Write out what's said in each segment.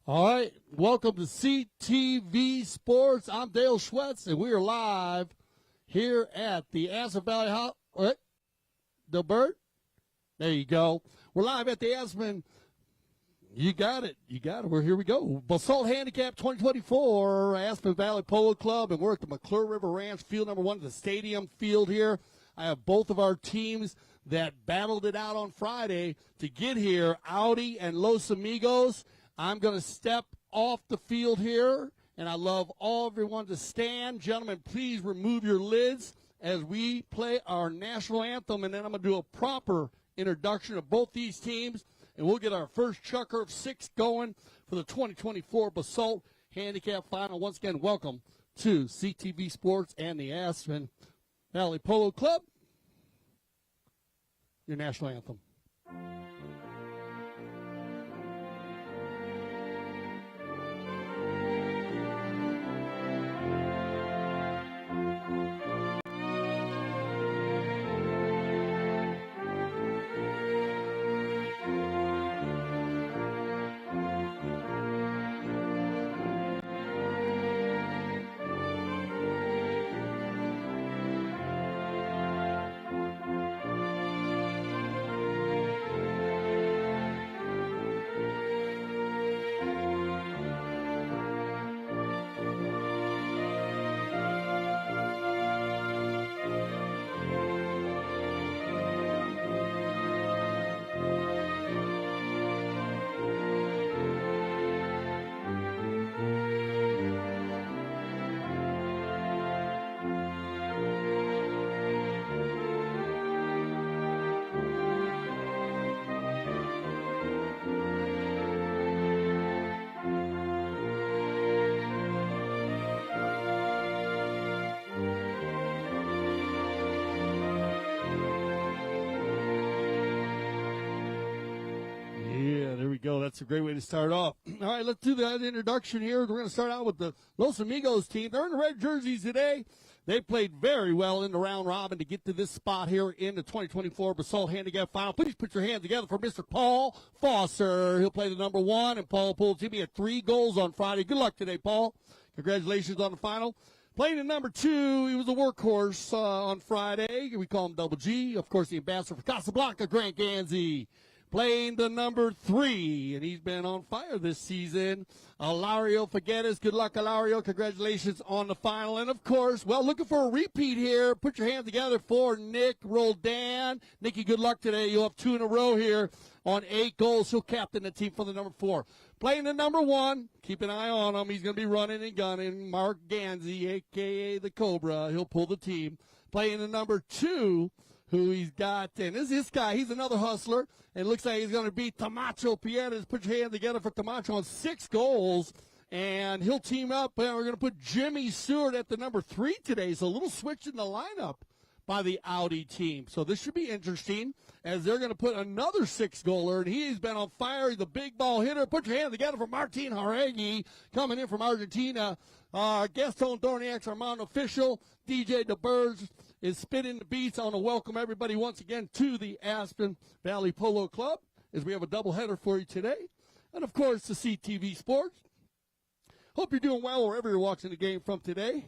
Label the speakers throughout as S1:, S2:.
S1: All right, welcome to CTV Sports. I'm Dale Schwetz, and we are live here at the Aspen Valley House. What? The bird? There you go. We're live at the Aspen. You got it. Well, here we go. Basalt Handicap 2024, Aspen Valley Polo Club, and we're at the McClure River Ranch, field number 1, the stadium field here. I have both of our teams that battled it out on Friday to get here, Audi and Los Amigos. I'm going to step off the field here, and I love everyone to stand. Gentlemen, please remove your lids as we play our national anthem, and then I'm going to do a proper introduction of both these teams, and we'll get our first chukker of 6 going for the 2024 Basalt Handicap Final. Once again, welcome to CTV Sports and the Aspen Valley Polo Club. Your national anthem. Go. That's a great way to start off. All right, let's do that introduction here. We're going to start out with the Los Amigos team. They're in the red jerseys today. They played very well in the round robin to get to this spot here in the 2024 Basalt Handicap Final. Please put your hands together for Mr. Paul Foster. He'll play the number 1, and Paul pulled team. He had 3 goals on Friday. Good luck today, Paul. Congratulations on the final. Playing in number 2, he was a workhorse on Friday. We call him Double G. Of course, the ambassador for Casablanca, Marc Ganzi. Playing the number 3, and he's been on fire this season, Hilario Figueras. Good luck, Hilario. Congratulations on the final. And, of course, well, looking for a repeat here. Put your hands together for Nic Roldan. Nicky, good luck today. You'll have 2 in a row here on 8 goals. He'll captain the team for the number 4. Playing the number 1, keep an eye on him. He's going to be running and gunning. Marc Ganzi, a.k.a. the Cobra. He'll pull the team. Playing the number 2, who he's got, and this guy, he's another hustler, and it looks like he's going to beat Tomacho Pieres. Put your hands together for Tomacho on 6 goals, and he'll team up, and we're going to put Jimmy Seward at the number 3 today, so a little switch in the lineup by the Audi team. So this should be interesting, as they're going to put another 6-goaler, and he's been on fire. He's a big ball hitter. Put your hands together for Martin Jauregui, coming in from Argentina. Gaston Dorniak's Armando official. DJ DeBurge is spinning the beats. I want to welcome everybody once again to the Aspen Valley Polo Club, as we have a doubleheader for you today. And, of course, the CTV Sports. Hope you're doing well wherever you're watching the game from today.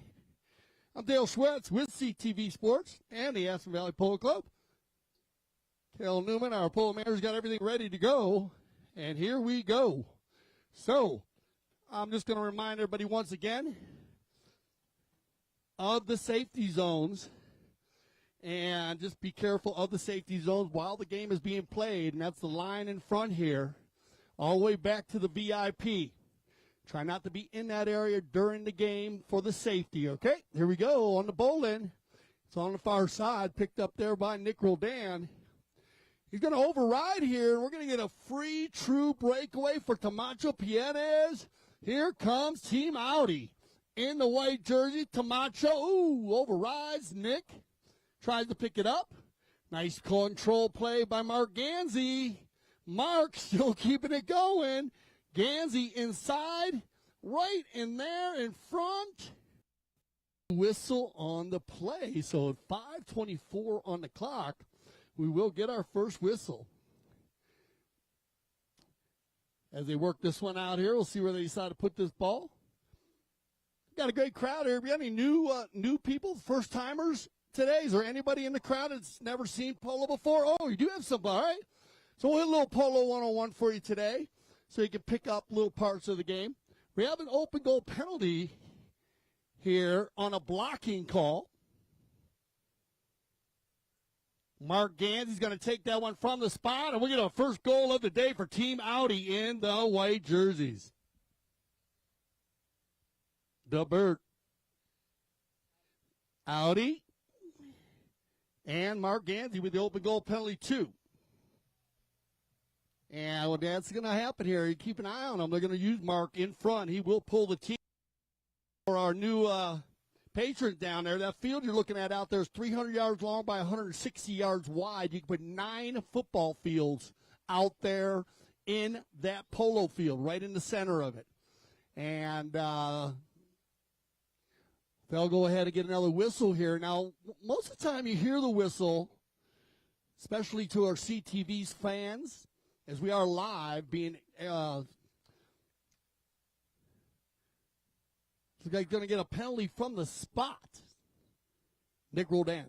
S1: I'm Dale Schwetz with CTV Sports and the Aspen Valley Polo Club. Cal Newman, our polo manager's got everything ready to go, and here we go. So, I'm just going to remind everybody once again of the safety zones, and just be careful of the safety zones while the game is being played, and that's the line in front here, all the way back to the VIP. Try not to be in that area during the game for the safety, okay? Here we go on the bowling. It's on the far side, picked up there by Nic Roldan. He's going to override here, and we're going to get a free true breakaway for Tomacho Pieres. Here comes Team Audi in the white jersey. Tomacho, overrides Nick. Tries to pick it up. Nice control play by Marc Ganzi. Marc still keeping it going. Ganzi inside, right in there in front. Whistle on the play. So at 5:24 on the clock, we will get our first whistle. as they work this one out here. We'll see where they decide to put this ball. Got a great crowd here. We have any new people, first timers today? Is there anybody in the crowd that's never seen polo before? Oh, you do have some. All right. So we'll hit a little polo 101 for you today, so you can pick up little parts of the game. We have an open goal penalty here on a blocking call. Marc Ganzi's going to take that one from the spot, and we get our first goal of the day for Team Audi in the white jerseys. The Bird. Audi and Marc Ganzi with the open goal penalty, 2. And well, that's going to happen here. You keep an eye on them. They're going to use Marc in front. He will pull the team. For our new patrons down there, that field you're looking at out there is 300 yards long by 160 yards wide. You can put 9 football fields out there in that polo field, right in the center of it. And they'll go ahead and get another whistle here. Now, most of the time you hear the whistle, especially to our CTV's fans, as we are live, being they're going to get a penalty from the spot. Nic Roldan.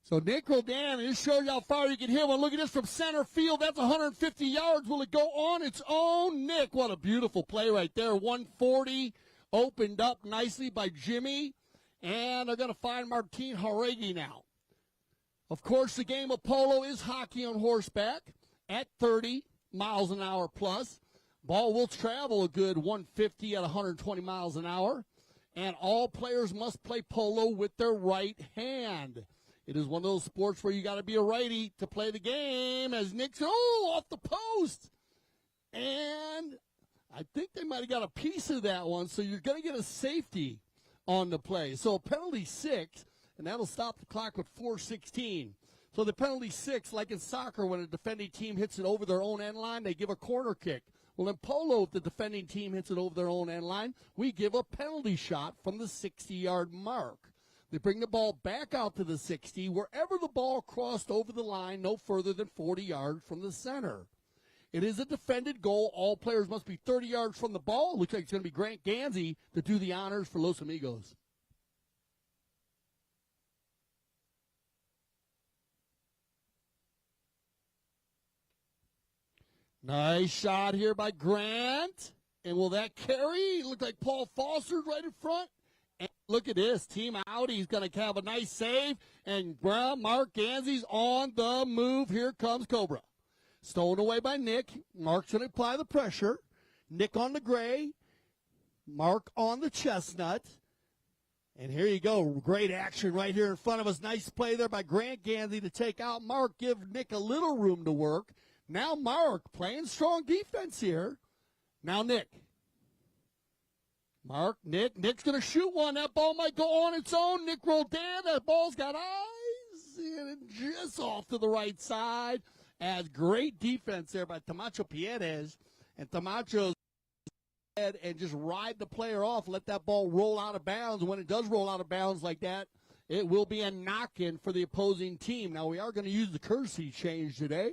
S1: So Nic Roldan, this shows you how far you can hit one. Look at this from center field. That's 150 yards. Will it go on its own? Nick, what a beautiful play right there. 140 opened up nicely by Jimmy. And they're going to find Martin Jauregui now. Of course, the game of polo is hockey on horseback at 30 miles an hour plus. Ball will travel a good 150 at 120 miles an hour. And all players must play polo with their right hand. It is one of those sports where you got to be a righty to play the game. As Nick's, off the post. And I think they might have got a piece of that one. So you're going to get a safety on the play. So penalty 6. And that'll stop the clock with 4:16. So the penalty 6, like in soccer, when a defending team hits it over their own end line, they give a corner kick. Well, in polo, if the defending team hits it over their own end line, we give a penalty shot from the 60-yard mark. They bring the ball back out to the 60, wherever the ball crossed over the line, no further than 40 yards from the center. It is a defended goal. All players must be 30 yards from the ball. It looks like it's going to be Marc Ganzi to do the honors for Los Amigos. Nice shot here by Grant. And will that carry? Look like Paul Foster's right in front. And look at this. Team Audi's going to have a nice save. And Marc Ganzi's on the move. Here comes Cobra. Stolen away by Nick. Marc's going to apply the pressure. Nick on the gray. Marc on the chestnut. And here you go. Great action right here in front of us. Nice play there by Marc Ganzi to take out Marc. Give Nick a little room to work. Now Marc playing strong defense here. Now Nick. Marc, Nick's going to shoot one. That ball might go on its own. Nic Roldan, that ball's got eyes. And just off to the right side. As great defense there by Tomacho Pieres. And Tomacho's head and just ride the player off. Let that ball roll out of bounds. And when it does roll out of bounds like that, it will be a knock-in for the opposing team. Now we are going to use the courtesy change today.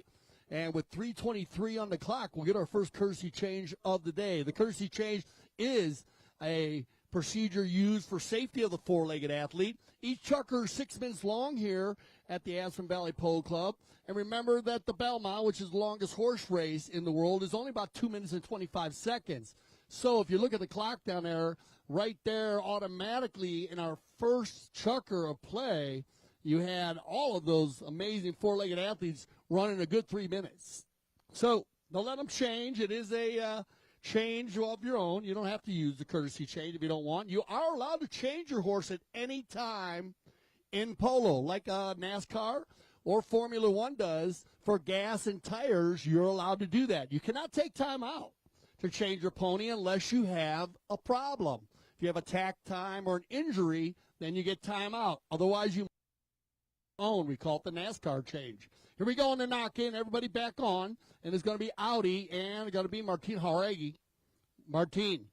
S1: And with 3:23 on the clock, we'll get our first courtesy change of the day. The courtesy change is a procedure used for safety of the four-legged athlete. Each chukker is 6 minutes long here at the Aspen Valley Polo Club. And remember that the Belmont, which is the longest horse race in the world, is only about 2 minutes and 25 seconds. So if you look at the clock down there, right there automatically in our first chukker of play, you had all of those amazing four-legged athletes running a good 3 minutes. So don't let them change. It is a change of your own. You don't have to use the courtesy change if you don't want. You are allowed to change your horse at any time in polo, like NASCAR or Formula One does. For gas and tires, you're allowed to do that. You cannot take time out to change your pony unless you have a problem. If you have a tack time or an injury, then you get time out. Otherwise, you own. We call it the NASCAR change. Here we go on the knock-in. Everybody back on. And it's going to be Audi and it's going to be Martin Jauregui. Martin.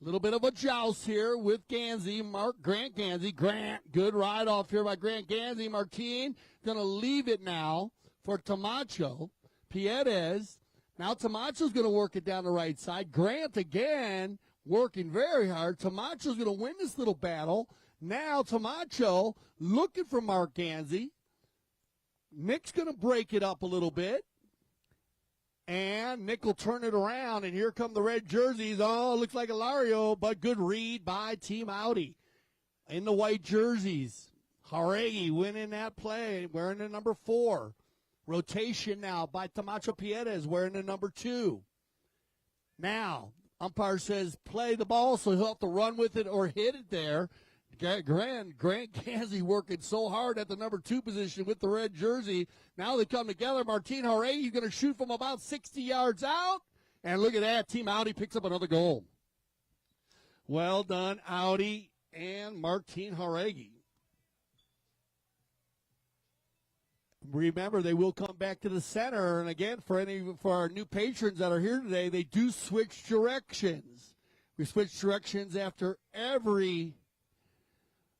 S1: A little bit of a joust here with Ganzi. Grant Ganzi. Grant. Good ride off here by Marc Ganzi. Martin going to leave it now for Tomacho Pieres. Now Tomacho's going to work it down the right side. Grant again working very hard. Tomacho's going to win this little battle. Now Tomacho looking for Marc Ganzi. Nic's going to break it up a little bit. And Nic will turn it around, and here come the red jerseys. Oh, looks like Hilario, but good read by Team Audi in the white jerseys. Jauregui winning that play, wearing the number 4. Rotation now by Tomacho Pieres, wearing the number 2. Now, umpire says play the ball, so he'll have to run with it or hit it there. Grant Ganzi working so hard at the number 2 position with the red jersey. Now they come together. Martin Jauregui going to shoot from about 60 yards out. And look at that. Team Audi picks up another goal. Well done, Audi and Martin Jauregui. Remember, they will come back to the center. And again, for our new patrons that are here today, they do switch directions. We switch directions after every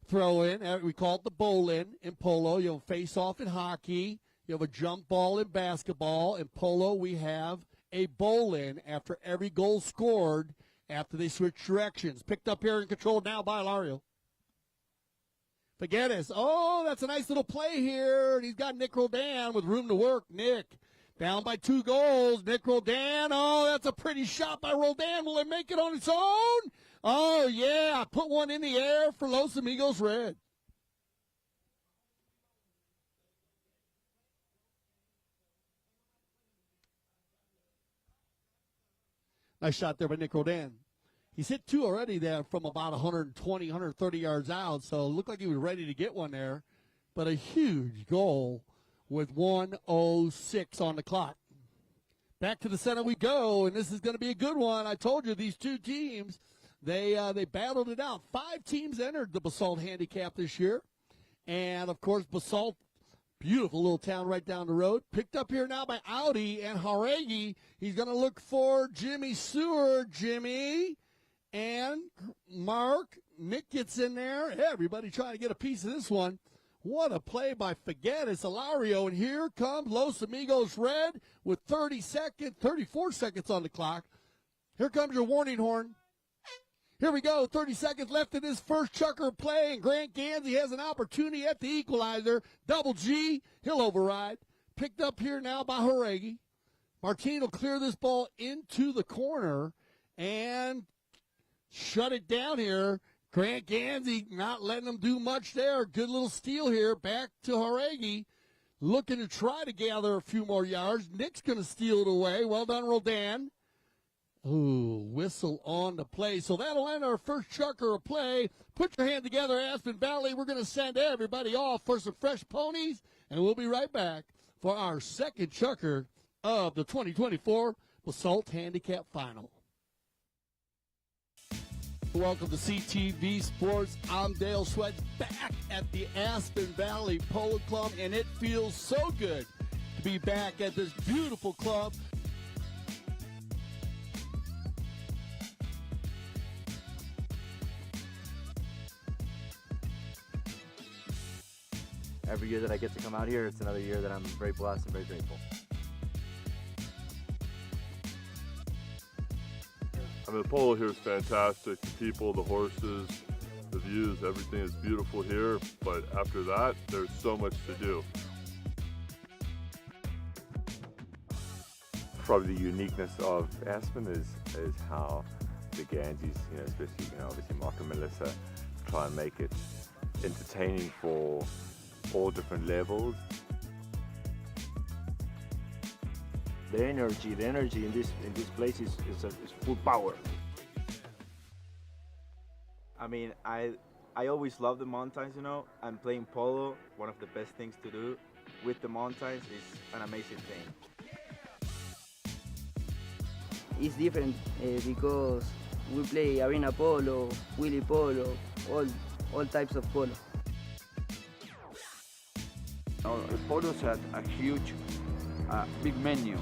S1: throw in. We call it the bowl in polo. You have a face off in hockey. You have a jump ball in basketball. In polo, we have a bowl in after every goal scored after they switch directions. Picked up here and controlled now by Hilario. Figueras. Oh, that's a nice little play here. And he's got Nic Roldan with room to work. Nic down by 2 goals. Nic Roldan. Oh, that's a pretty shot by Roldan. Will it make it on its own? Oh, yeah, put one in the air for Los Amigos Red. Nice shot there by Nic Roldan. He's hit 2 already there from about 120, 130 yards out, so it looked like he was ready to get one there. But a huge goal with 1:06 on the clock. Back to the center we go, and this is going to be a good one. I told you these 2 teams, They battled it out. 5 teams entered the Basalt Handicap this year. And, of course, Basalt, beautiful little town right down the road. Picked up here now by Audi and Jauregui. He's going to look for Jimmy Seward. Jimmy and Mark. Nic gets in there. Everybody trying to get a piece of this one. What a play by Figueras, Hilario. And here comes Los Amigos Red with 34 seconds on the clock. Here comes your warning horn. Here we go, 30 seconds left in this first chucker play, and Grant Ganzi has an opportunity at the equalizer. Double G, he'll override. Picked up here now by Jauregui. Martin will clear this ball into the corner and shut it down here. Grant Ganzi not letting them do much there. Good little steal here. Back to Jauregui. Looking to try to gather a few more yards. Nic's going to steal it away. Well done, Roldan. Ooh, whistle on the play. So that'll end our first chucker of play. Put your hand together, Aspen Valley. We're going to send everybody off for some fresh ponies, and we'll be right back for our second chucker of the 2024 Basalt Handicap Final. Welcome to CTV Sports. I'm Dale Sweat, back at the Aspen Valley Polo Club, and it feels so good to be back at this beautiful club.
S2: Every year that I get to come out here, it's another year that I'm very blessed and very grateful.
S3: I mean, the polo here is fantastic. The people, the horses, the views, everything is beautiful here. But after that, there's so much to do.
S4: Probably the uniqueness of Aspen is how the Ganzis, especially, obviously Mark and Melissa, try and make it entertaining for all different levels.
S5: The energy in this place is full power.
S2: I mean, I always love the mountains, and playing polo, one of the best things to do with the mountains is an amazing thing.
S6: It's different because we play arena polo, wheelie polo, all types of polo.
S5: The polos had a huge, big menu,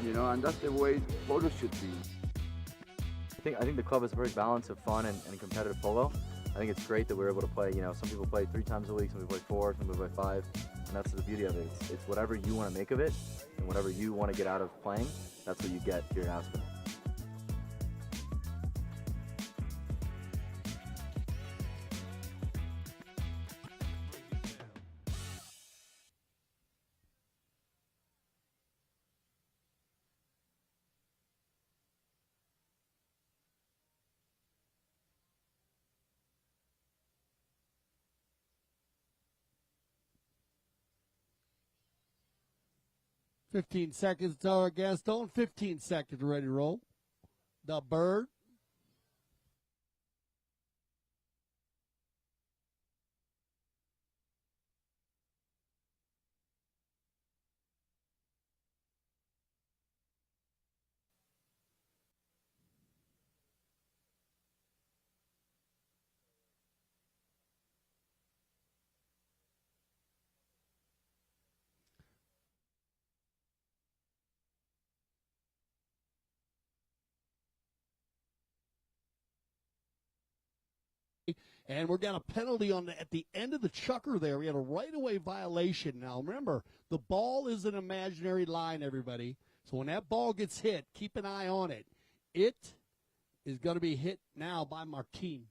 S5: and that's the way polo should be.
S2: I think the club is very balanced of fun and competitive polo. I think it's great that we're able to play, some people play 3 times a week, some people play 4, some people play 5, and that's the beauty of it. It's whatever you want to make of it, and whatever you want to get out of playing,
S7: that's what you get here in Aspen.
S1: "15 seconds to our Gaston. 15 seconds ready to roll. The bird. And we're got a penalty at the end of the chucker there. We had a right-of-way violation. Now, remember, the ball is an imaginary line, everybody. So when that ball gets hit, keep an eye on it. It is going to be hit now by Martin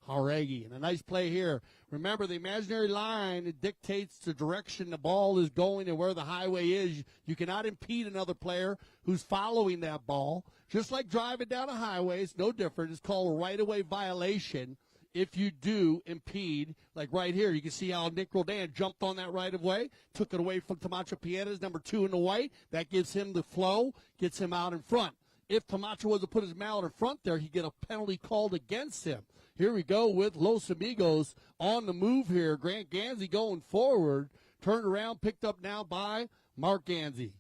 S1: Jauregui. And a nice play here. Remember, the imaginary line, it dictates the direction the ball is going and where the highway is. You cannot impede another player who's following that ball. Just like driving down a highway, it's no different. It's called a right-of-way violation. If you do impede, like right here, you can see how Nic Roldan jumped on that right-of-way, took it away from Tomacho Pieres, number 2 in the white. That gives him the flow, gets him out in front. If Tomacho was to put his mallet in front there, he'd get a penalty called against him. Here we go with Los Amigos on the move here. Grant Ganzi going forward, turned around, picked up now by Marc Ganzi.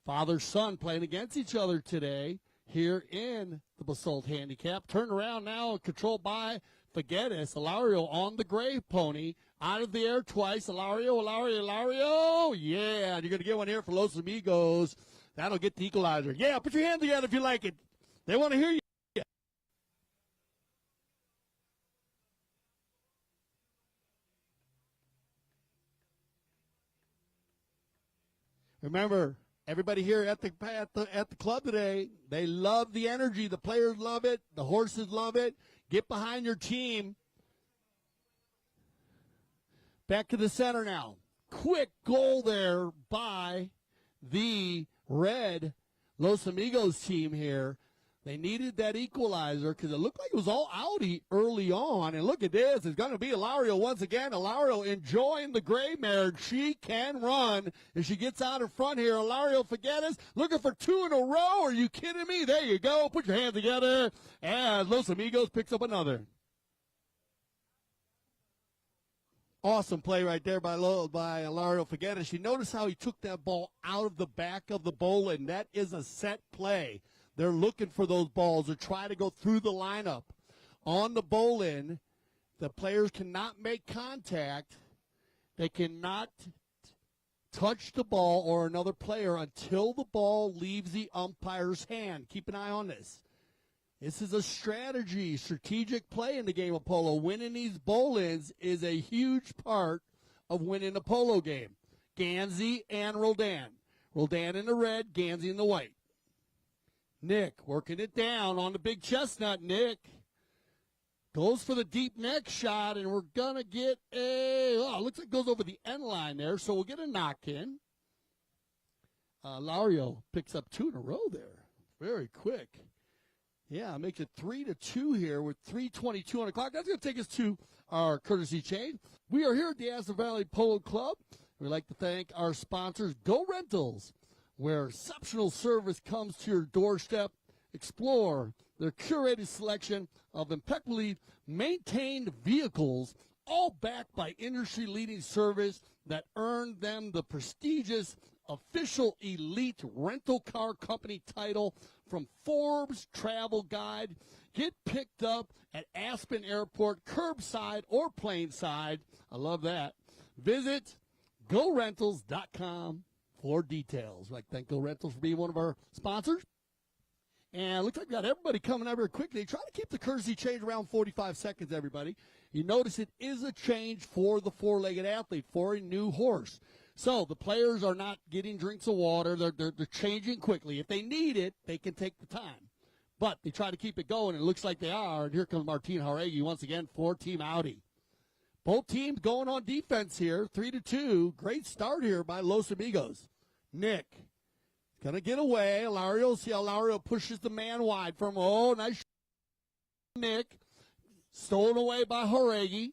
S1: Father-son playing against each other today here in the Basalt Handicap. Turn around now, controlled by Figueras. Hilario on the gray pony. Out of the air twice. Hilario. Yeah, and you're going to get one here for Los Amigos. That'll get the equalizer. Yeah, put your hand together if you like it. They want to hear you. Remember, everybody here at the club today, they love the energy. The players love it. The horses love it. Get behind your team. Back to the center now. Quick goal there by the red Los Amigos team here. They needed that equalizer because it looked like it was all Audi early on. And look at this. It's going to be Hilario once again. Hilario enjoying the gray mare. She can run. And she gets out in front here. Hilario Figueras looking for 2 in a row. Are you kidding me? There you go. Put your hands together. And Los Amigos picks up another. Awesome play right there by Hilario Figueras. You notice how he took that ball out of the back of the bowl, and that is a set play. They're looking for those balls to try to go through the lineup. On the bowl-in, the players cannot make contact. They cannot touch the ball or another player until the ball leaves the umpire's hand. Keep an eye on this. This is a strategic play in the game of polo. Winning these bowl-ins is a huge part of winning a polo game. Ganzi and Roldan. Roldan in the red, Ganzi in the white. Nic working it down on the big chestnut. Nic goes for the deep neck shot, and we're going to get looks like it goes over the end line there, so we'll get a knock in. Hilario picks up 2 in a row there. Very quick. Yeah, makes it 3-2 here with 3:22 on the clock. That's going to take us to our courtesy change. We are here at the Aspen Valley Polo Club. We'd like to thank our sponsors, Go Rentals, where exceptional service comes to your doorstep. Explore their curated selection of impeccably maintained vehicles, all backed by industry-leading service that earned them the prestigious official elite rental car company title from Forbes Travel Guide. Get picked up at Aspen Airport, curbside or planeside. I love that. Visit GoRentals.com for details. I'd like to thank Go Rentals for being one of our sponsors. And it looks like we got everybody coming over quickly. Try to keep the courtesy change around 45 seconds, everybody. You notice it is a change for the four-legged athlete, for a new horse. So the players are not getting drinks of water. They're changing quickly. If they need it, they can take the time. But they try to keep it going, and it looks like they are. And here comes Martin Jauregui once again for Team Audi. Both teams going on defense here, 3-2. Great start here by Los Amigos. Nic going to get away. Hilario, see how Hilario pushes the man wide from, oh, nice Nic. Stolen away by Jauregui.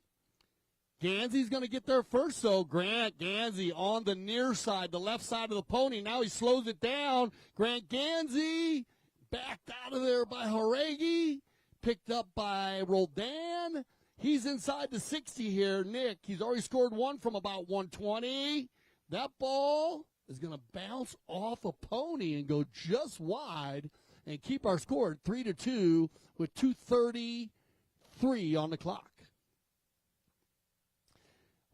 S1: Ganzi's going to get there first, so Grant Ganzi on the near side, the left side of the pony. Now he slows it down. Grant Ganzi backed out of there by Jauregui. Picked up by Roldan. He's inside the 60 here. Nic, he's already scored one from about 120. That ball is going to bounce off a pony and go just wide and keep our score at 3-2 with 2:33 on the clock.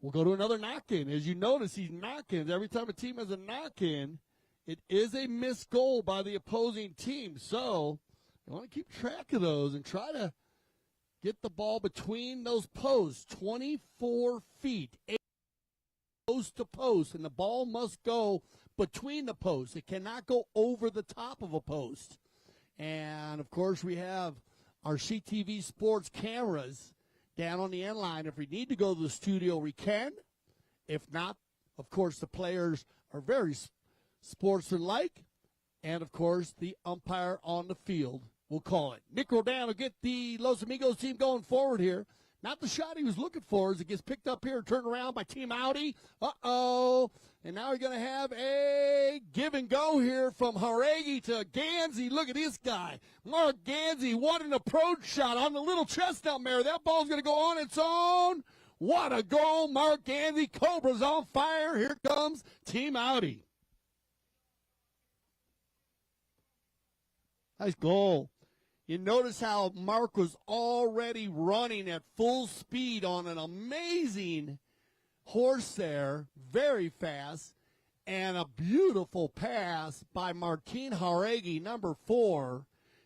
S1: We'll go to another knock-in. As you notice, these knock-ins, every time a team has a knock-in, it is a missed goal by the opposing team. So you want to keep track of those and try to get the ball between those posts, 24 feet, 8 post to post, and the ball must go between the posts. It cannot go over the top of a post. And, of course, we have our CTV Sports cameras down on the end line. If we need to go to the studio, we can. If not, of course, the players are very sportsmanlike. And, of course, the umpire on the field will call it. Nic Roldan will get the Los Amigos team going forward here. Not the shot he was looking for as it gets picked up here, turned around by Team Audi. Uh-oh. And now we're going to have a give and go here from Jauregui to Ganzi. Look at this guy. Marc Ganzi, what an approach shot on the little chestnut mare. That ball's going to go on its own. What a goal, Marc Ganzi. Cobra's on fire. Here comes Team Audi. Nice goal. You notice how Marc was already running at full speed on an amazing horse there, very fast, and a beautiful pass by Martin Jauregui, number 4.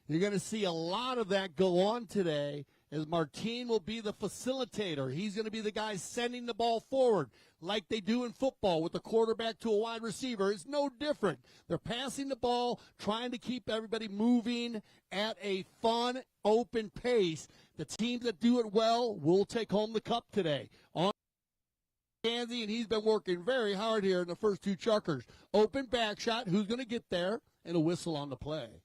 S1: You're going to see a lot of that go on today as Martin will be the facilitator. He's going to be the guy sending the ball forward like they do in football with the quarterback to a wide receiver. It's no different. They're passing the ball, trying to keep everybody moving at a fun, open pace. The teams that do it well will take home the cup today. On Ganzi, and he's been working very hard here in the first 2 chuckers. Open back shot. Who's going to get there? And a whistle on the play.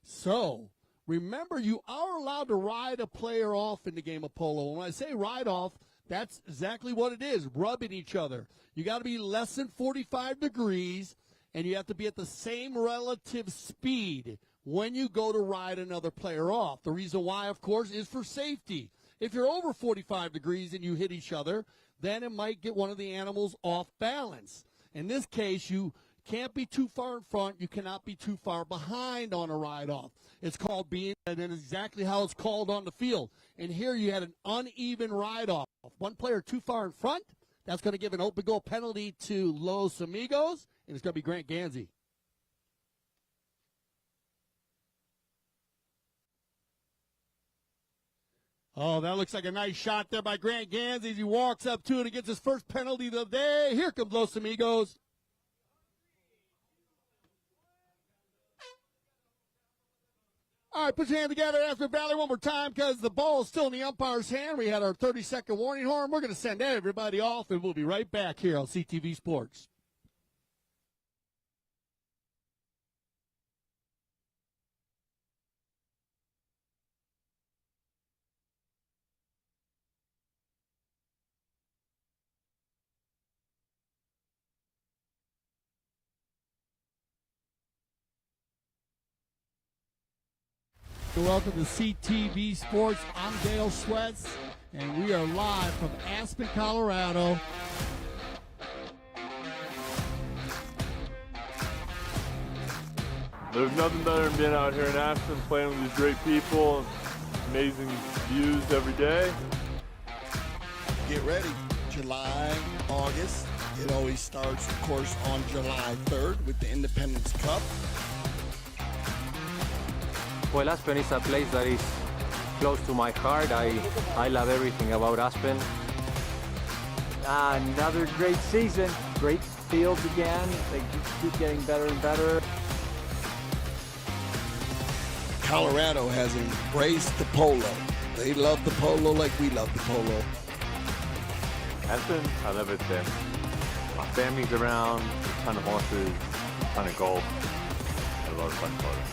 S1: So, remember, you are allowed to ride a player off in the game of polo. When I say ride off, that's exactly what it is, rubbing each other. You got to be less than 45 degrees, and you have to be at the same relative speed when you go to ride another player off. The reason why, of course, is for safety. If you're over 45 degrees and you hit each other, then it might get one of the animals off balance. In this case, you can't be too far in front. You cannot be too far behind on a ride-off. It's called being, and it's exactly how it's called on the field. And here you had an uneven ride-off. One player too far in front, that's going to give an open goal penalty to Los Amigos, and it's going to be Grant Ganzi. Oh, that looks like a nice shot there by Grant Ganzi as he walks up to it and gets his first penalty of the day. Here comes Los Amigos. All right, put your hand together, Aspen Valley, one more time because the ball is still in the umpire's hand. We had our 30-second warning horn. We're going to send everybody off, and we'll be right back here on CTV Sports. Welcome to CTV Sports. I'm Dale Sweats, and we are live from Aspen, Colorado.
S3: There's nothing better than being out here in Aspen, playing with these great people, amazing views every day.
S7: Get ready, July, August. It always starts, of course, on July 3rd with the Independence Cup.
S8: Well, Aspen is a place that is close to my heart. I love everything about Aspen.
S9: Another great season, great
S8: fields again. They just keep getting better and better.
S7: Colorado has embraced the polo. They love the polo like we love the polo.
S4: Aspen, I love it there. My family's around, a ton of horses, a ton of golf, and a lot of fun photos.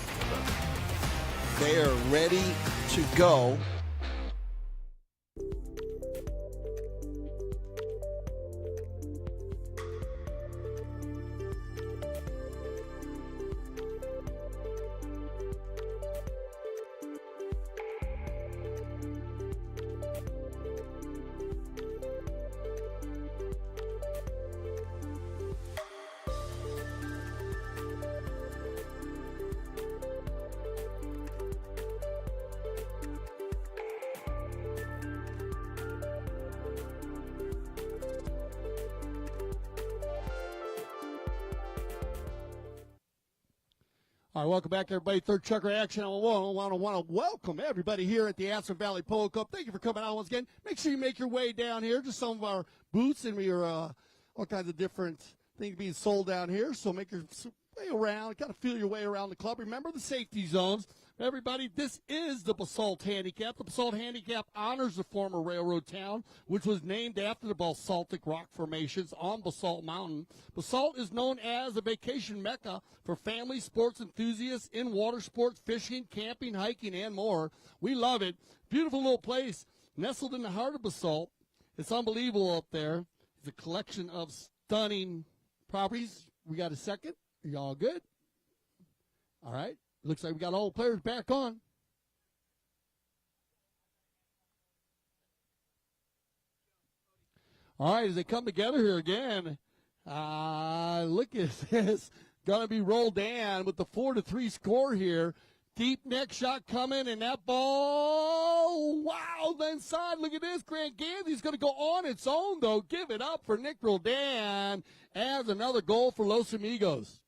S4: So.
S7: They are ready to go.
S1: All right, welcome back, everybody. Third Chucker action. I want to welcome everybody here at the Aspen Valley Polo Cup. Thank you for coming out once again. Make sure you make your way down here. Just some of our booths and your all kinds of different things being sold down here. So make your way around, kind of feel your way around the club. Remember the safety zones. Everybody, this is the Basalt Handicap. The Basalt Handicap honors the former railroad town, which was named after the basaltic rock formations on Basalt Mountain. Basalt is known as a vacation mecca for family sports enthusiasts in water sports, fishing, camping, hiking, and more. We love it. Beautiful little place, nestled in the heart of Basalt. It's unbelievable up there. It's a collection of stunning properties. We got a second? Are you all good? All right. Looks like we got all the players back on. All right, as they come together here again, look at this. Going to be Roldan with the 4-3 score here. Deep neck shot coming, and that ball, wow, the inside. Look at this. Grant Ganzi's going to go on its own, though. Give it up for Nic Roldan as another goal for Los Amigos.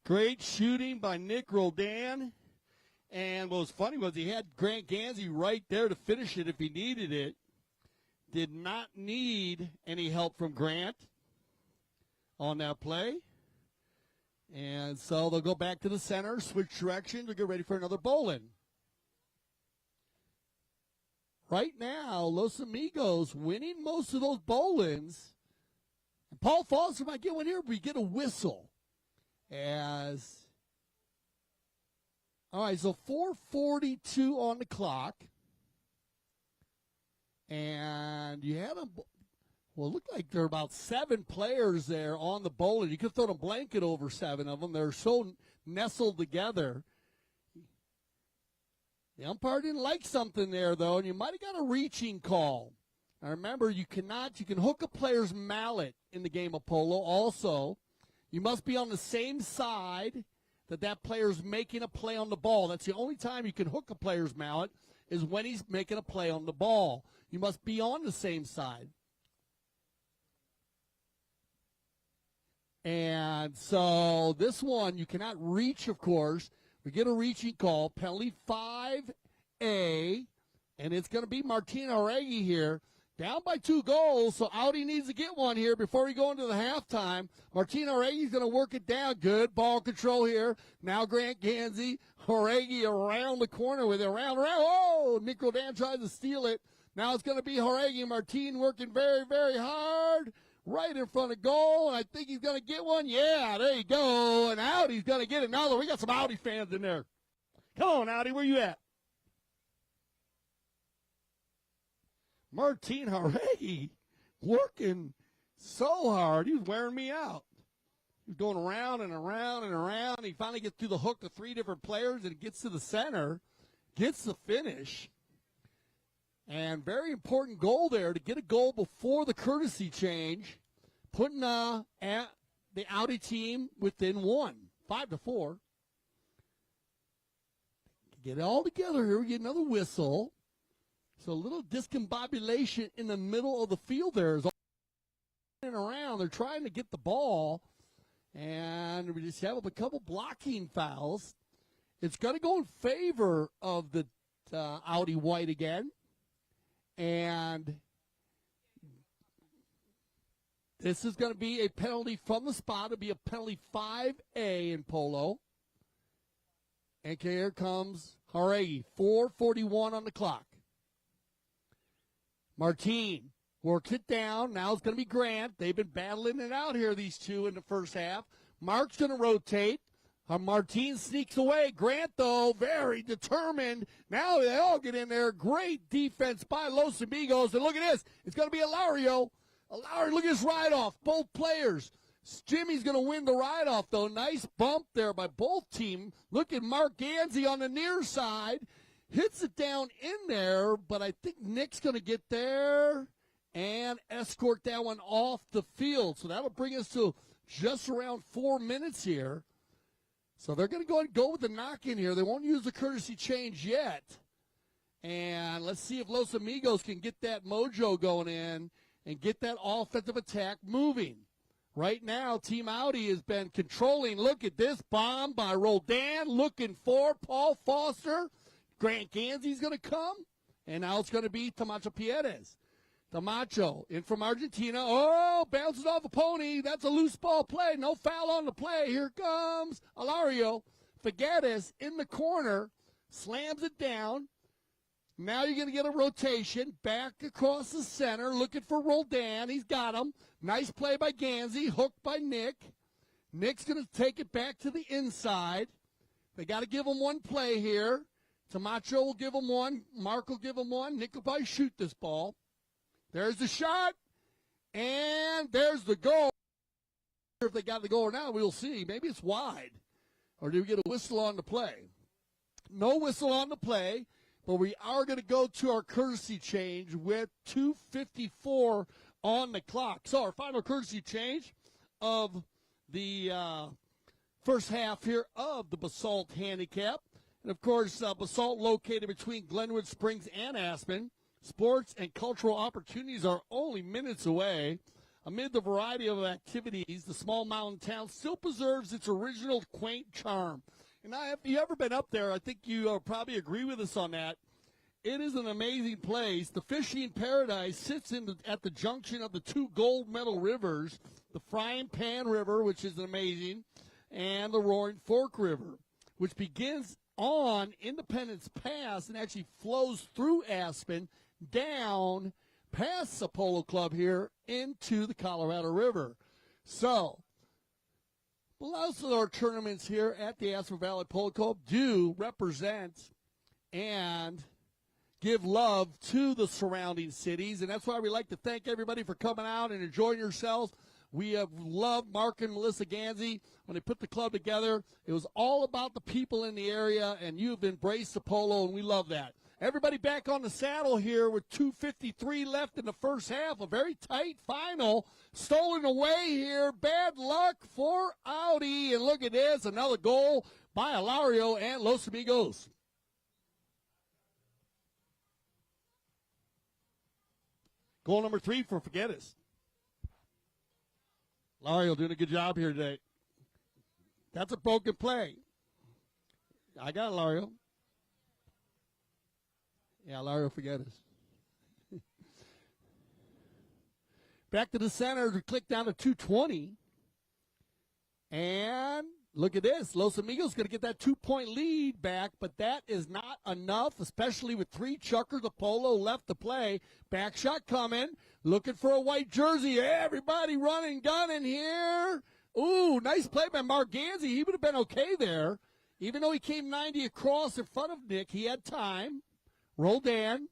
S1: Great shooting by Nic Roldan. And what was funny was he had Grant Ganzi right there to finish it if he needed it. Did not need any help from Grant on that play. And so they'll go back to the center, switch direction to get ready for another bowling. Right now, Los Amigos winning most of those bowlings. And Paul Foster might get one here, but we get a whistle. All right, so 4:42 on the clock. And you had them, well, it looked like there are about 7 players there on the bowling. You could throw a blanket over 7 of them. They're so nestled together. The umpire didn't like something there, though, and you might have got a reaching call. Now, remember, you can hook a player's mallet in the game of polo also. You must be on the same side that player's making a play on the ball. That's the only time you can hook a player's mallet is when he's making a play on the ball. You must be on the same side. And so this one, you cannot reach, of course. We get a reaching call, penalty 5A, and it's going to be Martin Jauregui here. Down by 2 goals, so Audi needs to get one here before we go into the halftime. Martin Jauregui's going to work it down. Good ball control here. Now Grant Ganzi. Jauregui around the corner with it. Around. Oh, Nic Roldan tries to steal it. Now it's going to be Jauregui. Martin working very, very hard. Right in front of goal, and I think he's going to get one. Yeah, there you go. And Audi's going to get it. Now we got some Audi fans in there. Come on, Audi, where you at? Martin Jauregui working so hard. He was wearing me out. He was going around and around and around. He finally gets through the hook of 3 different players and gets to the center, gets the finish. And very important goal there to get a goal before the courtesy change, putting the Audi team within 1, 5-4. Get it all together here. We get another whistle. So a little discombobulation in the middle of the field there is all around. They're trying to get the ball, and we just have a couple blocking fouls. It's going to go in favor of the Audi white again. And This is going to be a penalty from the spot. It'll be a penalty 5A in polo. And here comes Jauregui. 4:41 on the clock. Martin works it down. Now it's going to be Grant. They've been battling it out here, these two, in the first half. Mark's going to rotate. Martin sneaks away. Grant, though, very determined. Now they all get in there. Great defense by Los Amigos. And look at this. It's going to be Hilario. Hilario, look at his ride-off. Both players. Jimmy's going to win the ride-off, though. Nice bump there by both teams. Look at Marc Ganzi on the near side. Hits it down in there, but I think Nic's going to get there and escort that one off the field. So that'll bring us to just around 4 minutes here. So they're going to go and go with the knock-in here. They won't use the courtesy change yet. And let's see if Los Amigos can get that mojo going in and get that offensive attack moving. Right now, Team Audi has been controlling. Look at this bomb by Roldan, looking for Paul Foster. Grant Ganzi's going to come, and now it's going to be Tomacho Pieres. Tomacho in from Argentina. Oh, bounces off a pony. That's a loose ball play. No foul on the play. Here comes Hilario Figueras in the corner, slams it down. Now you're going to get a rotation back across the center, looking for Roldan. He's got him. Nice play by Ganzi, hooked by Nic. Nic's going to take it back to the inside. They got to give him one play here. Tomacho will give him one. Marc will give him one. Nic will probably shoot this ball. There's the shot, and there's the goal. If they got the goal or not, we'll see. Maybe it's wide. Or do we get a whistle on the play? No whistle on the play, but we are going to go to our courtesy change with 2:54 on the clock. So our final courtesy change of the first half here of the Basalt Handicap. And, of course, Basalt located between Glenwood Springs and Aspen. Sports and cultural opportunities are only minutes away. Amid the variety of activities, the small mountain town still preserves its original quaint charm. And if you ever been up there, I think you probably agree with us on that. It is an amazing place. The fishing paradise sits at the junction of the two gold medal rivers, the Frying Pan River, which is amazing, and the Roaring Fork River, which begins on Independence Pass and actually flows through Aspen down past the Polo Club here into the Colorado River. So, most of our tournaments here at the Aspen Valley Polo Club do represent and give love to the surrounding cities, and that's why we like to thank everybody for coming out and enjoying yourselves. We have loved Marc and Melissa Ganzi when they put the club together. It was all about the people in the area, and you've embraced the polo, and we love that. Everybody back on the saddle here with 2:53 left in the first half. A very tight final. Stolen away here. Bad luck for Audi. And look at this. Another goal by Hilario and Los Amigos. Goal number 3 for Figueras. Hilario doing a good job here today. That's a broken play. I got Hilario. Yeah, Hilario Figueras. Back to the center. We click down to 2:20. And look at this. Los Amigos going to get that 2-point lead back, but that is not enough, especially with 3 chuckers of polo left to play. Back shot coming. Looking for a white jersey. Everybody running, gunning here. Ooh, nice play by Marc Ganzi. He would have been okay there. Even though he came 90 across in front of Nic, he had time. Roldan.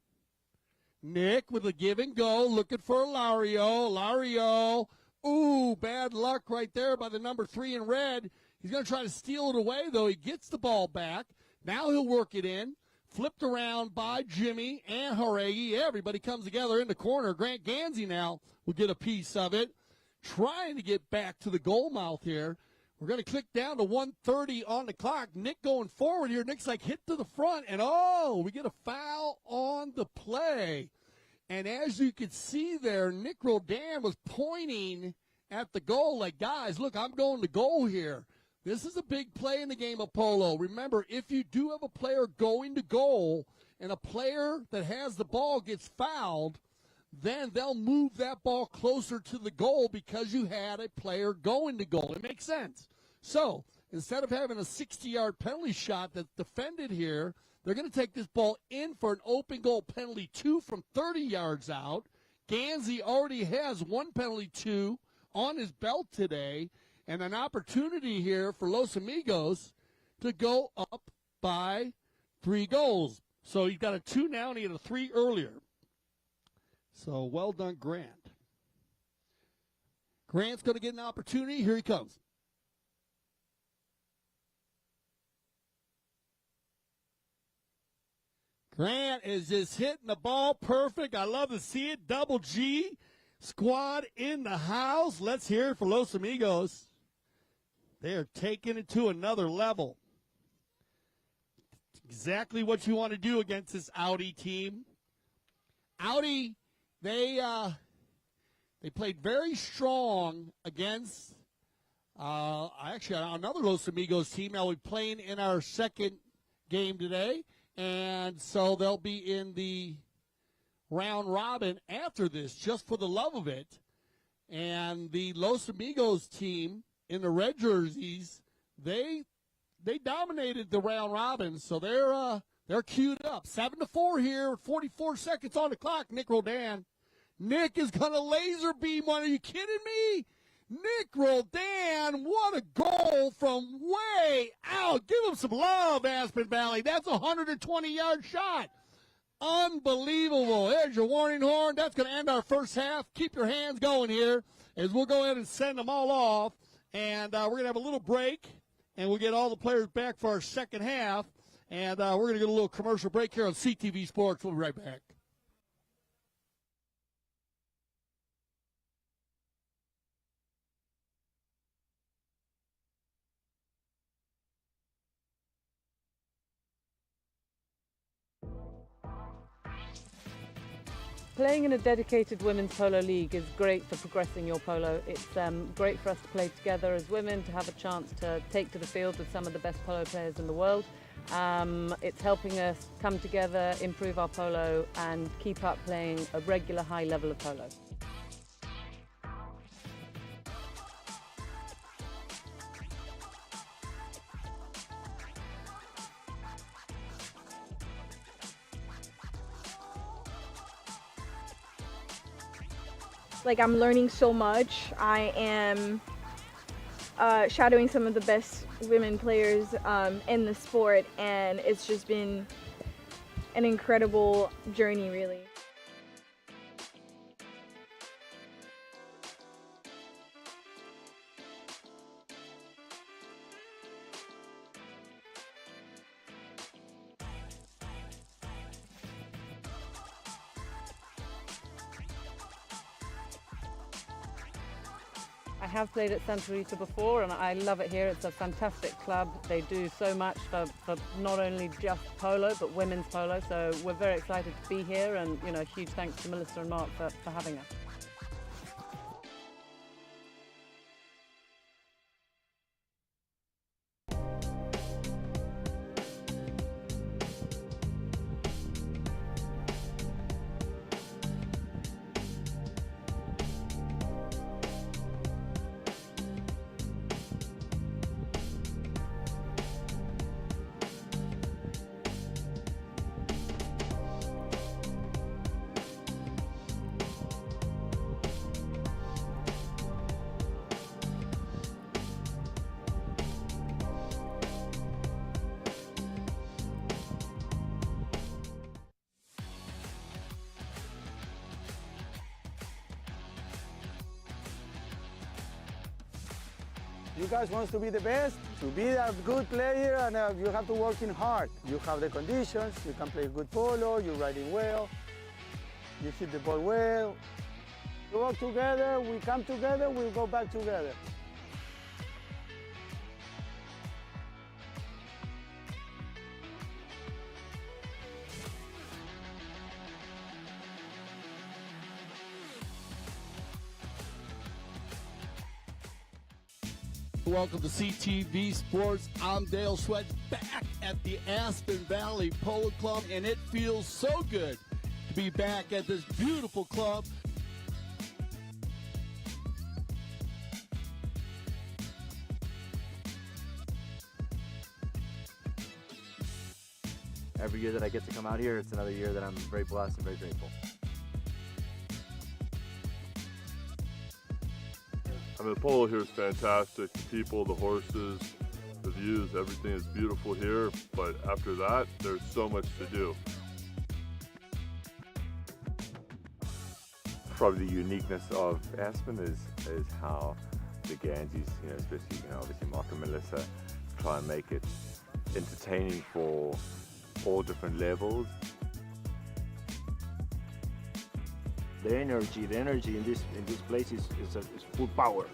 S1: Nic with a give and go, looking for Hilario. Hilario. Ooh, bad luck right there by the number 3 in red. He's going to try to steal it away, though. He gets the ball back. Now he'll work it in. Flipped around by Jimmy and Jauregui. Everybody comes together in the corner. Grant Ganzi now will get a piece of it. Trying to get back to the goal mouth here. We're going to click down to 1:30 on the clock. Nic going forward here. Nic's like hit to the front, and we get a foul on the play. And as you can see there, Nic Roldan was pointing at the goal like, guys, look, I'm going to goal here. This is a big play in the game of polo. Remember, if you do have a player going to goal and a player that has the ball gets fouled, then they'll move that ball closer to the goal because you had a player going to goal. It makes sense. So instead of having a 60-yard penalty shot that's defended here, they're going to take this ball in for an open goal penalty 2 from 30 yards out. Ganzi already has 1 penalty 2 on his belt today, and an opportunity here for Los Amigos to go up by 3 goals. So he's got a 2 now, and he had a 3 earlier. So well done, Grant. Grant's going to get an opportunity. Here he comes. Grant is just hitting the ball perfect. I love to see it. Double G squad in the house. Let's hear it for Los Amigos. They are taking it to another level. Exactly what you want to do against this Audi team. Audi, they played very strong against actually another Los Amigos team. Now we're playing in our second game today, and so they'll be in the round robin after this, just for the love of it. And the Los Amigos team in the red jerseys, they dominated the round robin, so they're queued up. 7-4 here, 44 seconds on the clock. Nic Roldan. Nick is going to laser beam one. Are you kidding me? Nic Roldan, what a goal from way out. Give him some love, Aspen Valley. That's a 120-yard shot. Unbelievable. There's your warning horn. That's going to end our first half. Keep your hands going here as we'll go ahead and send them all off. And we're going to have a little break, and we'll get all the players back for our second half. And we're going to get a little commercial break here on CTV Sports. We'll be right back.
S9: Playing in a dedicated women's polo league is great for progressing your polo. It's great for us to play together as women, to have a chance to take to the field with some of the best polo players in the world. It's helping us come together, improve our polo, and keep up playing a regular high level of polo.
S10: Like, I'm learning so much. I am shadowing some of the best women players in the sport, and it's just been an incredible journey, really.
S9: I have played at Santa Rita before, and I love it here. It's a fantastic club. They do so much for not only just polo, but women's polo. So we're very excited to be here, and huge thanks to Melissa and Mark for having us.
S11: You guys want to be the best, to be a good player, and you have to work in hard. You have the conditions, you can play good polo, you're riding well, you hit the ball well. We work together, we come together, we go back together.
S1: Welcome to CTV Sports. I'm Dale Sweat, back at the Aspen Valley Polo Club, and it feels so good to be back at this beautiful club.
S12: Every year that I get to come out here, it's another year that I'm very blessed and very grateful.
S3: I mean, the polo here is fantastic. The people, the horses, the views, everything is beautiful here. But after that, there's so much to do.
S4: Probably the uniqueness of Aspen is how the Ganzis, especially, obviously Marc and Melissa, try and make it entertaining for all different levels.
S13: The energy in this place is full power.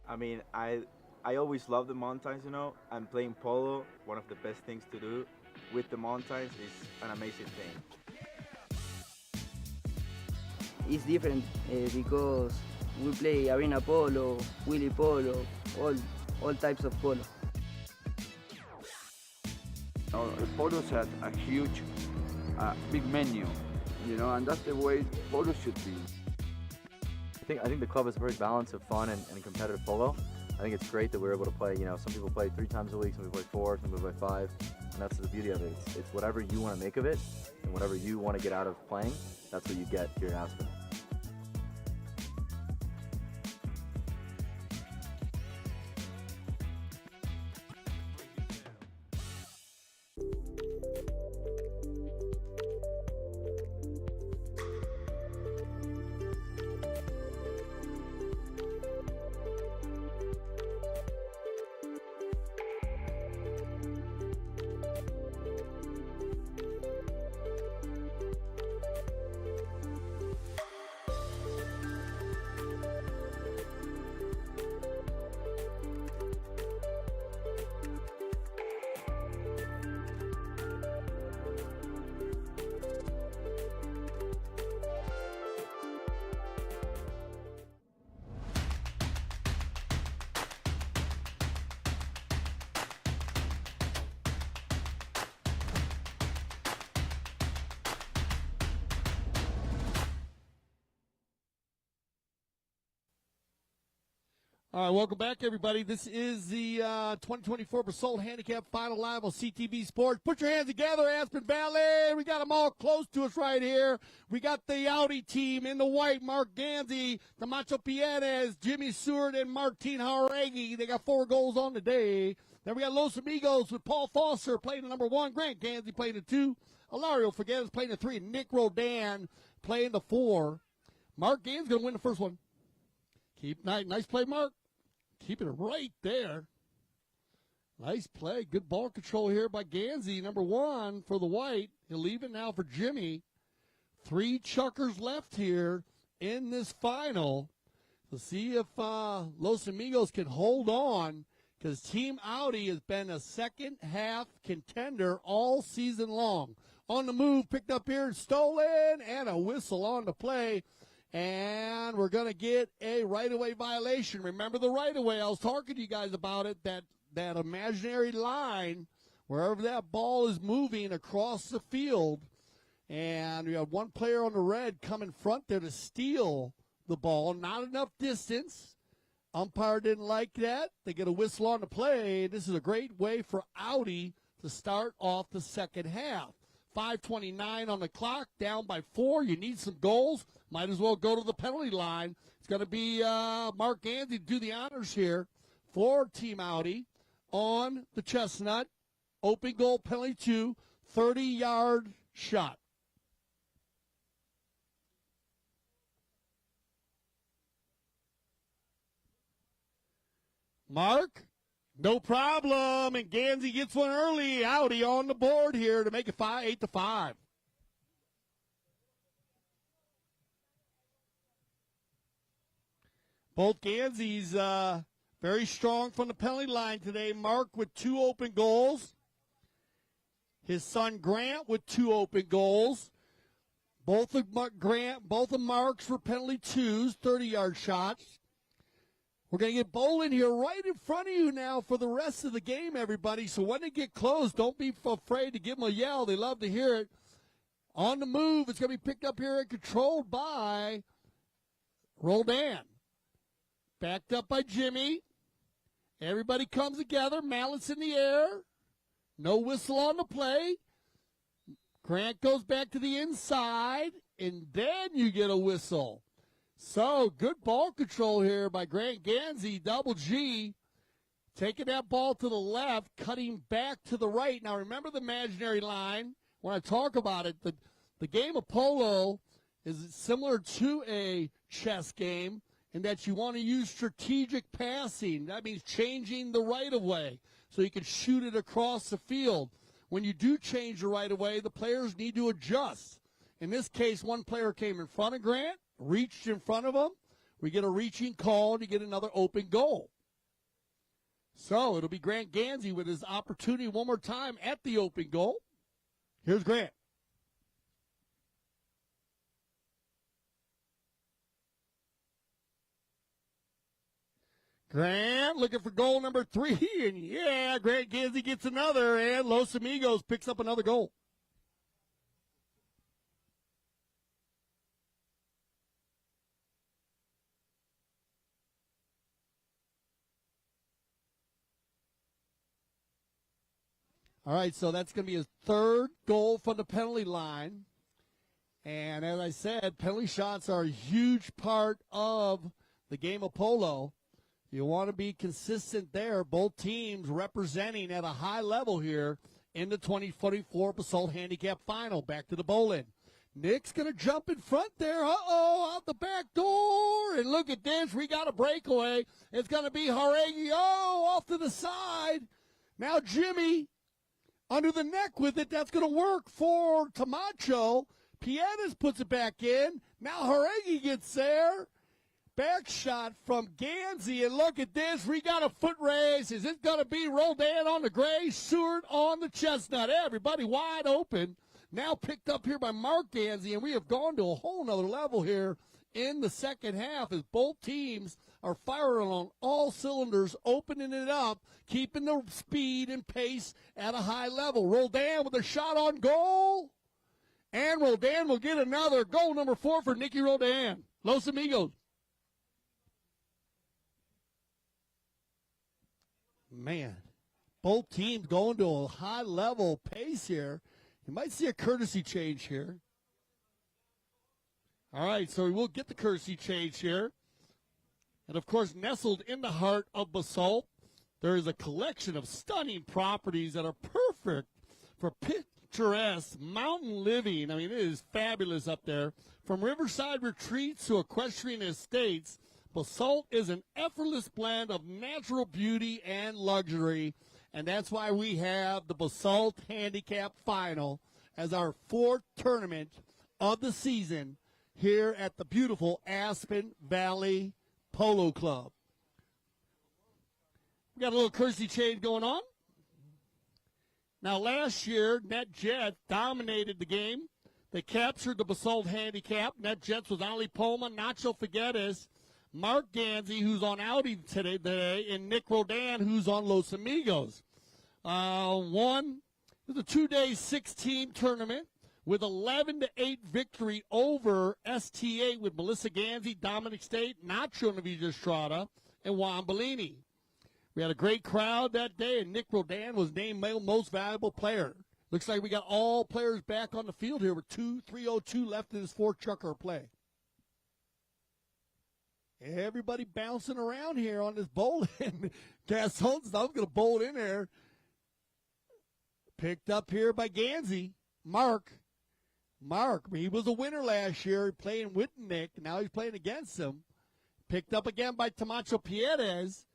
S2: I mean, I always love the mountains, and playing polo, one of the best things to do with the mountains is an amazing thing.
S6: It's different because we play arena polo, wheelie polo, all types of polo.
S5: Polo has a huge, big menu, and that's the way polo should be.
S12: I think the club is a very balance of fun and competitive polo. I think it's great that we're able to play, some people play 3 times a week, some people play 4, some people play 5, and that's the beauty of it. It's whatever you want to make of it, and whatever you want to get out of playing, that's what you get here in Aspen.
S1: All right, welcome back, everybody. This is the 2024 Basalt Handicap Final Live on CTV Sports. Put your hands together, Aspen Valley. We got them all close to us right here. We got the Audi team in the white, Marc Ganzi, Tomacho Pieres, Jimmy Seward, and Martin Jauregui. They got 4 goals on the day. Then we got Los Amigos with Paul Foster playing the number 1, Grant Ganzi playing the 2, Hilario Figueras playing the 3, and Nic Roldan playing the 4. Marc Ganzi's going to win the first one. Nice play, Marc. Keeping it right there. Nice play. Good ball control here by Ganzi, number 1 for the white. He'll leave it now for Jimmy. 3 chuckers left here in this final. We'll see if Los Amigos can hold on, because Team Audi has been a second-half contender all season long. On the move, picked up here, stolen, and a whistle on the play. And we're going to get a right-of-way violation. Remember the right-of-way. I was talking to you guys about it, that imaginary line, wherever that ball is moving across the field. And we have one player on the red come in front there to steal the ball. Not enough distance. Umpire didn't like that. They get a whistle on the play. This is a great way for Audi to start off the second half. 5:29 on the clock, down by 4. You need some goals. Might as well go to the penalty line. It's going to be Marc Ganzi to do the honors here for Team Audi on the Chestnut. Open goal, penalty 2, 30-yard shot. Mark? No problem, and Ganzi gets one early. Audi on the board here to make it 8-5. Both Ganzis very strong from the penalty line today. Mark with 2 open goals. His son Grant with 2 open goals. Both of Mark's were penalty 2s, 30-yard shots. We're going to get bowling here right in front of you now for the rest of the game, everybody. So when they get close, don't be afraid to give them a yell. They love to hear it. On the move, it's going to be picked up here and controlled by Roldan. Backed up by Jimmy. Everybody comes together, mallets in the air. No whistle on the play. Grant goes back to the inside, and then you get a whistle. So, good ball control here by Grant Ganzi, double G. Taking that ball to the left, cutting back to the right. Now, remember the imaginary line. When I talk about it, the game of polo is similar to a chess game in that you want to use strategic passing. That means changing the right-of-way so you can shoot it across the field. When you do change the right-of-way, the players need to adjust. In this case, one player came in front of Grant, reached in front of him. We get a reaching call, and you get another open goal. So it'll be Grant Ganzi with his opportunity one more time at the open goal. Here's Grant. Grant looking for goal number 3, and yeah, Grant Ganzi gets another, and Los Amigos picks up another goal. All right, so that's going to be his third goal from the penalty line. And as I said, penalty shots are a huge part of the game of polo. You want to be consistent there. Both teams representing at a high level here in the 2024 Basalt Handicap Final. Back to the bowling. Nic's going to jump in front there. Uh-oh, out the back door. And look at this. We got a breakaway. It's going to be Jauregui. Oh, off to the side. Now Jimmy under the neck with it. That's going to work for Tomacho. Pieres puts it back in. Now Jauregui gets there. Back shot from Ganzi, and look at this. We got a foot race. Is it going to be Roldan on the gray, Seward on the chestnut? Everybody wide open. Now picked up here by Marc Ganzi, and we have gone to a whole nother level here in the second half as both teams are firing on all cylinders, opening it up, keeping the speed and pace at a high level. Roldan with a shot on goal, and Roldan will get another goal number 4 for Nic Roldan. Los Amigos. Man, both teams going to a high-level pace here. You might see a courtesy change here. All right, so we will get the courtesy change here. And, of course, nestled in the heart of Basalt, there is a collection of stunning properties that are perfect for picturesque mountain living. I mean, it is fabulous up there. From riverside retreats to equestrian estates, Basalt is an effortless blend of natural beauty and luxury, and that's why we have the Basalt Handicap Final as our 4th tournament of the season here at the beautiful Aspen Valley Polo Club. We got a little courtesy change going on. Now, last year, NetJets dominated the game. They captured the Basalt Handicap. NetJets was Ali Poma, Tomacho Pieres, Marc Ganzi, who's on Audi today, and Nic Roldan, who's on Los Amigos. It was a 2-day, 6-team tournament with 11-8 victory over STA with Melissa Ganzi, Dominic State, Nacho Navija Estrada, and Juan Bellini. We had a great crowd that day, and Nic Roldan was named most valuable player. Looks like we got all players back on the field here with 3:02 left in this 4-chucker play. Everybody bouncing around here on this bowling. Gaston's going to bowl it in there. Picked up here by Ganzi. Mark, he was a winner last year playing with Nick. Now he's playing against him. Picked up again by Tomacho Pieres.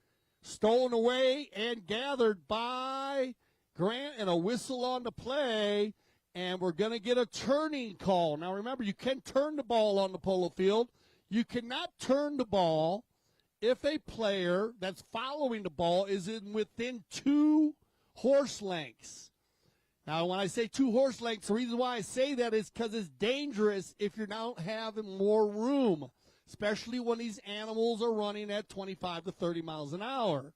S1: Stolen away and gathered by Grant, and a whistle on the play. And we're going to get a turning call. Now remember, you can turn the ball on the polo field. You cannot turn the ball if a player that's following the ball is within 2 horse lengths. Now, when I say 2 horse lengths, the reason why I say that is because it's dangerous if you're not having more room, especially when these animals are running at 25 to 30 miles an hour.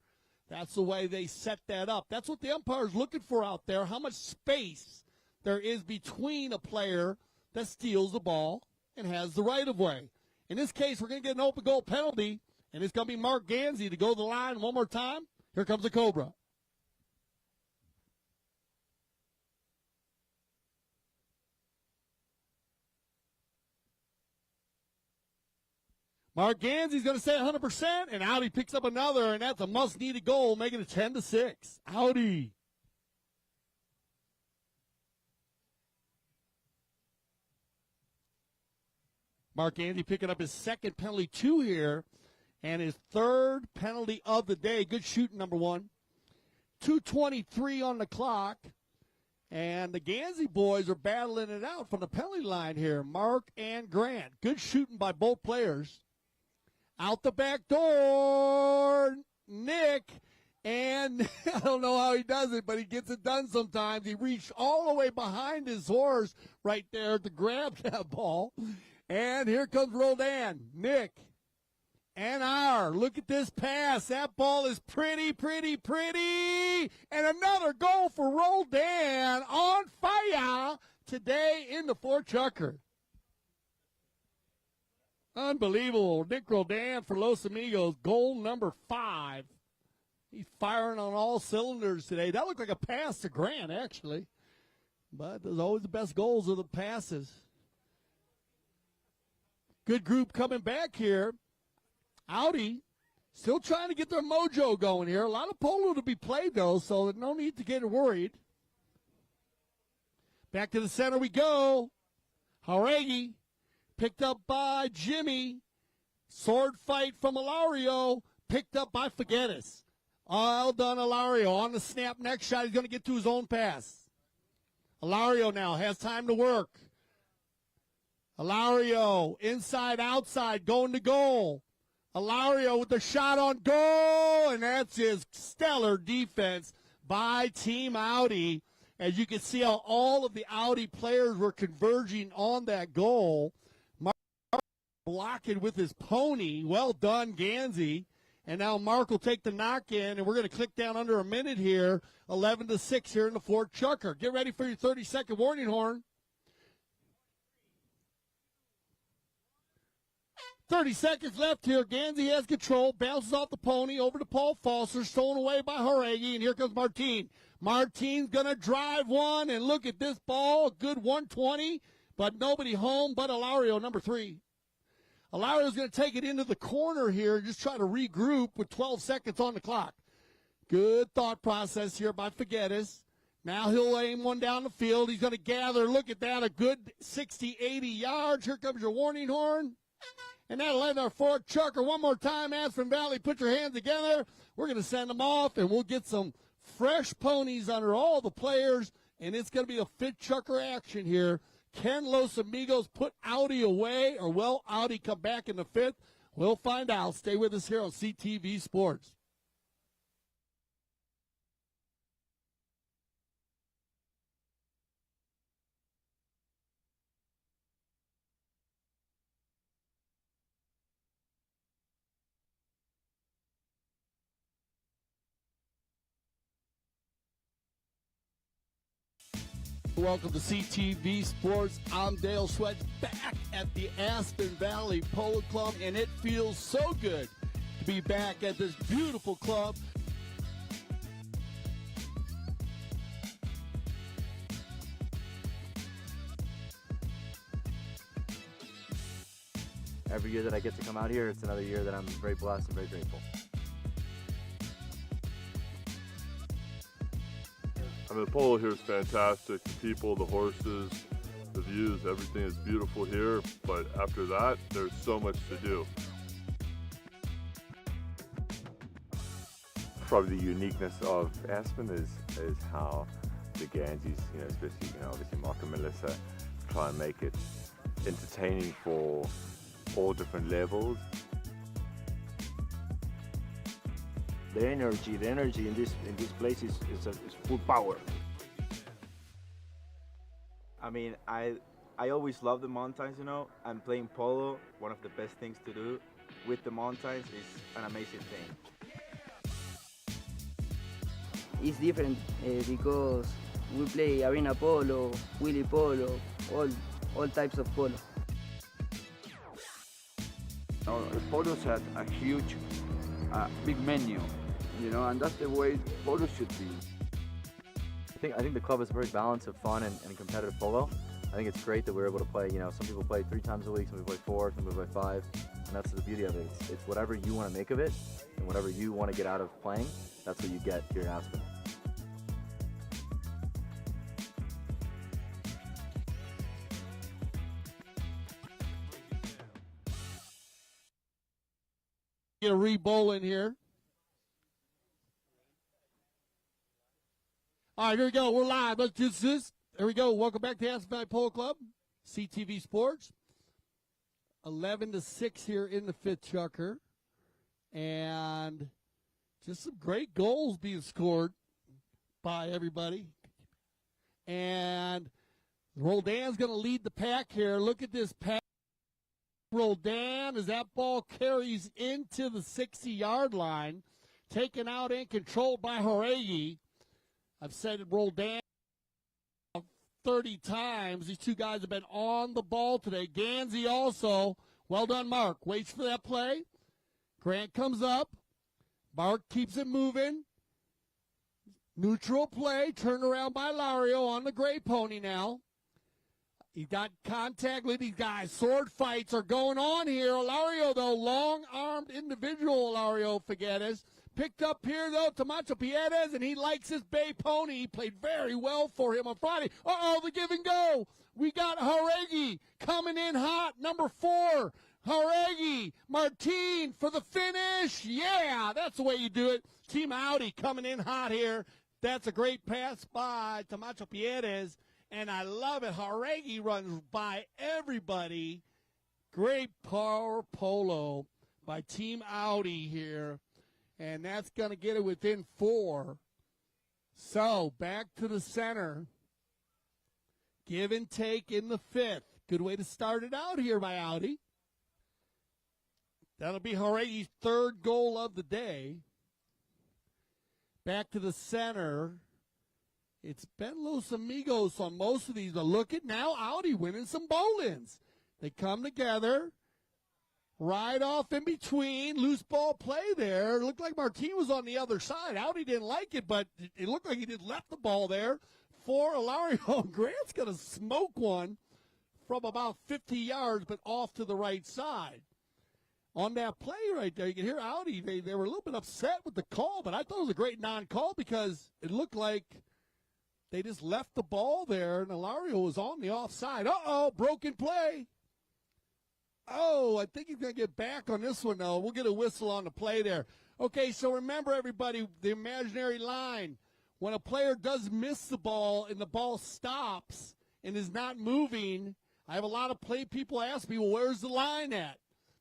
S1: That's the way they set that up. That's what the umpire's looking for out there, how much space there is between a player that steals the ball and has the right of way. In this case, we're going to get an open goal penalty, and it's going to be Marc Ganzi to go to the line one more time. Here comes the Cobra. Marc Ganzi's going to stay 100%, and Audi picks up another, and that's a must-needed goal, making it 10-6. Audi. Marc Ganzi picking up his second penalty, 2 here, and his third penalty of the day. Good shooting, number 1. 2:23 on the clock, and the Ganzi boys are battling it out from the penalty line here, Mark and Grant. Good shooting by both players. Out the back door, Nick, and I don't know how he does it, but he gets it done sometimes. He reached all the way behind his horse right there to grab that ball. And here comes Roldan, Nick, and look at this pass. That ball is pretty, pretty, pretty. And another goal for Roldan, on fire today in the Fort Chucker. Unbelievable. Nic Roldan for Los Amigos, goal number 5. He's firing on all cylinders today. That looked like a pass to Grant, actually. But there's always the best goals are the passes. Good group coming back here. Audi still trying to get their mojo going here. A lot of polo to be played, though, so there's no need to get worried. Back to the center we go. Jauregui. Picked up by Jimmy. Sword fight from Hilario. Picked up by Figueras. Well done, Hilario. On the snap, next shot, he's going to get to his own pass. Hilario now has time to work. Hilario, inside, outside, going to goal. Hilario with the shot on goal, and that's his stellar defense by Team Audi. As you can see how all of the Audi players were converging on that goal. Blocking with his pony. Well done, Ganzi. And now Mark will take the knock in, and we're going to click down under a minute here. 11-6 here in the Fort Chucker. Get ready for your 30-second warning horn. 30 seconds left here. Ganzi has control. Bounces off the pony over to Paul Foster. Stolen away by Jauregui. And here comes Martin. Martin's going to drive one. And look at this ball. A good 120. But nobody home but Hilario, number 3. Hilario's going to take it into the corner here and just try to regroup with 12 seconds on the clock. Good thought process here by Figueras. Now he'll aim one down the field. He's going to gather. Look at that. A good 60, 80 yards. Here comes your warning horn. And that'll end our Fort Chucker. One more time, Aspen Valley, put your hands together. We're going to send them off, and we'll get some fresh ponies under all the players, and it's going to be a fit Chucker action here. Can Los Amigos put Audi away, or will Audi come back in the 5th? We'll find out. Stay with us here on CTV Sports. Welcome to CTV Sports. I'm Dale Sweat, back at the Aspen Valley Polo Club, and it feels so good to be back at this beautiful club.
S12: Every year that I get to come out here, it's another year that I'm very blessed and very grateful.
S3: I mean, the polo here is fantastic. The people, the horses, the views, everything is beautiful here. But after that, there's so much to do.
S4: Probably the uniqueness of Aspen is how the Ganzis, especially, obviously Marc and Melissa, try and make it entertaining for all different levels.
S13: The energy in this place is full power.
S2: I mean, I always love the mountains, and playing polo, one of the best things to do with the mountains is an amazing thing.
S6: It's different because we play arena polo, wheelie polo, all types of polo.
S5: Polos have a huge, big menu, and that's the way polo should be.
S12: I think the club is a very balance of fun and competitive polo. I think it's great that we're able to play, some people play 3 times a week, some people play 4, some people play 5, and that's the beauty of it. It's whatever you want to make of it, and whatever you want to get out of playing, that's what you get here in Aspen.
S1: Get a re-bowl in here. All right, here we go. We're live. Let's do this. There we go. Welcome back to Aspen Valley Polo Club, CTV Sports. 11-6 here in the fifth chukker. And just some great goals being scored by everybody. And Roldan's going to lead the pack here. Look at this pack. Roldan, as that ball carries into the 60-yard line, taken out and controlled by Jauregui. I've said Roldan 30 times. These two guys have been on the ball today. Ganzi also. Well done, Mark. Waits for that play. Grant comes up. Mark keeps it moving. Neutral play. Turned around by Hilario on the gray pony now. He got contact with these guys. Sword fights are going on here. Hilario, though, long-armed individual, Hilario Figueras. Picked up here, though, Tomacho Pieres, and he likes his bay pony. He played very well for him on Friday. Uh-oh, the give and go. We got Jauregui coming in hot, number 4. Jauregui, Martin for the finish. Yeah, that's the way you do it. Team Audi coming in hot here. That's a great pass by Tomacho Pieres. And I love it. Jauregui runs by everybody. Great power polo by Team Audi here. And that's going to get it within 4. So back to the center. Give and take in the 5th. Good way to start it out here by Audi. That'll be Jauregui's 3rd goal of the day. Back to the center. It's been Los Amigos on most of these, but look at now Audi winning some bowl-ins. They come together, right off in between, loose ball play there. Looked like Martin was on the other side. Audi didn't like it, but it looked like he did left the ball there for Hilario. Grant's going to smoke one from about 50 yards, but off to the right side. On that play right there, you can hear Audi, they were a little bit upset with the call, but I thought it was a great non-call because it looked like they just left the ball there, and Hilario was on the offside. Uh-oh, broken play. Oh, I think he's going to get back on this one, though. We'll get a whistle on the play there. Okay, so remember, everybody, the imaginary line. When a player does miss the ball and the ball stops and is not moving, I have a lot of people ask me, well, where's the line at?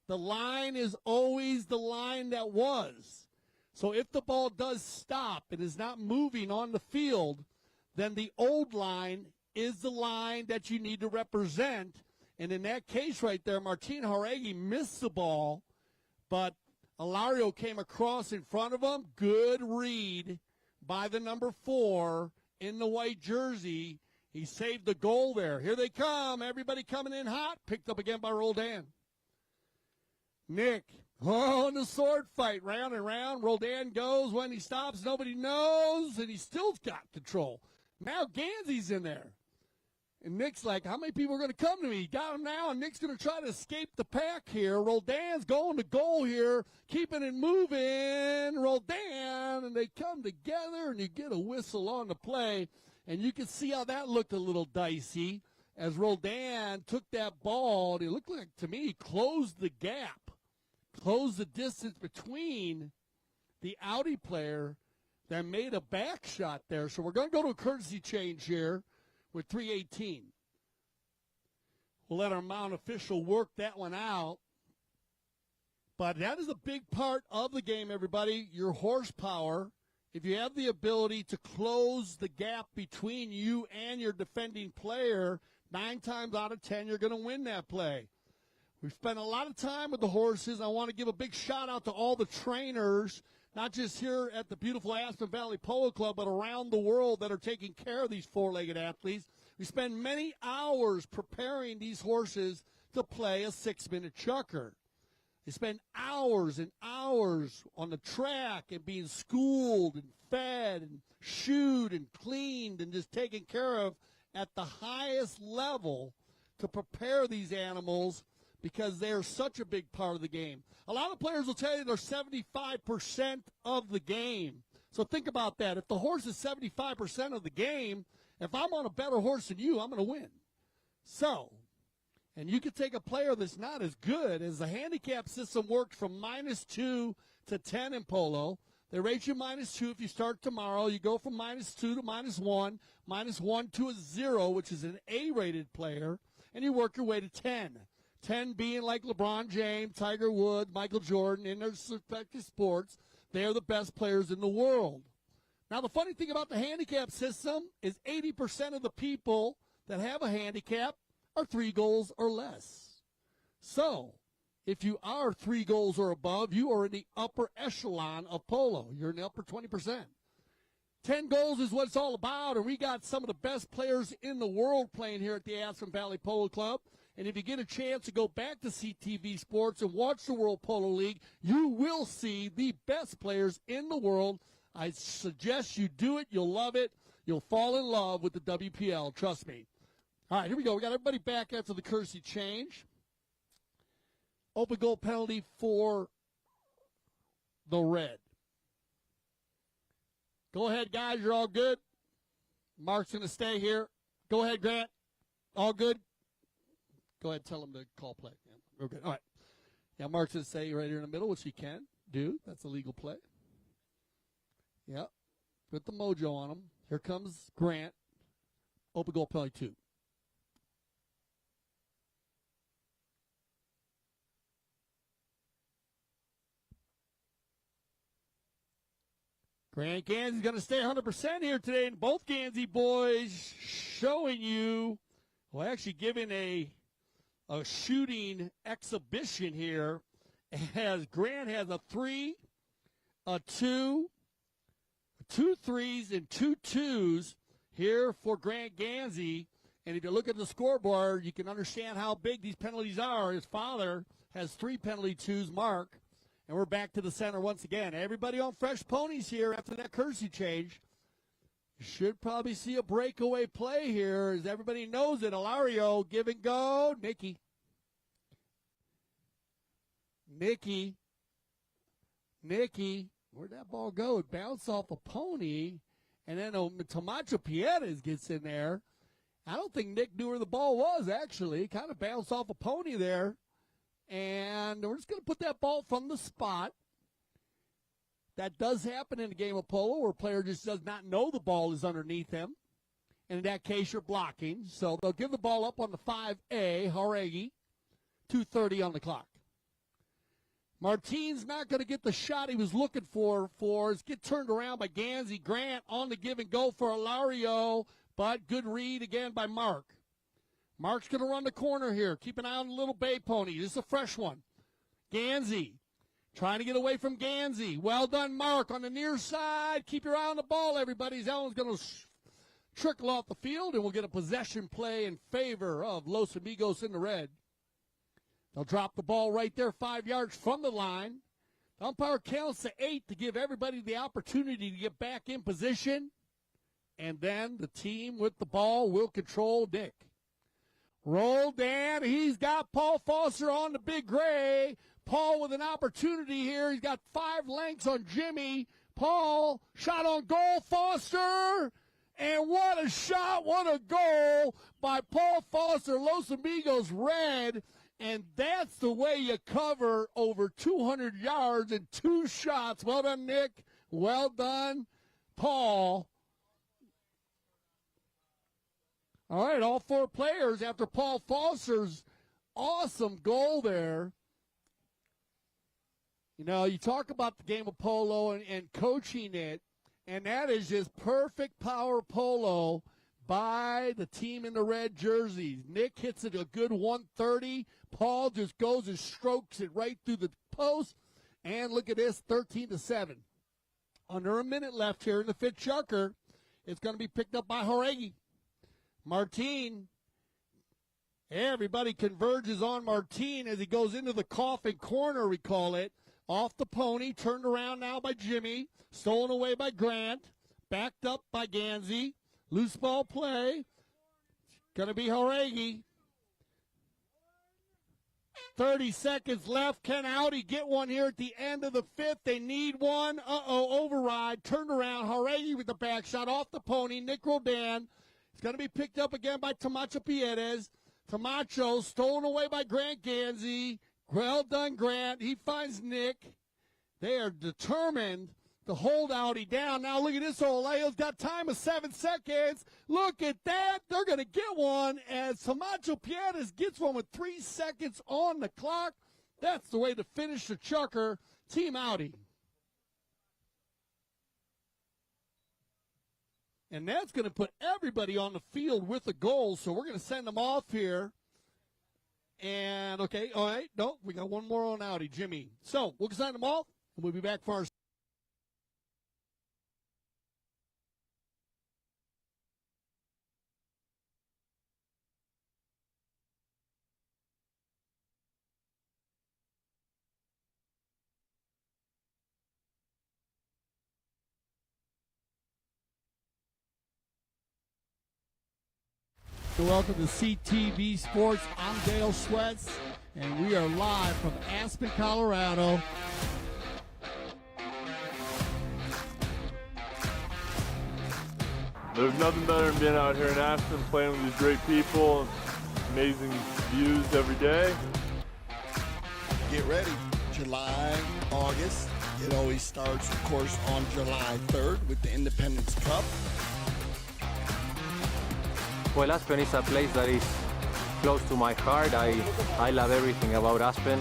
S1: The line is always the line that was. So if the ball does stop and is not moving on the field, then the old line is the line that you need to represent. And in that case right there, Martin Jauregui missed the ball, but Hilario came across in front of him. Good read by the number 4 in the white jersey. He saved the goal there. Here they come. Everybody coming in hot. Picked up again by Roldan. Nick, in the sword fight, round and round. Roldan goes. When he stops, nobody knows, and he still got control. Now Ganzi's in there. And Nick's like, how many people are going to come to me? Got him now, and Nick's going to try to escape the pack here. Roldan's going to goal here, keeping it moving. Roldan, and they come together, and you get a whistle on the play. And you can see how that looked a little dicey as Roldan took that ball. And it looked like, to me, closed the gap, closed the distance between the Audi player that made a back shot there. So we're going to go to a courtesy change here with 3:18. We'll let our mount official work that one out. But that is a big part of the game, everybody, your horsepower. If you have the ability to close the gap between you and your defending player, 9 times out of 10, you're going to win that play. We've spent a lot of time with the horses. I want to give a big shout-out to all the trainers, not just here at the beautiful Aspen Valley Polo Club, but around the world that are taking care of these 4-legged athletes. We spend many hours preparing these horses to play a 6-minute chukker. They spend hours and hours on the track and being schooled and fed and shoed and cleaned and just taken care of at the highest level to prepare these animals because they're such a big part of the game. A lot of players will tell you they're 75% of the game. So think about that. If the horse is 75% of the game, if I'm on a better horse than you, I'm going to win. So, and you could take a player that's not as good as the handicap system works from -2 to 10 in polo. They rate you -2 if you start tomorrow. You go from -2 to -1, -1 to a 0, which is an A-rated player, and you work your way to 10. 10 being like LeBron James, Tiger Woods, Michael Jordan in their respective sports. They're the best players in the world. Now, the funny thing about the handicap system is 80% of the people that have a handicap are 3 goals or less. So, if you are 3 goals or above, you are in the upper echelon of polo. You're in the upper 20%. 10 goals is what it's all about, and we got some of the best players in the world playing here at the Aspen Valley Polo Club. And if you get a chance to go back to CTV Sports and watch the World Polo League, you will see the best players in the world. I suggest you do it. You'll love it. You'll fall in love with the WPL. Trust me. All right, here we go. We got everybody back after the courtesy change. Open goal penalty for the red. Go ahead, guys. You're all good. Mark's going to stay here. Go ahead, Grant. All good? Go ahead, tell him to call play. Yeah, we're good. All right. Yeah, Mark's going to stay right here in the middle, which he can do. That's a legal play. Yep. Put the mojo on him. Here comes Grant. Open goal penalty 2. Grant Ganzi's going to stay 100% here today, and both Ganzi boys showing you, well, actually giving a shooting exhibition here, as Grant has a 3, a 2, 2 3s, and 2 2s here for Grant Ganzi. And if you look at the scoreboard, you can understand how big these penalties are. His father has 3 penalty 2s, Mark. And we're back to the center once again. Everybody on fresh ponies here after that courtesy change. You should probably see a breakaway play here, as everybody knows it. Hilario, give and go. Nicky. Where'd that ball go? It bounced off a pony, and then Tomacho Pieres gets in there. I don't think Nick knew where the ball was, actually. Kind of bounced off a pony there. And we're just going to put that ball from the spot. That does happen in a game of polo where a player just does not know the ball is underneath him. And in that case, you're blocking. So they'll give the ball up on the 5A, Jauregui, 2:30 on the clock. Martin's not going to get the shot he was looking for. It's get turned around by Ganzi. Grant on the give and go for Hilario, but good read again by Marc. Mark's going to run the corner here. Keep an eye on the little bay pony. This is a fresh one. Ganzi trying to get away from Ganzi. Well done, Marc, on the near side. Keep your eye on the ball, everybody. That one's going to trickle off the field, and we'll get a possession play in favor of Los Amigos in the red. They'll drop the ball right there 5 yards from the line. The umpire counts to 8 to give everybody the opportunity to get back in position. And then the team with the ball will control Nick. Roldan, he's got Paul Foster on the big gray. Paul with an opportunity here. He's got 5 lengths on Jimmy. Paul, shot on goal, Foster. And what a shot, what a goal by Paul Foster, Los Amigos red. And that's the way you cover over 200 yards in 2 shots. Well done, Nick. Well done, Paul. All right, all 4 players after Paul Foster's awesome goal there. You know, you talk about the game of polo and coaching it, and that is just perfect power polo by the team in the red jerseys. Nick hits it a good 130. Paul just goes and strokes it right through the post. And look at this, 13-7. Under a minute left here in the fifth chukker. It's going to be picked up by Jauregui. Martin. Everybody converges on Martin as he goes into the coffin corner, we call it. Off the pony, turned around now by Jimmy. Stolen away by Grant. Backed up by Ganzi. Loose ball play. Going to be Jauregui. 30 seconds left. Can Audi get one here at the end of the fifth? They need one. Override. Turned around. Jauregui with the back shot off the pony. Nic Roldan. It's going to be picked up again by Tomacho Pieres. Tomacho stolen away by Grant Ganzi. Well done, Grant. He finds Nick. They are determined to hold Audi down. Now look at this. Oleo's got time of 7 seconds. Look at that. They're going to get one as Tomacho Pieres gets one with 3 seconds on the clock. That's the way to finish the chucker. Team Audi. And that's going to put everybody on the field with a goal, so we're going to send them off here. And, okay, all right, no, we got one more on Audi, Jimmy. So we'll send them off, and we'll be back for our Welcome to CTV Sports. I'm Dale Schwetz, and we are live from Aspen, Colorado.
S3: There's nothing better than being out here in Aspen, playing with these great people, amazing views every day.
S7: Get ready. July, August. It always starts, of course, on July 3rd with the Independence Cup.
S8: Well, Aspen is a place that is close to my heart. I love everything about Aspen.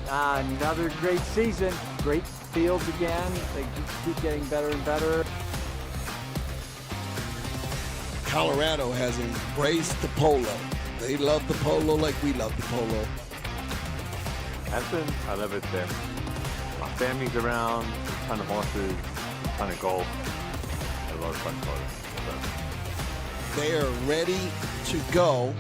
S14: Another great season. Great fields again. They keep getting better and better.
S7: Colorado has embraced the polo. They love the polo like we love the polo.
S4: Aspen, I love it there. My family's around, a ton of horses, a ton of golf. A lot of fun for it.
S7: They are ready to go.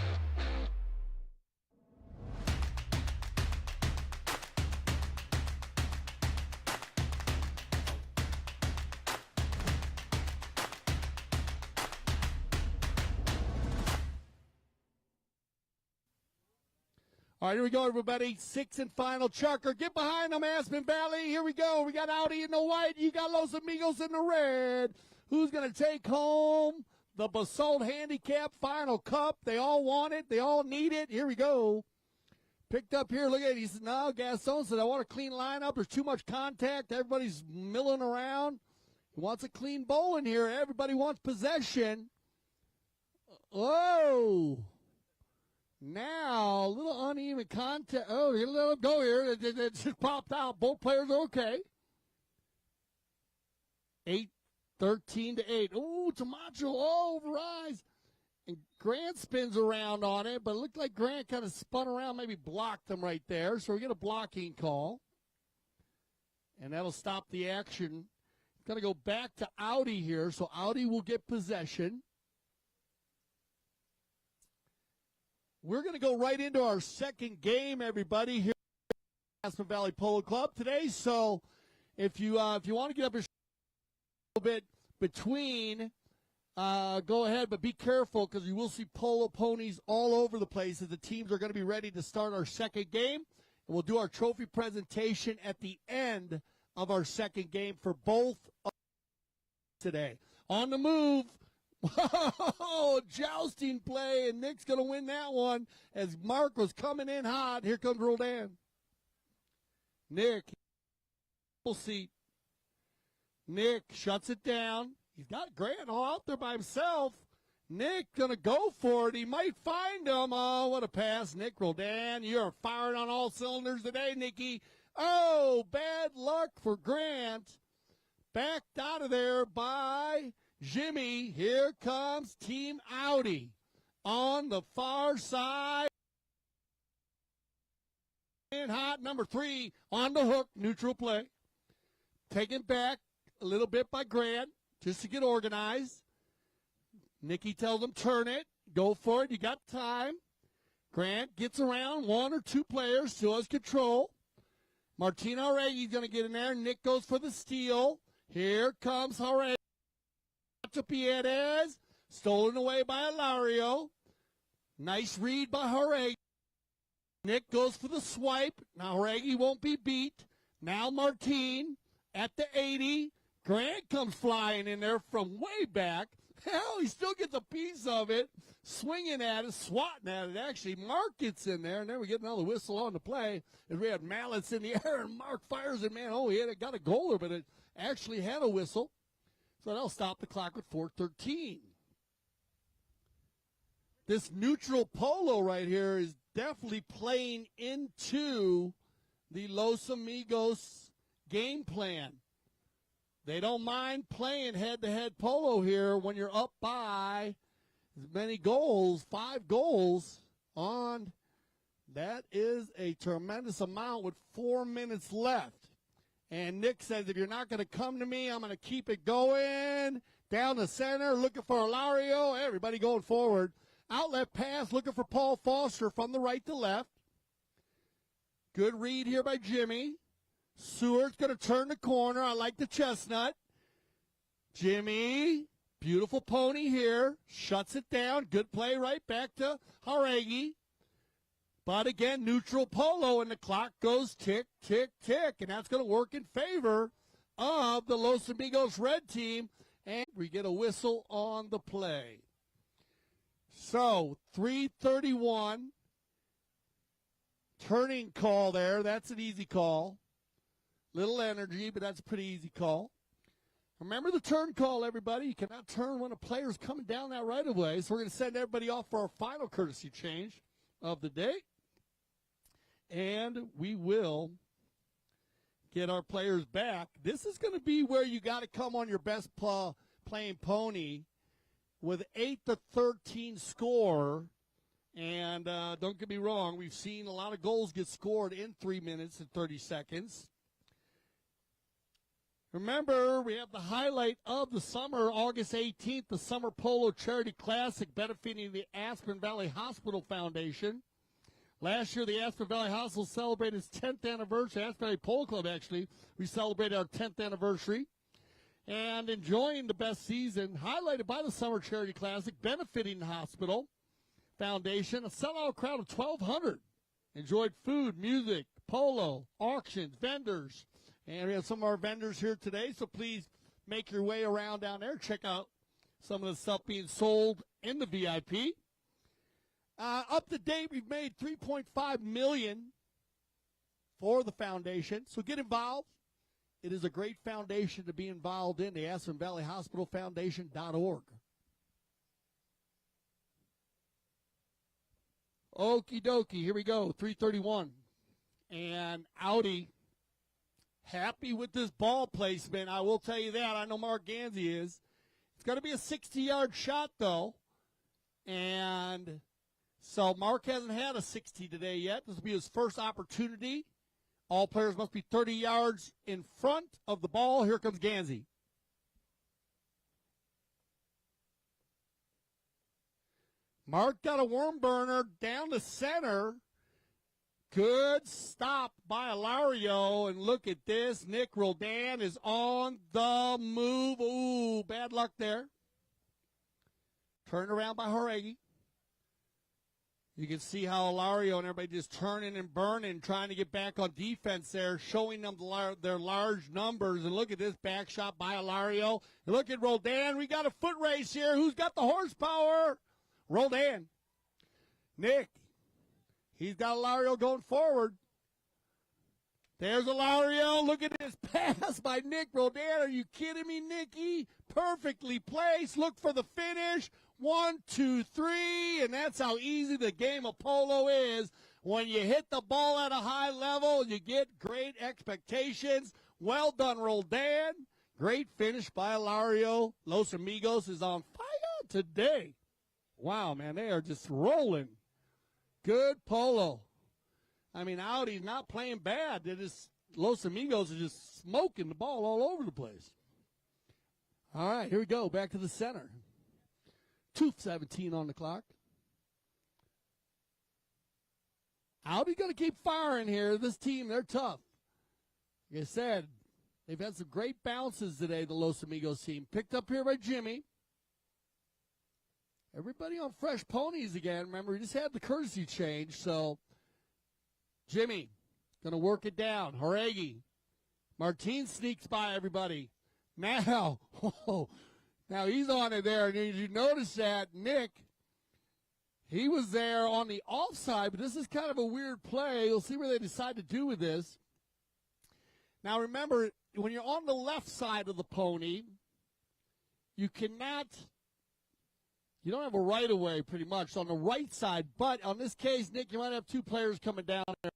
S1: All right, here we go, everybody. Sixth and final chucker. Get behind them, Aspen Valley. Here we go. We got Audi in the white. You got Los Amigos in the red. Who's going to take home the Basalt Handicap Final Cup? They all want it. They all need it. Here we go. Picked up here. Look at it. He said, no, Gaston said, I want a clean lineup. There's too much contact. Everybody's milling around. He wants a clean bowl in here. Everybody wants possession. Oh. Now, a little uneven contact. Oh, he let him go here. It just popped out. Both players are okay. 13-8. Oh, Tomacho overrides. And Grant spins around on it, but it looked like Grant kind of spun around, maybe blocked him right there. So we get a blocking call. And that'll stop the action. It's going to go back to Audi here, so Audi will get possession. We're going to go right into our second game, everybody, here at Aspen Valley Polo Club today. So if you want to get up a little bit between, go ahead, but be careful because you will see polo ponies all over the place as the teams are going to be ready to start our second game. And we'll do our trophy presentation at the end of our second game for both of today. On the move. Whoa, jousting play, and Nick's going to win that one as Mark was coming in hot. Here comes Roldan. Nick, full seat. Nick shuts it down. He's got Grant all out there by himself. Nick going to go for it. He might find him. Oh, what a pass. Nic Roldan, you're firing on all cylinders today, Nicky. Oh, bad luck for Grant. Backed out of there by Jimmy. Here comes Team Audi on the far side. And hot, number 3 on the hook, neutral play. Taken back a little bit by Grant just to get organized. Nikki tells him, turn it. Go for it. You got time. Grant gets around one or two players, still has control. Martina Jauregui's going to get in there. Nick goes for the steal. Here comes Jauregui. Tomacho Pieres. Stolen away by Hilario. Nice read by Jauregui. Nick goes for the swipe. Now Jauregui won't be beat. Now Martine at the 80. Grant comes flying in there from way back. Hell, he still gets a piece of it. Swinging at it, swatting at it. Actually, Mark gets in there, and then we get another whistle on the play. And we had mallets in the air, and Mark fires it. Man, he had got a goaler, but it actually had a whistle. So that'll stop the clock with 4:13. This neutral polo right here is definitely playing into the Los Amigos game plan. They don't mind playing head-to-head polo here when you're up by as many goals, 5 goals on. That is a tremendous amount with 4 minutes left. And Nick says, if you're not going to come to me, I'm going to keep it going. Down the center, looking for Hilario. Everybody going forward. Outlet pass, looking for Paul Foster from the right to left. Good read here by Jimmy. Seward's going to turn the corner. I like the chestnut. Jimmy, beautiful pony here. Shuts it down. Good play right back to Jauregui. But again, neutral polo, and the clock goes tick, tick, tick. And that's going to work in favor of the Los Amigos red team. And we get a whistle on the play. So, 3:31. Turning call there. That's an easy call. Little energy, but that's a pretty easy call. Remember the turn call, everybody. You cannot turn when a player's coming down that right of way. So we're going to send everybody off for our final courtesy change of the day. And we will get our players back. This is going to be where you got to come on your best playing pony with 8-13 score. And don't get me wrong, we've seen a lot of goals get scored in 3 minutes and 30 seconds. Remember, we have the highlight of the summer, August 18th, the Summer Polo Charity Classic benefiting the Aspen Valley Hospital Foundation. Last year, the Aspen Valley Hospital celebrated its 10th anniversary. Aspen Valley Polo Club, actually, we celebrated our 10th anniversary. And enjoying the best season, highlighted by the Summer Charity Classic, benefiting the hospital foundation. A sellout crowd of 1,200. Enjoyed food, music, polo, auctions, vendors. And we have some of our vendors here today, so please make your way around down there. Check out some of the stuff being sold in the VIP. Up to date, we've made $3.5 million for the foundation, so get involved. It is a great foundation to be involved in, the Aspen Valley Hospital Foundation.org. Okie dokie, here we go, 3:31. And Audi, happy with this ball placement, I will tell you that. I know Marc Ganzi is. It's going to be a 60-yard shot, though. And so Mark hasn't had a 60 today yet. This will be his first opportunity. All players must be 30 yards in front of the ball. Here comes Ganzi. Mark got a worm burner down the center. Good stop by Hilario, and look at this. Nic Roldan is on the move. Ooh, bad luck there. Turned around by Jauregui. You can see how Hilario and everybody just turning and burning, trying to get back on defense there, showing them their large numbers. And look at this back shot by Hilario. And look at Roldan. We got a foot race here. Who's got the horsepower? Roldan. Nick. He's got Hilario going forward. There's Hilario. Look at this pass by Nic Roldan. Are you kidding me, Nicky? Perfectly placed. Look for the finish. 1, 2, 3. And that's how easy the game of polo is. When you hit the ball at a high level, you get great expectations. Well done, Roldan. Great finish by Hilario. Los Amigos is on fire today. Wow, man, they are just rolling. Good polo. I mean, Audi's not playing bad. Los Amigos are just smoking the ball all over the place. All right, here we go. Back to the center. 2:17 on the clock. Audi going to keep firing here. This team, they're tough. Like I said, they've had some great bounces today, the Los Amigos team. Picked up here by Jimmy. Everybody on fresh ponies again. Remember, we just had the courtesy change, so Jimmy going to work it down. Jauregui. Martin sneaks by everybody. Now, now he's on it there. And you notice that Nic, he was there on the offside, but this is kind of a weird play. You'll see where they decide to do with this. Now, remember, when you're on the left side of the pony, you don't have a right-of-way pretty much on the right side. But on this case, Nic, you might have two players coming down there.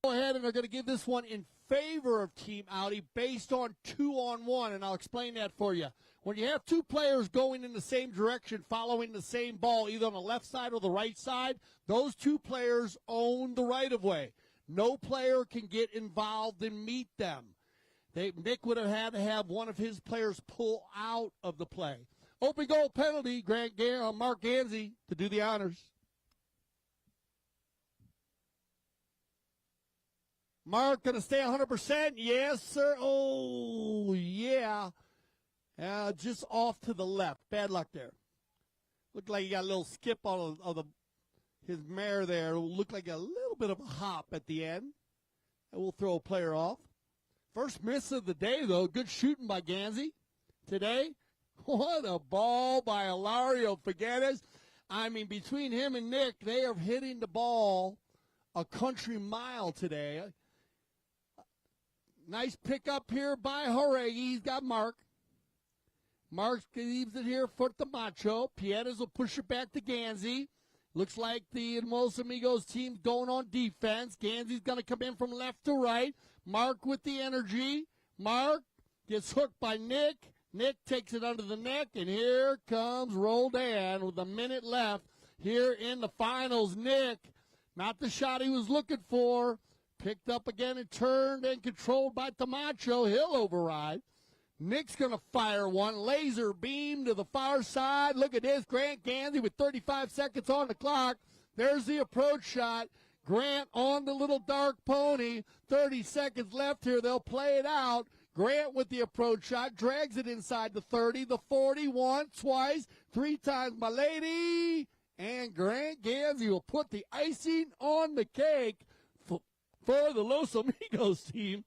S1: Go ahead, and they're going to give this one in favor of Team Audi based on 2-on-1, and I'll explain that for you. When you have two players going in the same direction, following the same ball, either on the left side or the right side, those two players own the right-of-way. No player can get involved and meet them. Nic would have had to have one of his players pull out of the play. Open goal penalty, Marc Ganzi to do the honors. Mark going to stay 100%? Yes, sir. Oh, yeah. Just off to the left. Bad luck there. Looked like he got a little skip on his mare there. It looked like a little bit of a hop at the end. And we'll throw a player off. First miss of the day, though. Good shooting by Ganzi today. What a ball by Hilario Figueras. I mean, between him and Nic, they are hitting the ball a country mile today. Nice pickup here by Jauregui. He's got Marc. Marc leaves it here for Tomacho. Pieres will push it back to Ganzi. Looks like the Los Amigos team going on defense. Ganzi's going to come in from left to right. Marc with the energy. Marc gets hooked by Nic. Nic takes it under the neck, and here comes Roldan with a minute left here in the finals. Nic, not the shot he was looking for. Picked up again and turned and controlled by Tomacho. He'll override. Nic's going to fire one. Laser beam to the far side. Look at this. Grant Ganzi with 35 seconds on the clock. There's the approach shot. Grant on the little dark pony. 30 seconds left here. They'll play it out. Grant with the approach shot. Drags it inside the 30, the 40, once, twice, three times, my lady. And Grant Ganzi will put the icing on the cake for the Los Amigos team.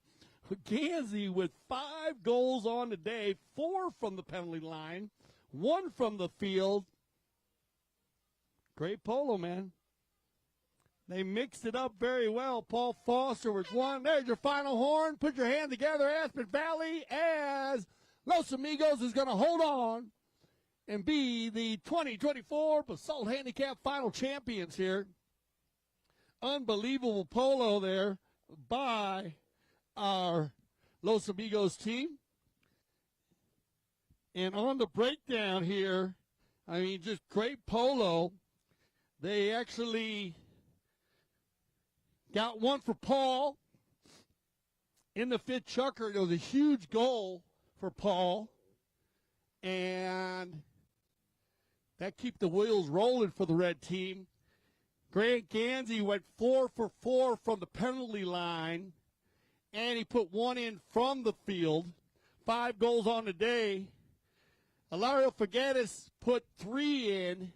S1: Ganzi with 5 goals on the day, 4 from the penalty line, 1 from the field. Great polo, man. They mixed it up very well. Paul Foster with 1. There's your final horn. Put your hand together, Aspen Valley, as Los Amigos is going to hold on and be the 2024 Basalt Handicap final champions here. Unbelievable polo there by our Los Amigos team. And on the breakdown here, I mean, just great polo. They actually got one for Paul in the fifth chucker. It was a huge goal for Paul. And that kept the wheels rolling for the red team. Grant Ganzi went 4 for 4 from the penalty line, and he put 1 in from the field. 5 goals on the day. Hilario Figueras put 3 in,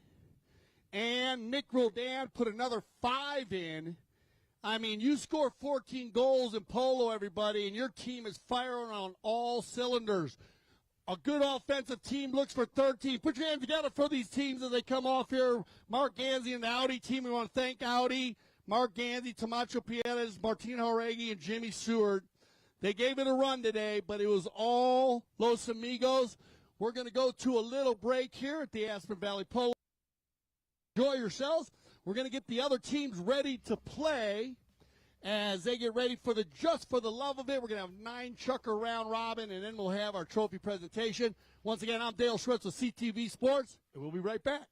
S1: and Nic Roldan put another 5 in. I mean, you score 14 goals in polo, everybody, and your team is firing on all cylinders. A good offensive team looks for 13. Put your hands together for these teams as they come off here. Marc Ganzi and the Audi team. We want to thank Audi, Marc Ganzi, Tomacho Pieres, Martin Jauregui, and Jimmy Seward. They gave it a run today, but it was all Los Amigos. We're going to go to a little break here at the Aspen Valley Polo. Enjoy yourselves. We're going to get the other teams ready to play as they get ready for the Just for the Love of It. We're going to have 9 chucker round robin, and then we'll have our trophy presentation. Once again, I'm Dale Schwartz with CTV Sports, and we'll be right back.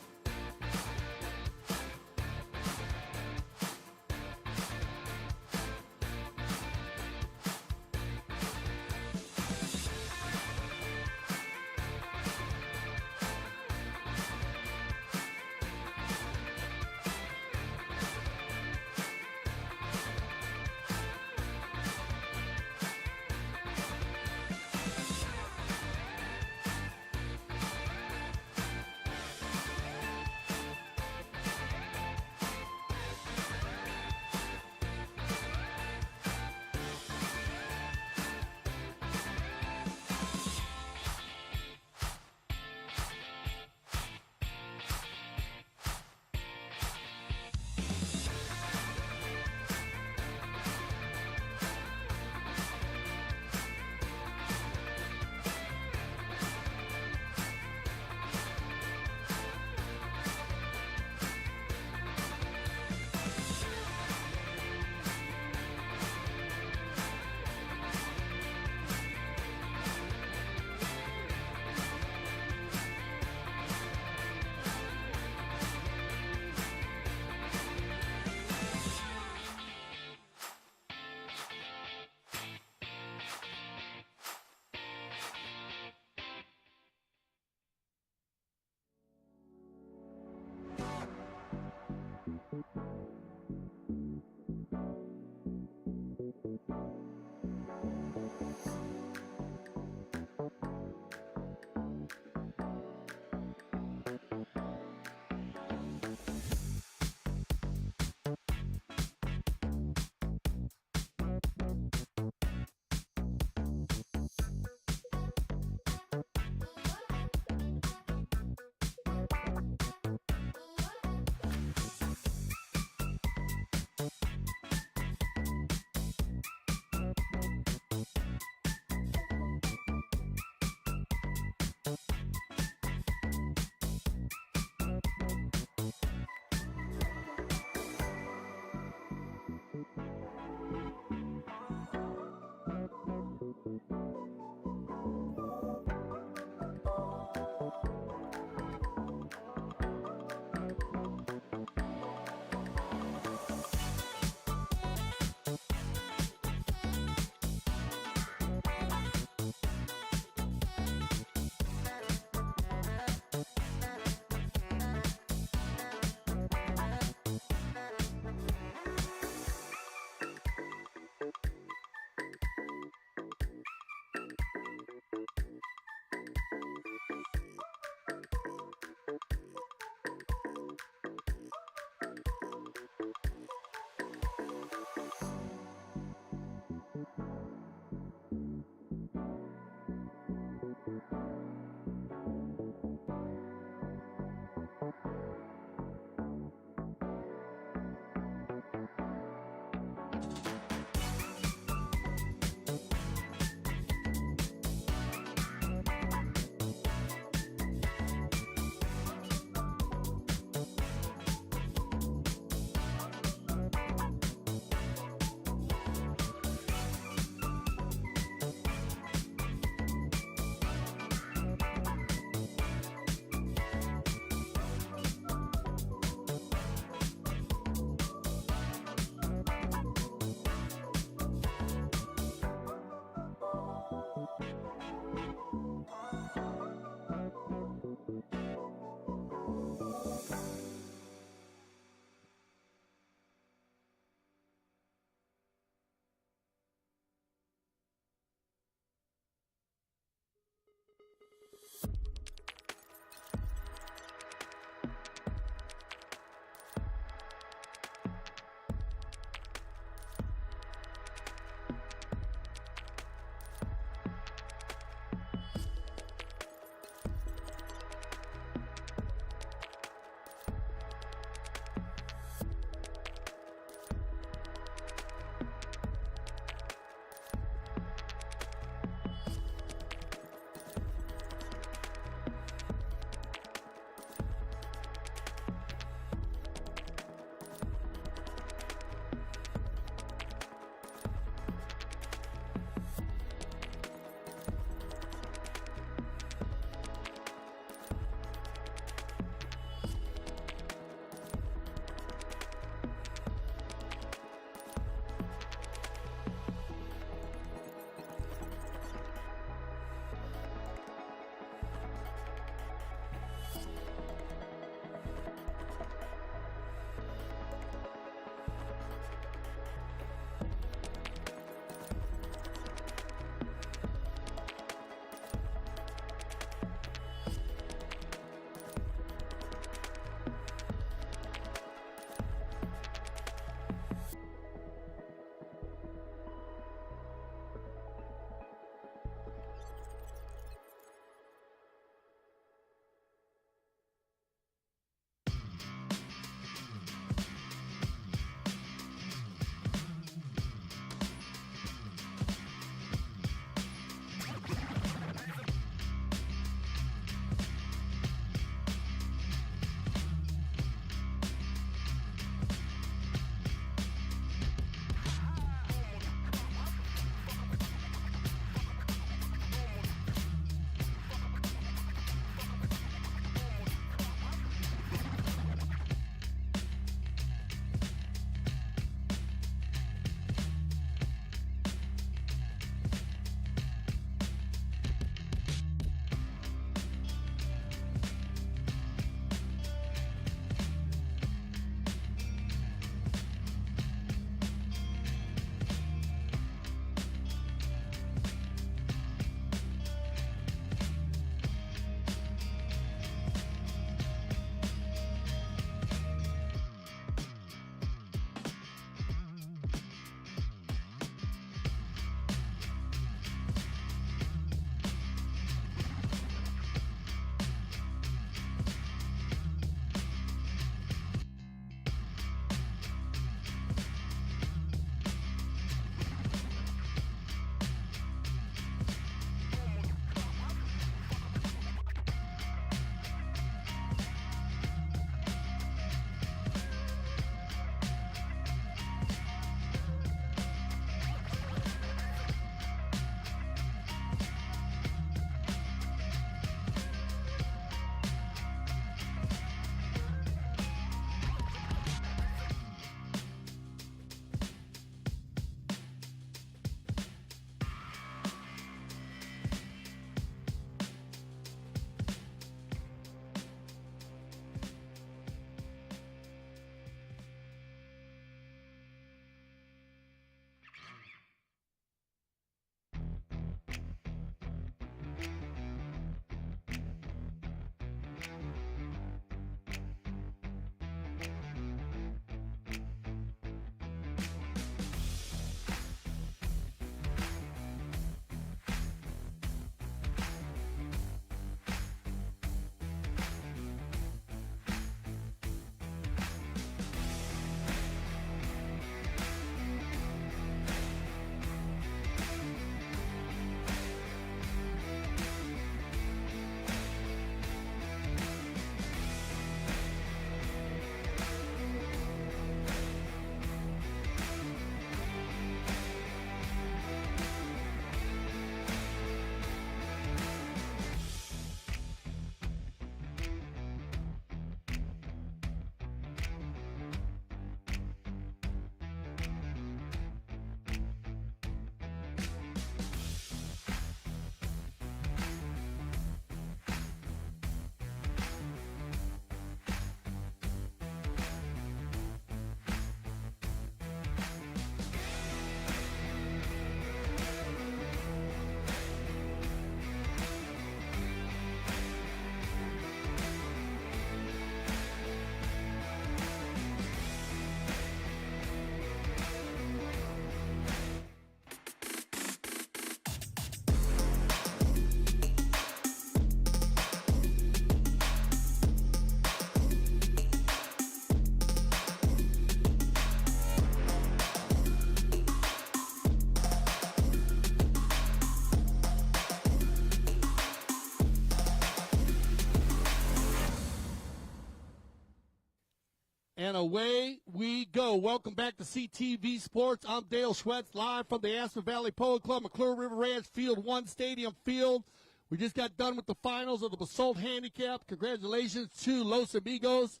S1: And away we go. Welcome back to CTV Sports. I'm Dale Schwetz, live from the Aspen Valley Polo Club, McClure River Ranch Field 1 Stadium Field. We just got done with the finals of the Basalt Handicap. Congratulations to Los Amigos.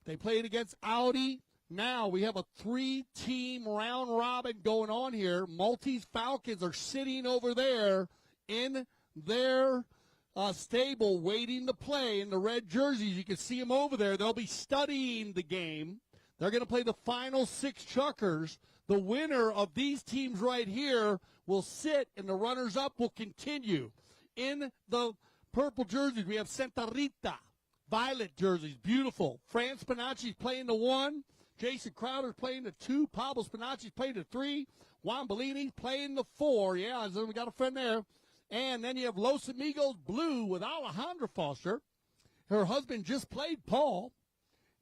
S1: They played against Audi. Now we have a 3-team round robin going on here. Maltese Falcons are sitting over there in their stable waiting to play in the red jerseys. You can see them over there. They'll be studying the game. They're going to play the final 6 chuckers. The winner of these teams right here will sit, and the runners-up will continue. In the purple jerseys, we have Santa Rita, violet jerseys, beautiful. Fran Spinacci's playing the 1. Jason Crowder's playing the 2. Pablo Spinacci's playing the 3. Juan Bellini's playing the 4. Yeah, so we got a friend there. And then you have Los Amigos Blue with Alejandra Foster. Her husband just played Paul.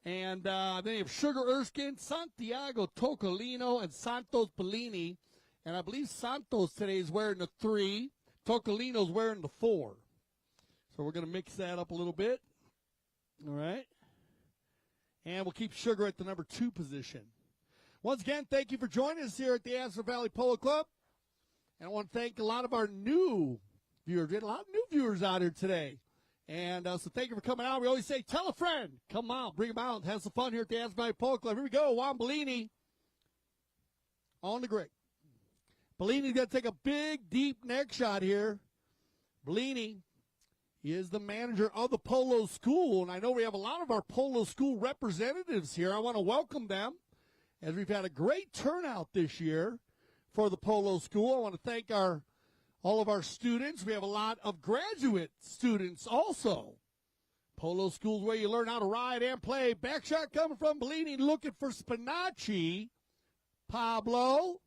S1: And then you have Sugar Erskine, Santiago Tocolino, and Santos Bellini. And I believe Santos today is wearing the 3. Tocolino's wearing the 4. So we're going to mix that up a little bit. All right. And we'll keep Sugar at the number 2 position. Once again, thank you for joining us here at the Aspen Valley Polo Club. And I want to thank a lot of our new viewers. We had a lot of new viewers out here today. And so thank you for coming out. We always say, tell a friend. Come out, bring them out, have some fun here at the Aspen Valley Polo Club. Here we go. Juan Bellini on the grip. Bellini's going to take a big, deep neck shot here. Bellini is the manager of the Polo School. And I know we have a lot of our Polo School representatives here. I want to welcome them as we've had a great turnout this year for the Polo School. I want to thank all of our students. We have a lot of graduate students also. Polo School's where you learn how to ride and play. Back shot coming from Bellini, looking for Spinacci. Pablo.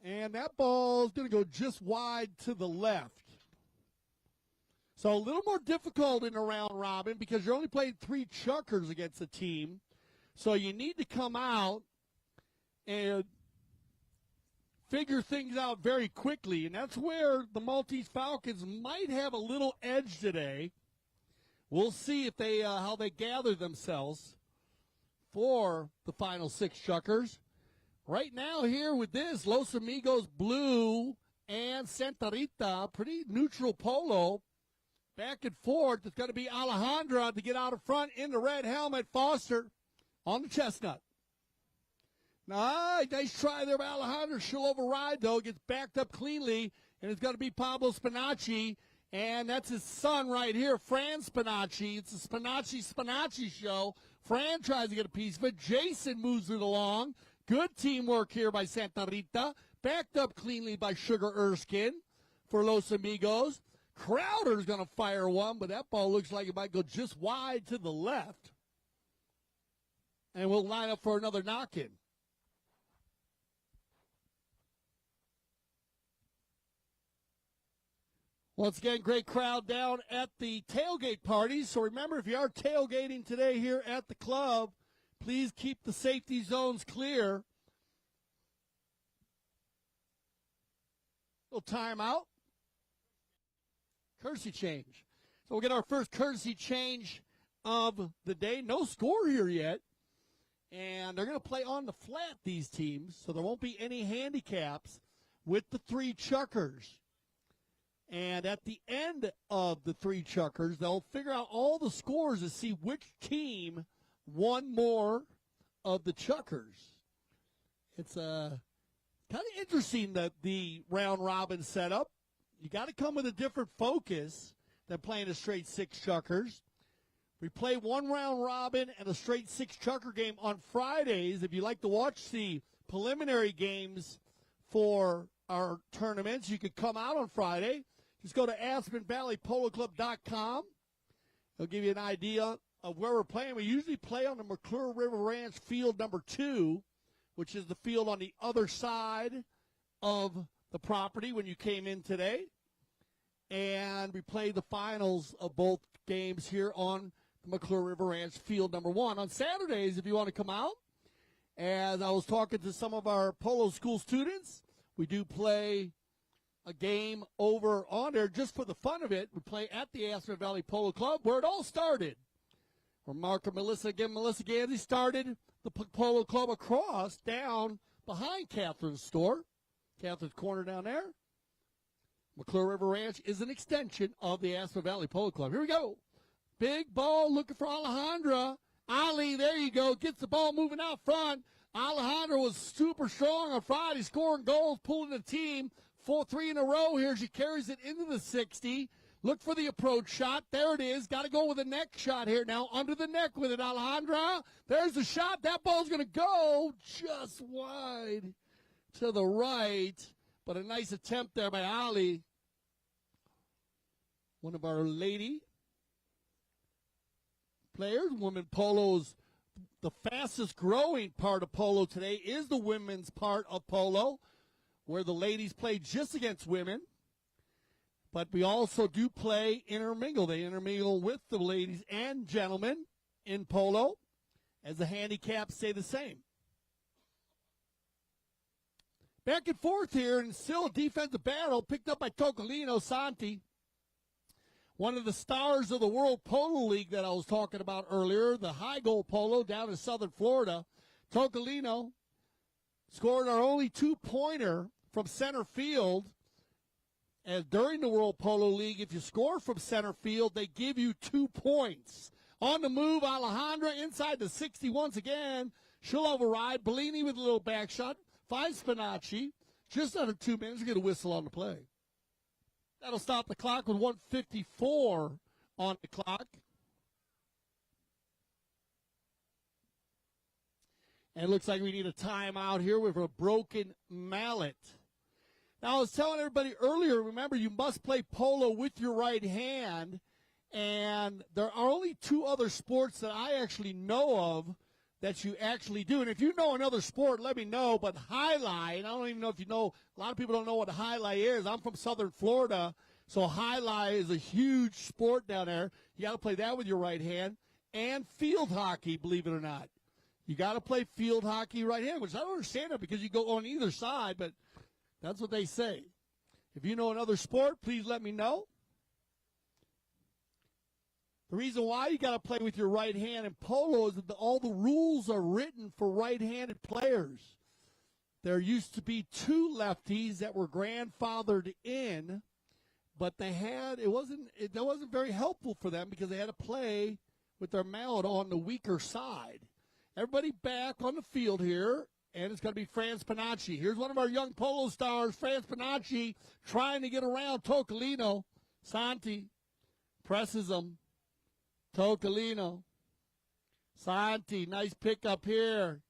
S1: And that ball is going to go just wide to the left. So a little more difficult in a round robin because you're only playing 3 chuckers against a team. So you need to come out and figure things out very quickly, and that's where the Maltese Falcons might have a little edge today. We'll see if they how they gather themselves for the final 6 chuckers. Right now here with this, Los Amigos Blue and Santa Rita, pretty neutral polo. Back and forth, it's going to be Alejandra to get out in front in the red helmet. Foster on the chestnut. Nice try there by Alejandra. She'll override, though. Gets backed up cleanly, and it's going to be Pablo Spinacci. And that's his son right here, Fran Spinacci. It's a Spinacci show. Fran tries to get a piece of it. Jason moves it along. Good teamwork here by Santa Rita. Backed up cleanly by Sugar Erskine for Los Amigos. Crowder's going to fire one, but that ball looks like it might go just wide to the left. And we'll line up for another knock-in. Once again, great crowd down at the tailgate parties. So remember, if you are tailgating today here at the club, please keep the safety zones clear. Little timeout. Courtesy change. So we'll get our first courtesy change of the day. No score here yet. And they're going to play on the flat, these teams, so there won't be any handicaps with the 3 chuckers. And at the end of the 3 chuckers, they'll figure out all the scores to see which team won more of the chuckers. It's kind of interesting that the round robin setup. You got to come with a different focus than playing a straight 6 chuckers. We play 1 round robin and a straight 6 chucker game on Fridays. If you like to watch the preliminary games for our tournaments, you could come out on Friday. Just go to AspenValleyPoloClub.com. It'll give you an idea of where we're playing. We usually play on the McClure River Ranch field number 2, which is the field on the other side of the property when you came in today. And we play the finals of both games here on the McClure River Ranch field number 1. On Saturdays, if you want to come out, as I was talking to some of our polo school students, we do play a game over on there just for the fun of it. We play at the Aspen Valley Polo Club, where it all started. Or Mark or Melissa. Again, Melissa Ganzi started the Polo Club across down behind Catherine's store. Catherine's corner down there. McClure River Ranch is an extension of the Aspen Valley Polo Club. Here we go. Big ball looking for Alejandra. Ali, there you go, gets the ball moving out front. Alejandra was super strong on Friday, scoring goals, pulling the team. 4-3 in a row here. She carries it into the 60. Look for the approach shot. There it is. Got to go with a neck shot here now. Under the neck with it, Alejandra. There's the shot. That ball's going to go just wide to the right. But a nice attempt there by Ali. One of our lady players. Women polo's the fastest growing part of polo today is the women's part of polo, where the ladies play just against women. But we also do play intermingle. They intermingle with the ladies and gentlemen in polo, as the handicaps say the same. Back and forth here, and still a defensive battle picked up by Tocolino Santi, one of the stars of the World Polo League that I was talking about earlier, the high goal polo down in southern Florida. Tocolino scored our only two-pointer from center field. And during the World Polo League, if you score from center field, they give you 2 points. On the move, Alejandra inside the 60 once again. She'll override. Bellini with a little back shot. Finds Spinacci. Just under 2 minutes. We'll get a whistle on the play. That'll stop the clock with 1:54 on the clock. And it looks like we need a timeout here with a broken mallet. Now, I was telling everybody earlier, remember, you must play polo with your right hand. And there are only 2 other sports that I actually know of that you actually do. And if you know another sport, let me know. But highlight, I don't even know if you know, a lot of people don't know what highlight is. I'm from southern Florida, so highlight is a huge sport down there. You got to play that with your right hand. And field hockey, believe it or not. You got to play field hockey right hand, which I don't understand it because you go on either side, but that's what they say. If you know another sport, please let me know. The reason why you got to play with your right hand in polo is that all the rules are written for right-handed players. There used to be 2 lefties that were grandfathered in, but that wasn't very helpful for them because they had to play with their mallet on the weaker side. Everybody back on the field here, and it's going to be Fran Spinacci. Here's one of our young polo stars, Fran Spinacci, trying to get around Tocolino. Santi presses him. Tocolino. Santi, nice pickup here.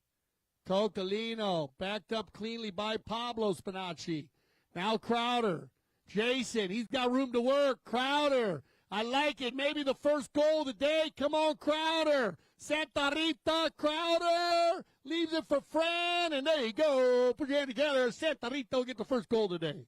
S1: Tocolino, backed up cleanly by Pablo Spinacci. Now Crowder. Jason, he's got room to work. Crowder, I like it. Maybe the first goal of the day. Come on, Crowder. Santa Rita, Crowder. Leaves it for Fran, and there you go. Put your hand together. Santa Rita will get the first goal today.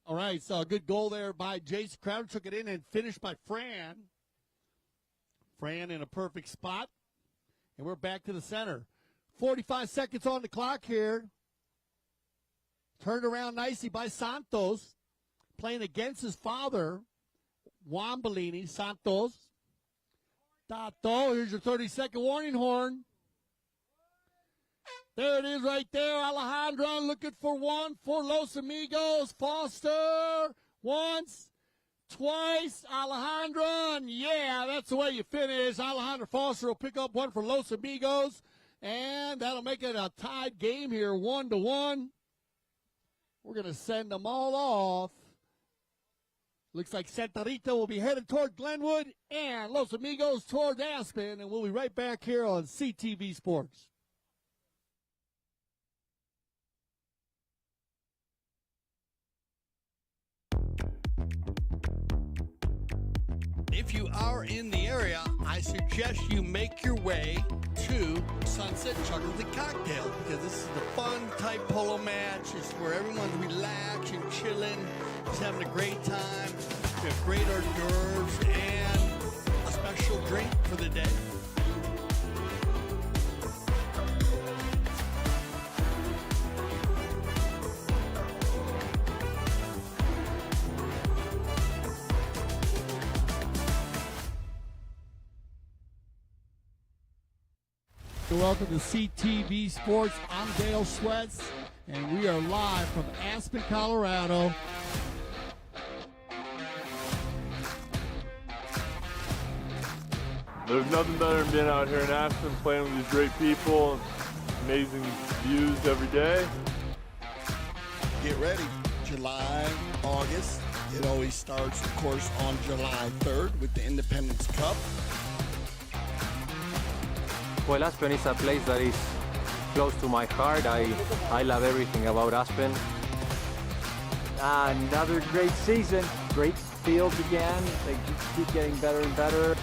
S1: All right, so a good goal there by Jason Crowder. Took it in and finished by Fran. Fran in a perfect spot. And we're back to the center. 45 seconds on the clock here. Turned around nicely by Santos. Playing against his father, Juan Bellini. Santos. Tato, here's your 30-second warning horn. There it is right there. Alejandra looking for one for Los Amigos. Foster. Once. Twice. Alejandra. And yeah, that's the way you finish. Alejandra Foster will pick up one for Los Amigos. And that'll make it a tied game here, 1-1. We're going to send them all off. Looks like Santa Rita will be headed toward Glenwood and Los Amigos toward Aspen. And we'll be right back here on CTV Sports. if you are in the area, I suggest you make your way to Sunset Chuckers and Cocktail, because this is the fun type polo match. It's where everyone's relaxed and chilling, just having a great time. We have great hors d'oeuvres and a special drink for the day. Welcome to CTV Sports. I'm Dale Sweats, and we are live from Aspen, Colorado.
S3: There's nothing better than being out here in Aspen, playing with these great people, amazing views every day.
S7: Get ready. July, August. It always starts, of course, on July 3rd with the Independence Cup.
S8: Well, Aspen is a place that is close to my heart. I love everything about Aspen.
S14: Another great season. Great fields again. They keep getting better and better.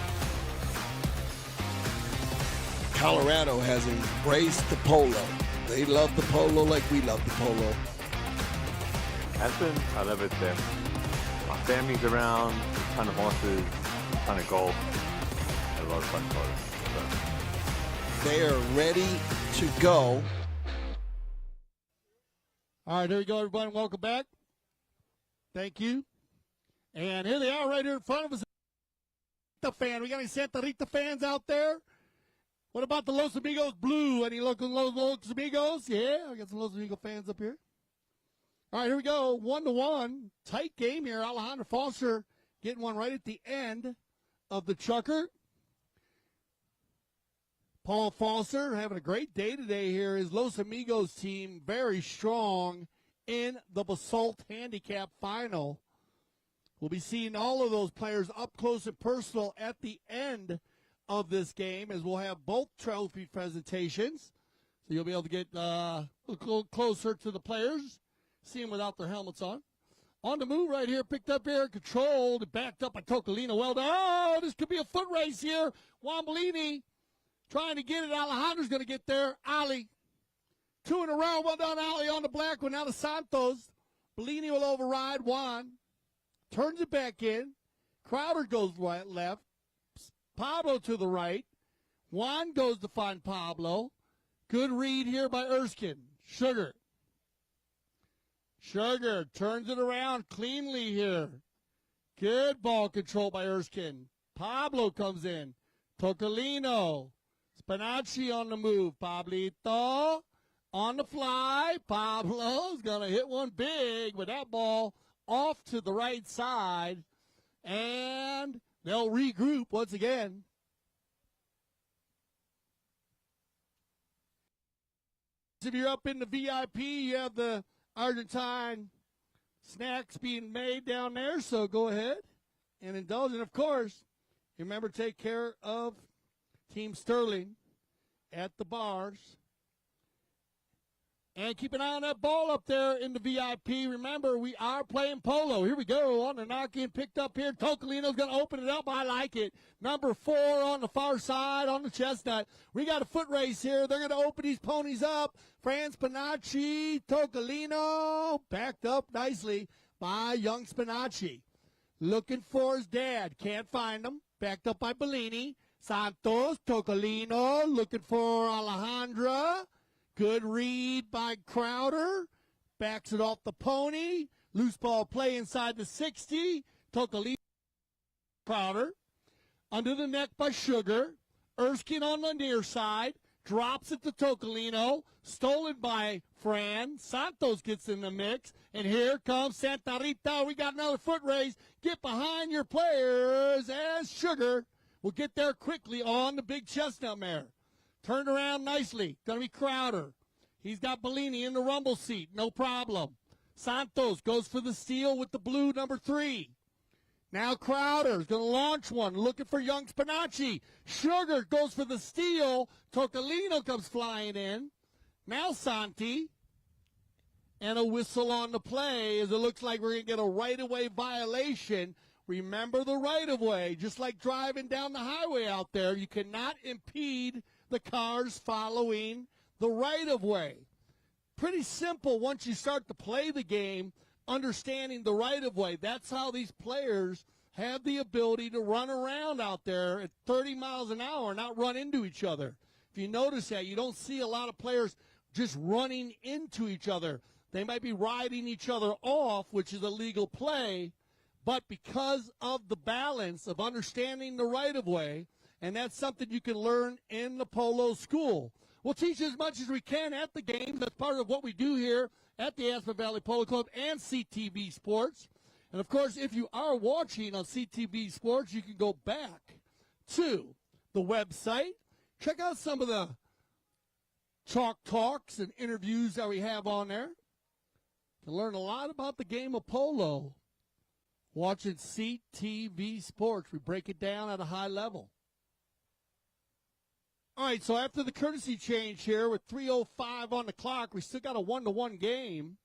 S7: Colorado has embraced the polo. They love the polo like we love the polo.
S4: Aspen, I love it there. My family's around, a ton of horses, a ton of golf, a lot of fun photos.
S7: They are ready to go.
S1: All right, here we go, everybody. Welcome back. Thank you. And here they are right here in front of us. The fan. We got any Santa Rita fans out there? What about the Los Amigos Blue? Any local Los Amigos? Yeah, I got some Los Amigos fans up here. All right, here we go. 1-1. Tight game here. Alejandro Foster getting one right at the end of the chucker. Paul Foster having a great day today here. His Los Amigos team very strong in the Basalt Handicap final. We'll be seeing all of those players up close and personal at the end of this game, as we'll have both trophy presentations. So you'll be able to get a little closer to the players, see them without their helmets on. On the move right here, picked up here, controlled, and backed up by Tocolino. Well done. Oh, this could be a foot race here. Juan Bellini trying to get it. Alejandro's going to get there. Ali. Two in a row. Well done, Ali, on the black one. Now to Santos. Bellini will override Juan. Turns it back in. Crowder goes right, left. Pablo to the right. Juan goes to find Pablo. Good read here by Erskine. Sugar turns it around cleanly here. Good ball control by Erskine. Pablo comes in. Tocolino. Spinacci on the move. Pablito on the fly. Pablo's going to hit one big with that ball off to the right side. And they'll regroup once again. If you're up in the VIP, you have the Argentine snacks being made down there, so go ahead and indulge. And, of course, remember, take care of Team Sterling at the bars. And keep an eye on that ball up there in the VIP. Remember, we are playing polo. Here we go on the knock-in, picked up here. Tocolino's going to open it up. I like it. Number 4 on the far side on the chestnut. We got a foot race here. They're going to open these ponies up. Fran Spinacci, Tocolino, backed up nicely by young Spinacci. Looking for his dad. Can't find him. Backed up by Bellini. Santos, Tocolino, looking for Alejandra. Good read by Crowder. Backs it off the pony. Loose ball play inside the 60. Tocolino. Crowder. Under the neck by Sugar. Erskine on the near side. Drops it to Tocolino. Stolen by Fran. Santos gets in the mix. And here comes Santa Rita. We got another foot race. Get behind your players as Sugar will get there quickly on the big chestnut mare. Turned around nicely. Going to be Crowder. He's got Bellini in the rumble seat. No problem. Santos goes for the steal with the blue number 3. Now Crowder's going to launch one. Looking for young Spinacci. Sugar goes for the steal. Tocolino comes flying in. Now Santi. And a whistle on the play as it looks like we're going to get a right-of-way violation. Remember the right-of-way. Just like driving down the highway out there, you cannot impede the cars following the right-of-way. Pretty simple once you start to play the game, understanding the right-of-way. That's how these players have the ability to run around out there at 30 miles an hour and not run into each other. If you notice that, you don't see a lot of players just running into each other. They might be riding each other off, which is a legal play, but because of the balance of understanding the right-of-way, and that's something you can learn in the polo school. We'll teach as much as we can at the game. That's part of what we do here at the Aspen Valley Polo Club and CTV Sports. And, of course, if you are watching on CTV Sports, you can go back to the website. Check out some of the chalk talks and interviews that we have on there to learn a lot about the game of polo. Watching CTV Sports, we break it down at a high level. All right, so after the courtesy change here with 3:05 on the clock, we still got a 1-1 game.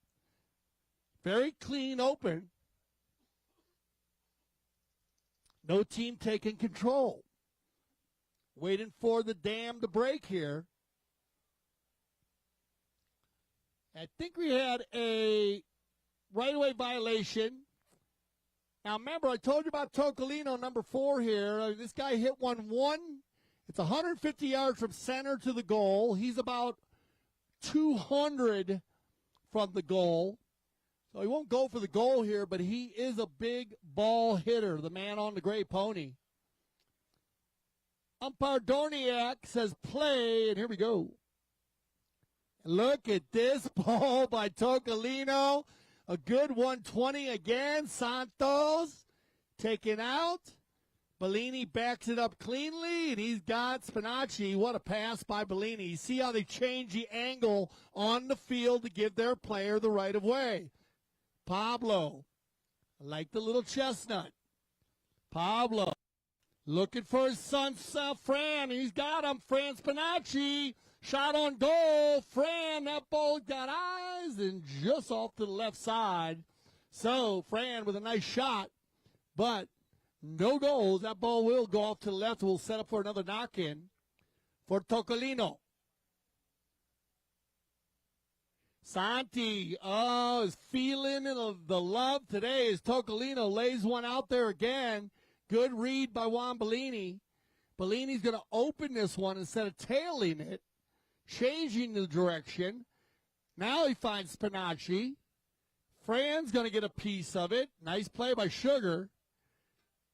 S1: Very clean open. No team taking control. Waiting for the dam to break here. I think we had a right-of-way violation. Now, remember, I told you about Tocolino, number 4 here. This guy hit one. It's 150 yards from center to the goal. He's about 200 from the goal. So he won't go for the goal here, but he is a big ball hitter, the man on the gray pony. Umpire Dorniak says play, and here we go. Look at this ball by Tocolino. A good 120 again. Santos taken out. Bellini backs it up cleanly, and he's got Spinacci. What a pass by Bellini. You see how they change the angle on the field to give their player the right of way. Pablo, I like the little chestnut. Pablo, looking for his son, Fran. He's got him, Fran Spinacci. Shot on goal. Fran, that ball got eyes and just off to the left side. So, Fran with a nice shot, but no goals. That ball will go off to the left. We'll set up for another knock-in for Tocolino. Santi, is feeling the love today as Tocolino lays one out there again. Good read by Juan Bellini. Bellini's going to open this one instead of tailing it, changing the direction. Now he finds Spinacci. Fran's going to get a piece of it. Nice play by Sugar.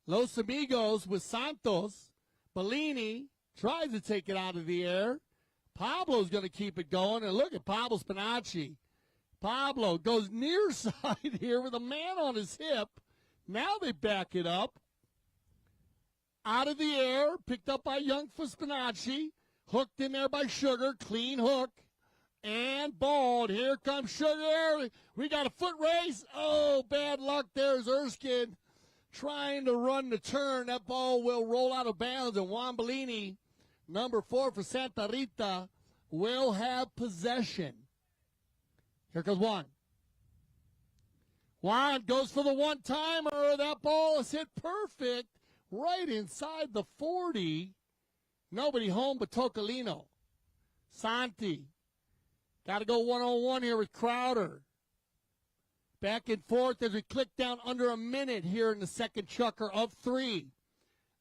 S1: Los Amigos with Santos. Bellini tries to take it out of the air. Pablo's going to keep it going. And look at Pablo Spinacci. Pablo goes near side here with a man on his hip. Now they back it up. Out of the air, picked up by Young for Spinacci. Hooked in there by Sugar. Clean hook. And balled. Here comes Sugar. We got a foot race. Oh, bad luck. There's Erskine trying to run the turn. That ball will roll out of bounds. And Juan Bellini, number 4 for Santa Rita, will have possession. Here comes Juan. Juan goes for the one-timer. That ball is hit perfect right inside the 40. Nobody home but Tocolino. Santi. Got to go one-on-one here with Crowder. Back and forth as we click down under a minute here in the second chukker of 3.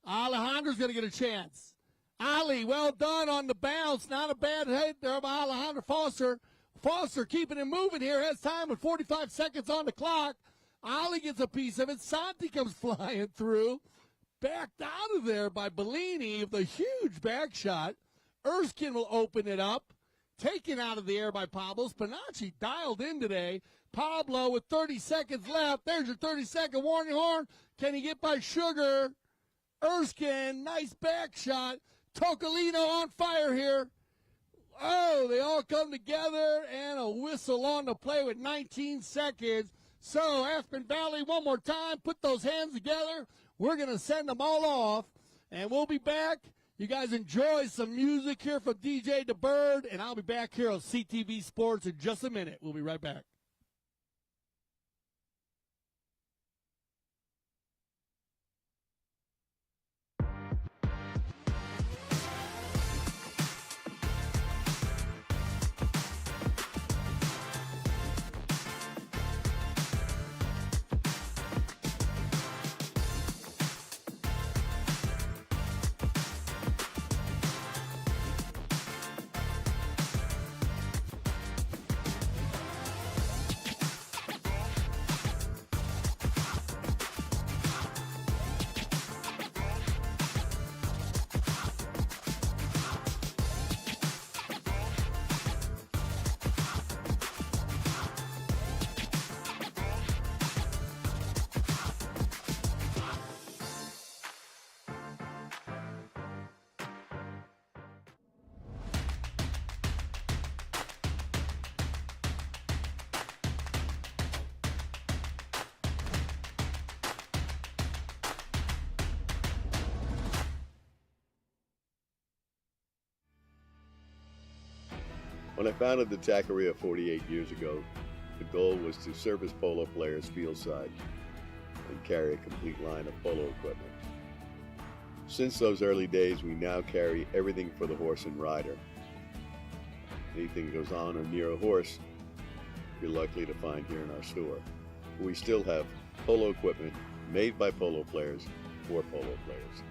S1: Alejandro's going to get a chance. Ali, well done on the bounce. Not a bad hit there by Alejandro Foster. Foster keeping it moving here. Has time with 45 seconds on the clock. Ali gets a piece of it. Santi comes flying through. Backed out of there by Bellini with a huge back shot. Erskine will open it up. Taken out of the air by Pablo. Spinacci dialed in today. Pablo with 30 seconds left. There's your 30-second warning horn. Can he get by Sugar? Erskine, nice back shot. Tocolino on fire here. Oh, they all come together, and a whistle on the play with 19 seconds. So, Aspen Valley, one more time, put those hands together. We're going to send them all off, and we'll be back. You guys enjoy some music here from DJ DeBird, and I'll be back here on CTV Sports in just a minute. We'll be right back.
S15: When I founded the taqueria 48 years ago, the goal was to service polo players fieldside and carry a complete line of polo equipment. Since those early days, we now carry everything for the horse and rider. Anything goes on or near a horse, you're likely to find here in our store. We still have polo equipment made by polo players for polo players.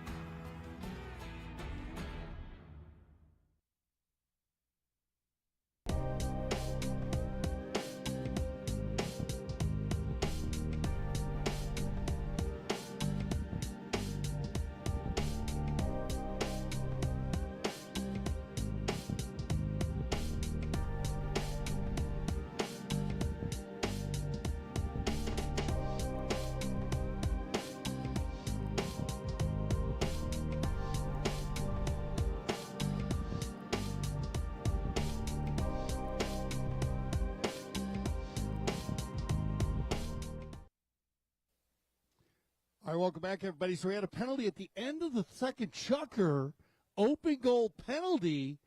S1: All right, welcome back, everybody. So we had a penalty at the end of the second chukker, open goal penalty,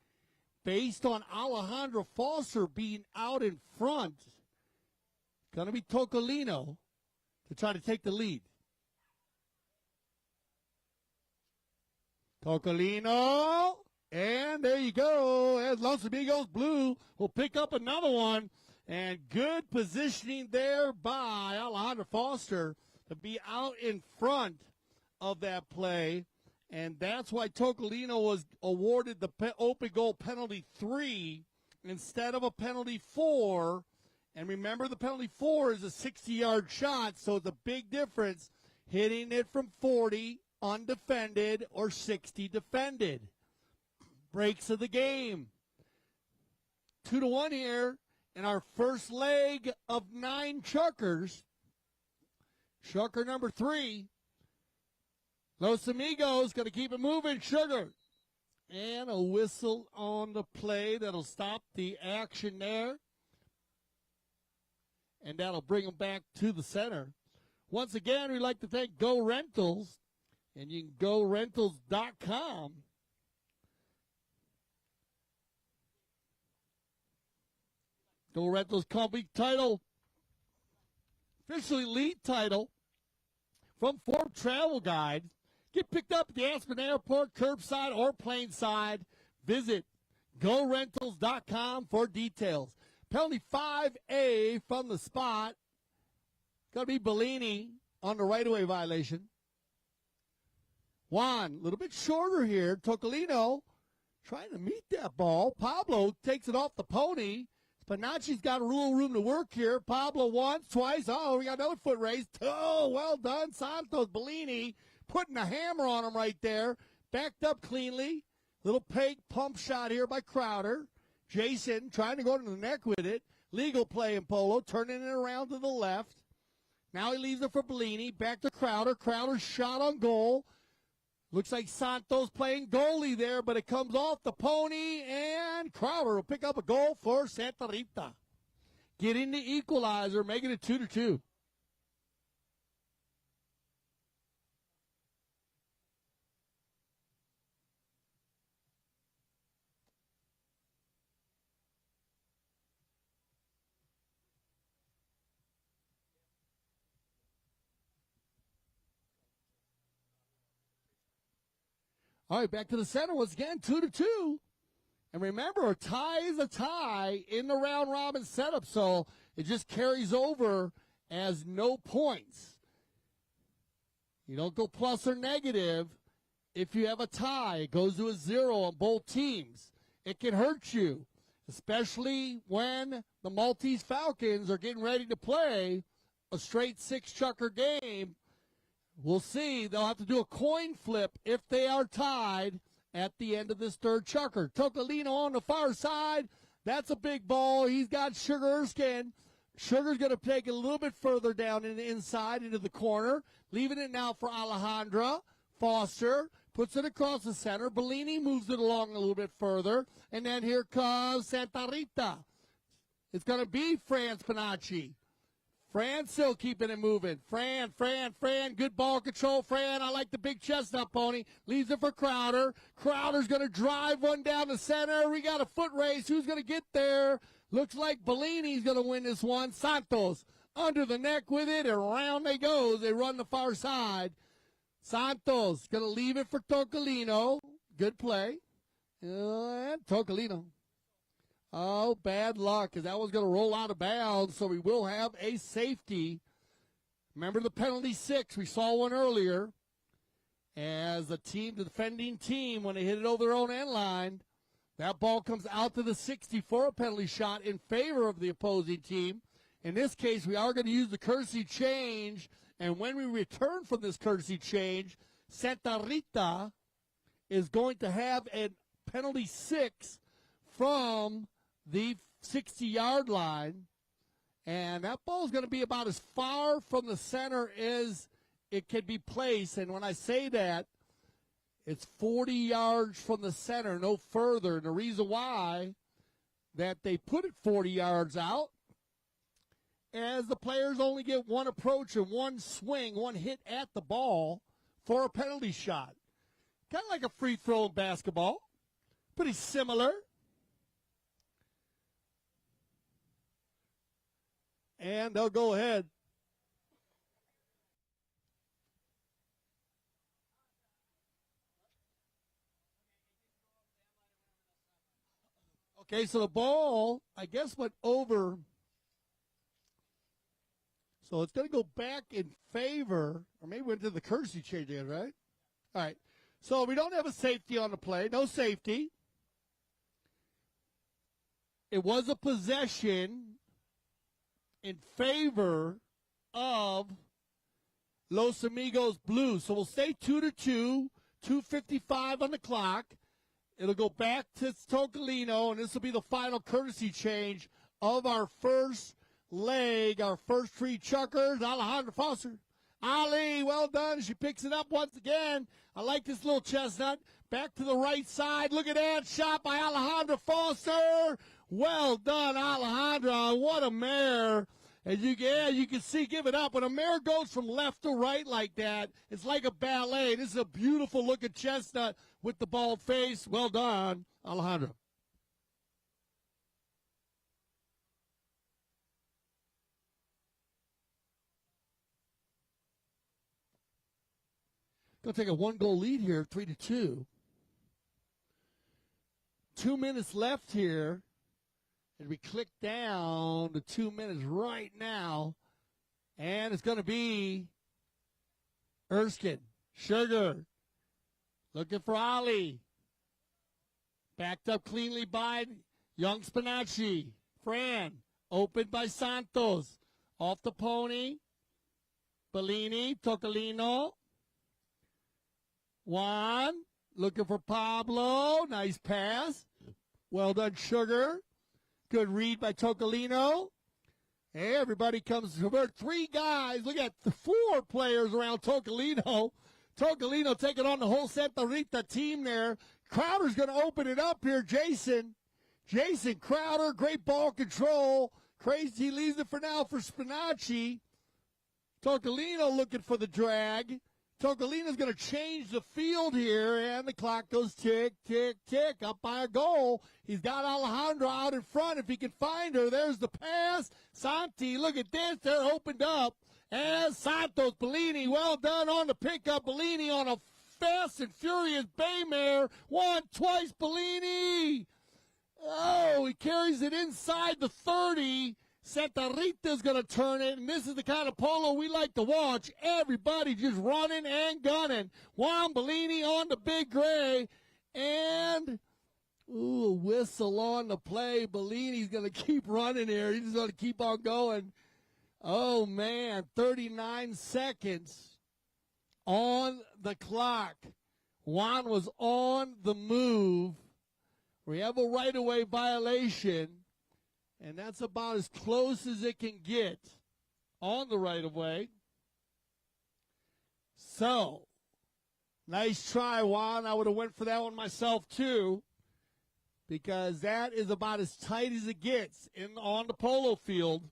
S1: based on Alejandro Foster being out in front. Going to be Tocolino to try to take the lead. Tocolino, and there you go. As Los Amigos Blue will pick up another one. And good positioning there by Alejandro Foster to be out in front of that play. And that's why Tocolino was awarded the open goal penalty 3 instead of a penalty 4. And remember, the penalty 4 is a 60-yard shot, so it's a big difference hitting it from 40 undefended or 60 defended. Breaks of the game. 2-1 here in our first leg of 9 chukkers. Chukker number 3. Los Amigos going to keep it moving. Sugar. And a whistle on the play that'll stop the action there. And that'll bring them back to the center. Once again, we'd like to thank Go Rentals. And you can go rentals.com. Go Rentals Company title. Officially lead title from Forbes Travel Guide. Get picked up at the Aspen Airport, curbside or planeside. Visit GoRentals.com for details. Penalty 5A from the spot. Going to be Bellini on the right-of-way violation. Juan, a little bit shorter here. Tocolino trying to meet that ball. Pablo takes it off the pony. Spinacci's got a little room to work here. Pablo once, twice. Oh, we got another foot race. Oh, well done. Santos Bellini putting a hammer on him right there. Backed up cleanly. Little peg pump shot here by Crowder. Jason trying to go to the neck with it. Legal play in polo, turning it around to the left. Now he leaves it for Bellini. Back to Crowder. Crowder's shot on goal. Looks like Santos playing goalie there, but it comes off the pony, and Crowder will pick up a goal for Santa Rita. Getting the equalizer, making it 2-2. All right, back to the center once again, 2-2. And remember, a tie is a tie in the round-robin setup, so it just carries over as no points. You don't go plus or negative if you have a tie. It goes to a 0 on both teams. It can hurt you, especially when the Maltese Falcons are getting ready to play a straight 6-chukker game. We'll see. They'll have to do a coin flip if they are tied at the end of this third chukker. Tocolino on the far side. That's a big ball. He's got Sugar Erskine. Sugar's going to take it a little bit further down in the inside into the corner. Leaving it now for Alejandra. Foster puts it across the center. Bellini moves it along a little bit further. And then here comes Santa Rita. It's going to be Fran Spinacci. Fran still keeping it moving. Fran, good ball control. Fran, I like the big chestnut pony. Leaves it for Crowder. Crowder's going to drive one down the center. We got a foot race. Who's going to get there? Looks like Bellini's going to win this one. Santos under the neck with it, and around they go. They run the far side. Santos going to leave it for Tocolino. Good play. And Tocolino. Oh, bad luck, because that was going to roll out of bounds, so we will have a safety. Remember the penalty 6. We saw one earlier. As the defending team, when they hit it over their own end line, that ball comes out to the 60 for a penalty shot in favor of the opposing team. In this case, we are going to use the courtesy change, and when we return from this courtesy change, Santa Rita is going to have a penalty 6 from the 60-yard line, and that ball is going to be about as far from the center as it can be placed. And when I say that, it's 40 yards from the center, no further. And the reason why that they put it 40 yards out, as the players only get one approach and one swing, one hit at the ball for a penalty shot. Kind of like a free throw in basketball. Pretty similar. And they'll go ahead. Okay, so the ball, I guess, went over. So it's going to go back in favor, or maybe went to the courtesy change again, right? All right. So we don't have a safety on the play. No safety. It was a possession in favor of Los Amigos Blue. So we'll stay 2-2, 2:55 on the clock. It'll go back to Tocolino, and this will be the final courtesy change of our first leg, our first three chuckers. Alejandro Foster. Ali, well done. She picks it up once again. I like this little chestnut. Back to the right side. Look at that shot by Alejandro Foster. Well done, Alejandra. What a mare. And you can see, give it up. When a mare goes from left to right like that, it's like a ballet. This is a beautiful looking chestnut with the bald face. Well done, Alejandra. Going to take a 1-goal lead here, 3-2. 2 minutes left here. And we click down to 2 minutes right now. And it's going to be Erskine. Sugar. Looking for Ali. Backed up cleanly by Young Spinacci. Fran. Opened by Santos. Off the pony. Bellini. Tocolino. Juan. Looking for Pablo. Nice pass. Well done, Sugar. Good read by Tocolino. Hey, everybody comes to 3 guys. Look at the 4 players around Tocolino. Tocolino taking on the whole Santa Rita team there. Crowder's going to open it up here, Jason. Jason Crowder, great ball control. Crazy, he leaves it for now for Spinacci. Tocolino looking for the drag. Tocolino's going to change the field here, and the clock goes tick, tick, tick, up by a goal. He's got Alejandro out in front if he can find her. There's the pass. Santi, look at this. They're opened up. As Santos, Bellini, well done on the pickup. Bellini on a fast and furious bay mare. 1, twice, Bellini. Oh, he carries it inside the 30. Santa Rita's going to turn it, and this is the kind of polo we like to watch. Everybody just running and gunning. Juan Bellini on the big gray, and a whistle on the play. Bellini's going to keep running here. He's going to keep on going. Oh, man, 39 seconds on the clock. Juan was on the move. We have a right-of-way violation. And that's about as close as it can get on the right-of-way. So, nice try, Juan. I would have went for that one myself, too, because that is about as tight as it gets on the polo field.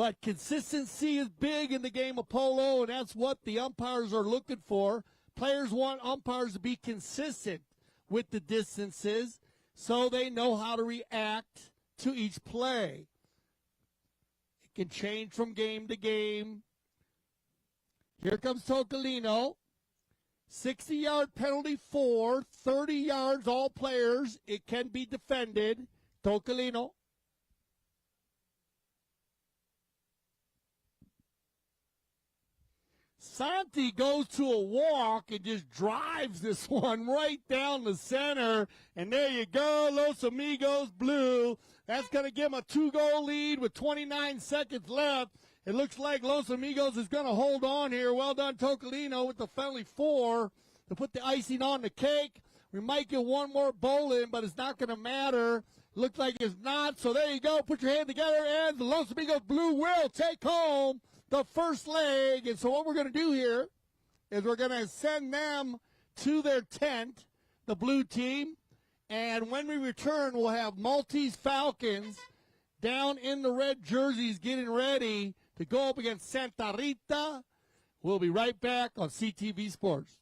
S1: But consistency is big in the game of polo, and that's what the umpires are looking for. Players want umpires to be consistent with the distances so they know how to react to each play. It can change from game to game. Here comes Tocolino. 60-yard penalty for 30 yards, all players. It can be defended. Tocolino. Santi goes to a walk and just drives this one right down the center. And there you go, Los Amigos Blue. That's going to give them a 2-goal lead with 29 seconds left. It looks like Los Amigos is going to hold on here. Well done, Tocolino, with the penalty 4 to put the icing on the cake. We might get one more bowl in, but it's not going to matter. Looks like it's not. So there you go. Put your hand together, and the Los Amigos Blue will take home the first leg. And so what we're going to do here is we're going to send them to their tent, the blue team. And when we return, we'll have Maltese Falcons down in the red jerseys getting ready to go up against Santa Rita. We'll be right back on CTV Sports.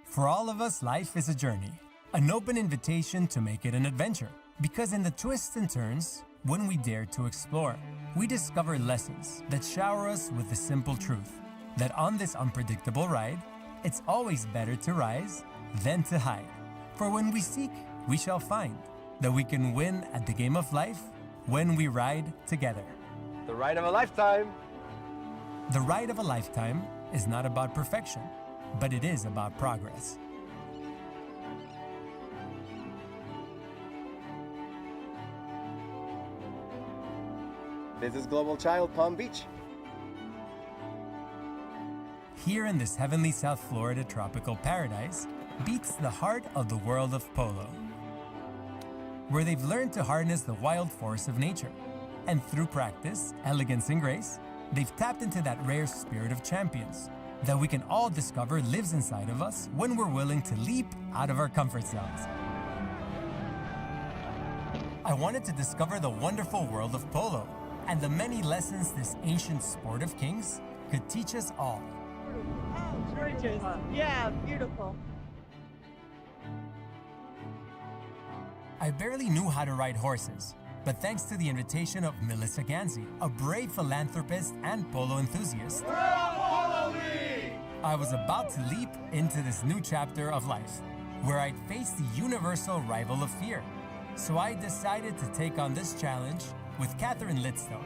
S16: For all of us, life is a journey, an open invitation to make it an adventure. Because in the twists and turns, when we dare to explore, we discover lessons that shower us with the simple truth that on this unpredictable ride, it's always better to rise than to hide. For when we seek, we shall find that we can win at the game of life when we ride together.
S17: The ride of a lifetime.
S16: The ride of a lifetime is not about perfection, but it is about progress.
S17: This is Global Child Palm Beach.
S16: Here in this heavenly South Florida tropical paradise beats the heart of the world of polo, where they've learned to harness the wild force of nature. And through practice, elegance, and grace, they've tapped into that rare spirit of champions that we can all discover lives inside of us when we're willing to leap out of our comfort zones. I wanted to discover the wonderful world of polo and the many lessons this ancient sport of kings could teach us all.
S18: Oh, gorgeous. Yeah, beautiful.
S16: I barely knew how to ride horses, but thanks to the invitation of Marc Ganzi, a brave philanthropist and polo enthusiast, I was about to leap into this new chapter of life, where I'd face the universal rival of fear. So I decided to take on this challenge with Catherine Lidstone,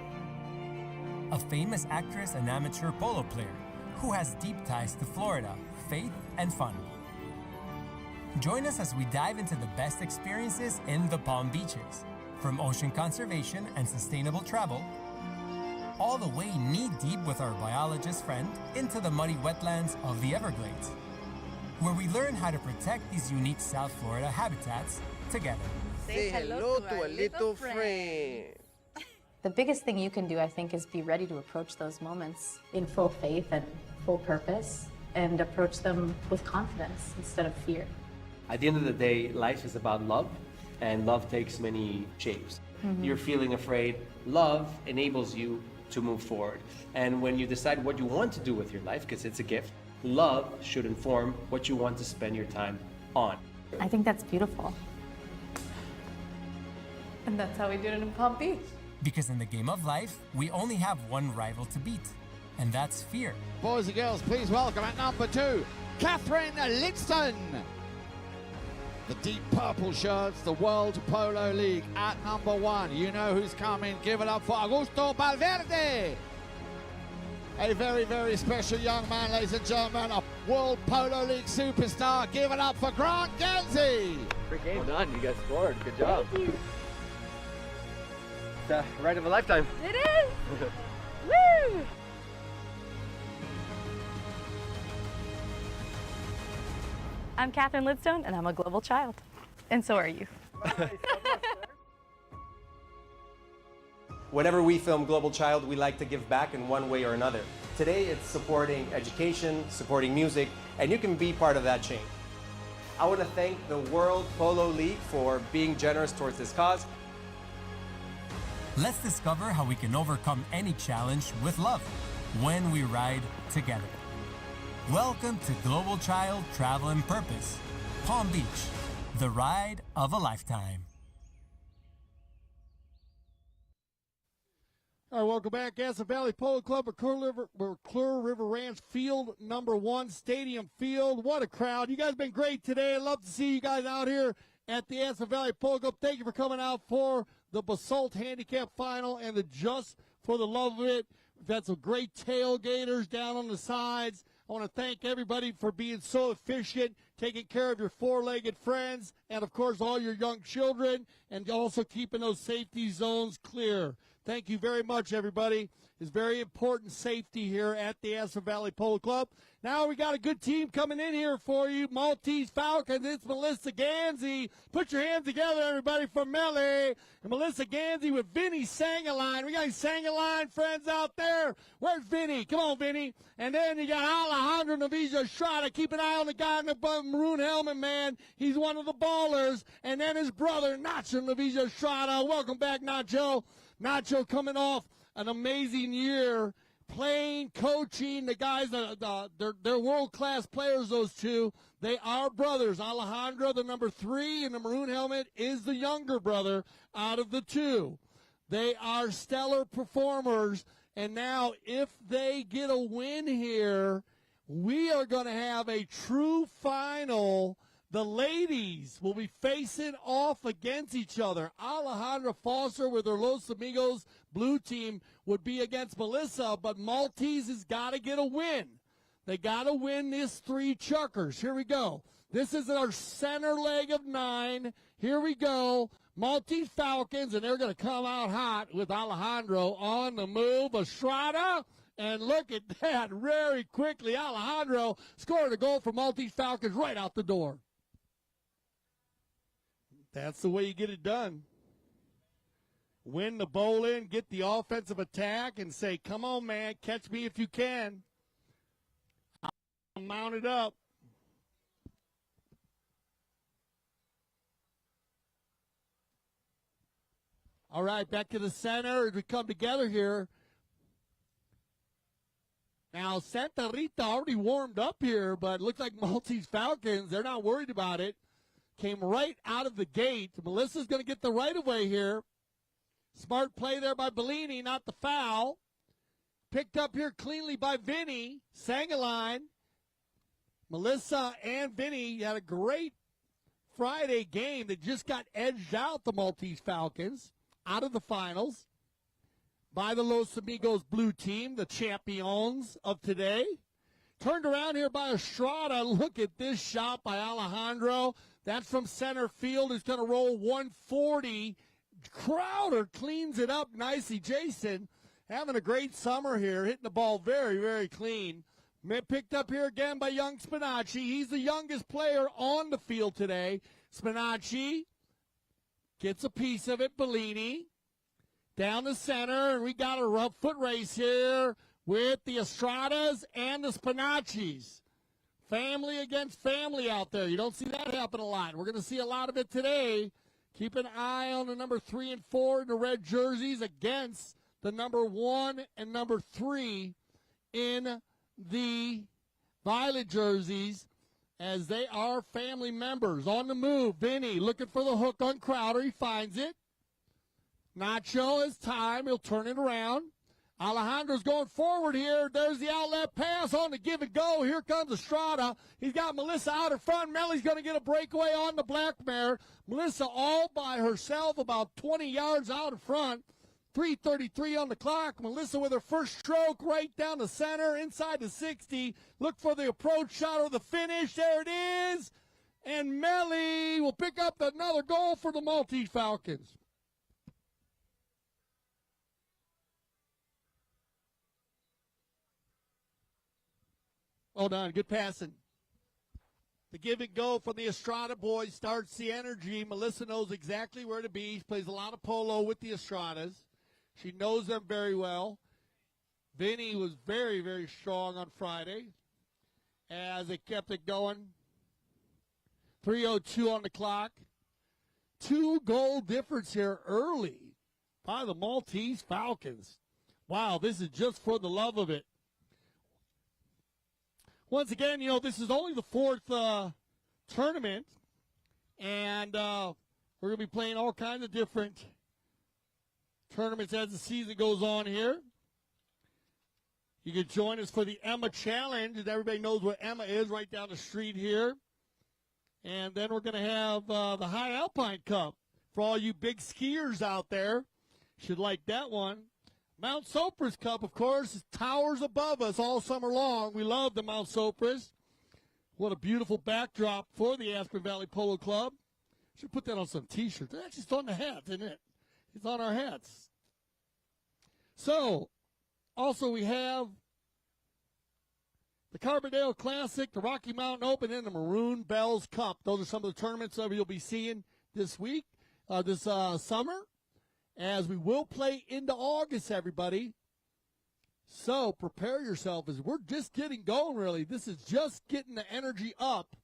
S16: a famous actress and amateur polo player who has deep ties to Florida, faith, and fun. Join us as we dive into the best experiences in the Palm Beaches, from ocean conservation and sustainable travel, all the way knee-deep with our biologist friend into the muddy wetlands of the Everglades, where we learn how to protect these unique South Florida habitats together.
S18: Say hello to a little friend.
S19: The biggest thing you can do, I think, is be ready to approach those moments in full faith and full purpose, and approach them with confidence instead of fear.
S20: At the end of the day, life is about love, and love takes many shapes.
S19: Mhm.
S20: You're feeling afraid. Love enables you to move forward. And when you decide what you want to do with your life, because it's a gift, love should inform what you want to spend your time on.
S19: I think that's beautiful.
S18: And that's how we did it in Palm Beach.
S16: Because in the game of life, we only have one rival to beat, and that's fear.
S21: Boys and girls, please welcome at number 2, Catherine Lidstone. The deep purple shirts, the World Polo League at number 1. You know who's coming. Give it up for Augusto Valverde. A very, very special young man, ladies and gentlemen. A World Polo League superstar. Give it up for Marc Ganzi.
S17: Great game. Well done. You guys scored. Good job.
S18: Thank you.
S17: The ride of a lifetime.
S18: It is. Woo!
S22: I'm Catherine Lidstone, and I'm a global child. And so are you.
S23: Whenever we film Global Child, we like to give back in one way or another.
S9: Today it's supporting education, supporting music, and you can be part of that change. I want to thank the World Polo League for being generous towards this cause.
S16: Let's discover how we can overcome any challenge with love when we ride together. Welcome to Global Child Travel and Purpose, Palm Beach, the ride of a lifetime.
S1: All right, welcome back. Gaston Valley Polo Club at McClure River Ranch Field number 1, Stadium Field. What a crowd. You guys have been great today. I'd love to see you guys out here at the Gaston Valley Polo Club. Thank you for coming out for the Basalt Handicap Final and the Just for the Love of It. We've had some great tailgaters down on the sides. I want to thank everybody for being so efficient, taking care of your four-legged friends, and, of course, all your young children, and also keeping those safety zones clear. Thank you very much, everybody. It's very important safety here at the Gaston Valley Polo Club. Now we got a good team coming in here for you. Maltese Falcons, it's Melissa Ganzi. Put your hands together, everybody, for Melly. And Melissa Ganzi with Vinny Sangaline. We got any Sangaline friends out there? Where's Vinny? Come on, Vinny. And then you got Alejandro Navija Estrada. Keep an eye on the guy in the maroon helmet, man. He's one of the ballers. And then his brother, Nacho Navija Estrada. Welcome back, Nacho. Nacho coming off an amazing year, playing, coaching. The guys, they're world-class players, those two. They are brothers. Alejandro, the number 3 in the maroon helmet, is the younger brother out of the two. They are stellar performers, and now if they get a win here, we are going to have a true final. The ladies will be facing off against each other. Alejandra Foster with her Los Amigos Blue team would be against Melissa, but Maltese has got to get a win. They got to win this 3 chuckers. Here we go. This is our center leg of 9. Here we go. Maltese Falcons, and they're going to come out hot with Alejandro on the move. Estrada. And look at that, very quickly. Alejandro scored a goal for Maltese Falcons right out the door. That's the way you get it done. Win the bowl in, get the offensive attack, and say, come on, man, catch me if you can. I'll mount it up. All right, back to the center as we come together here. Now, Santa Rita already warmed up here, but it looks like Maltese Falcons, they're not worried about it. Came right out of the gate. Melissa's going to get the right-of-way here. Smart play there by Bellini, not the foul. Picked up here cleanly by Vinny. Sangaline. Melissa and Vinny had a great Friday game that just got edged out, the Maltese Falcons, out of the finals by the Los Amigos Blue team, the champions of today. Turned around here by Estrada. Look at this shot by Alejandro. That's from center field. He's going to roll 140. Crowder cleans it up nicely. Jason having a great summer here, hitting the ball very, very clean. Picked up here again by young Spinacci. He's the youngest player on the field today. Spinacci gets a piece of it. Bellini down the center, and we got a rough foot race here with the Estradas and the Spinaccis. Family against family out there. You don't see that happen a lot. We're going to see a lot of it today. Keep an eye on the number 3 and 4 in the red jerseys against the number 1 and number 3 in the violet jerseys, as they are family members. On the move, Vinny looking for the hook on Crowder. He finds it. Nacho has time. He'll turn it around. Alejandro's going forward here. There's the outlet pass on the give and go. Here comes Estrada. He's got Melissa out in front. Melly's going to get a breakaway on the black mare. Melissa all by herself, about 20 yards out in front. 3:33 on the clock. Melissa with her first stroke right down the center, inside the 60. Look for the approach shot or the finish. There it is. And Melly will pick up another goal for the Maltese Falcons. Hold on, good passing. The give and go from the Estrada boys starts the energy. Melissa knows exactly where to be. She plays a lot of polo with the Estradas. She knows them very well. Vinny was very, very strong on Friday as they kept it going. 3:02 on the clock. 2-goal difference here early by the Maltese Falcons. Wow, this is just for the love of it. Once again, this is only the fourth tournament, and we're going to be playing all kinds of different tournaments as the season goes on here. You can join us for the Emma Challenge, and everybody knows what Emma is right down the street here. And then we're going to have the High Alpine Cup for all you big skiers out there. Should like that one. Mount Sopris Cup, of course, towers above us all summer long. We love the Mount Sopris. What a beautiful backdrop for the Aspen Valley Polo Club. Should put that on some T-shirts. That's just on the hats, isn't it? It's on our hats. So, also we have the Carbondale Classic, the Rocky Mountain Open, and the Maroon Bells Cup. Those are some of the tournaments that you'll be seeing this week, this summer, as we will play into August, everybody. So prepare yourself, as we're just getting going, really. This is just getting the energy up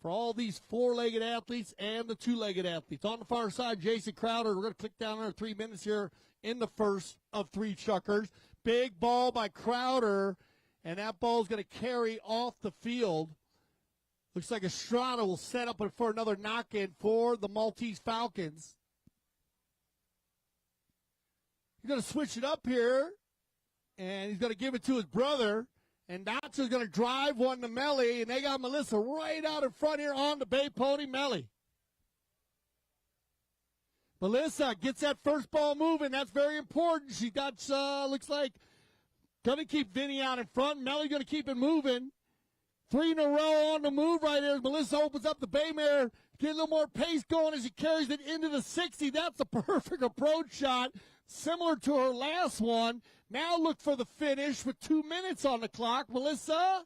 S1: for all these four-legged athletes and the two-legged athletes. On the far side, Jason Crowder. We're going to click down under 3 minutes here in the first of three chukkers. Big ball by Crowder. And that ball is going to carry off the field. Looks like Estrada will set up for another knock-in for the Maltese Falcons. He's going to switch it up here, and he's going to give it to his brother. And Nacho's going to drive one to Melly, and they got Melissa right out in front here on the Bay Pony. Melly. Melissa gets that first ball moving. That's very important. She got, looks like, going to keep Vinny out in front. Melly going to keep it moving. 3 in a row on the move right there. Melissa opens up the bay mare. Get a little more pace going as she carries it into the 60. That's a perfect approach shot, similar to her last one. Now look for the finish with 2 minutes on the clock. Melissa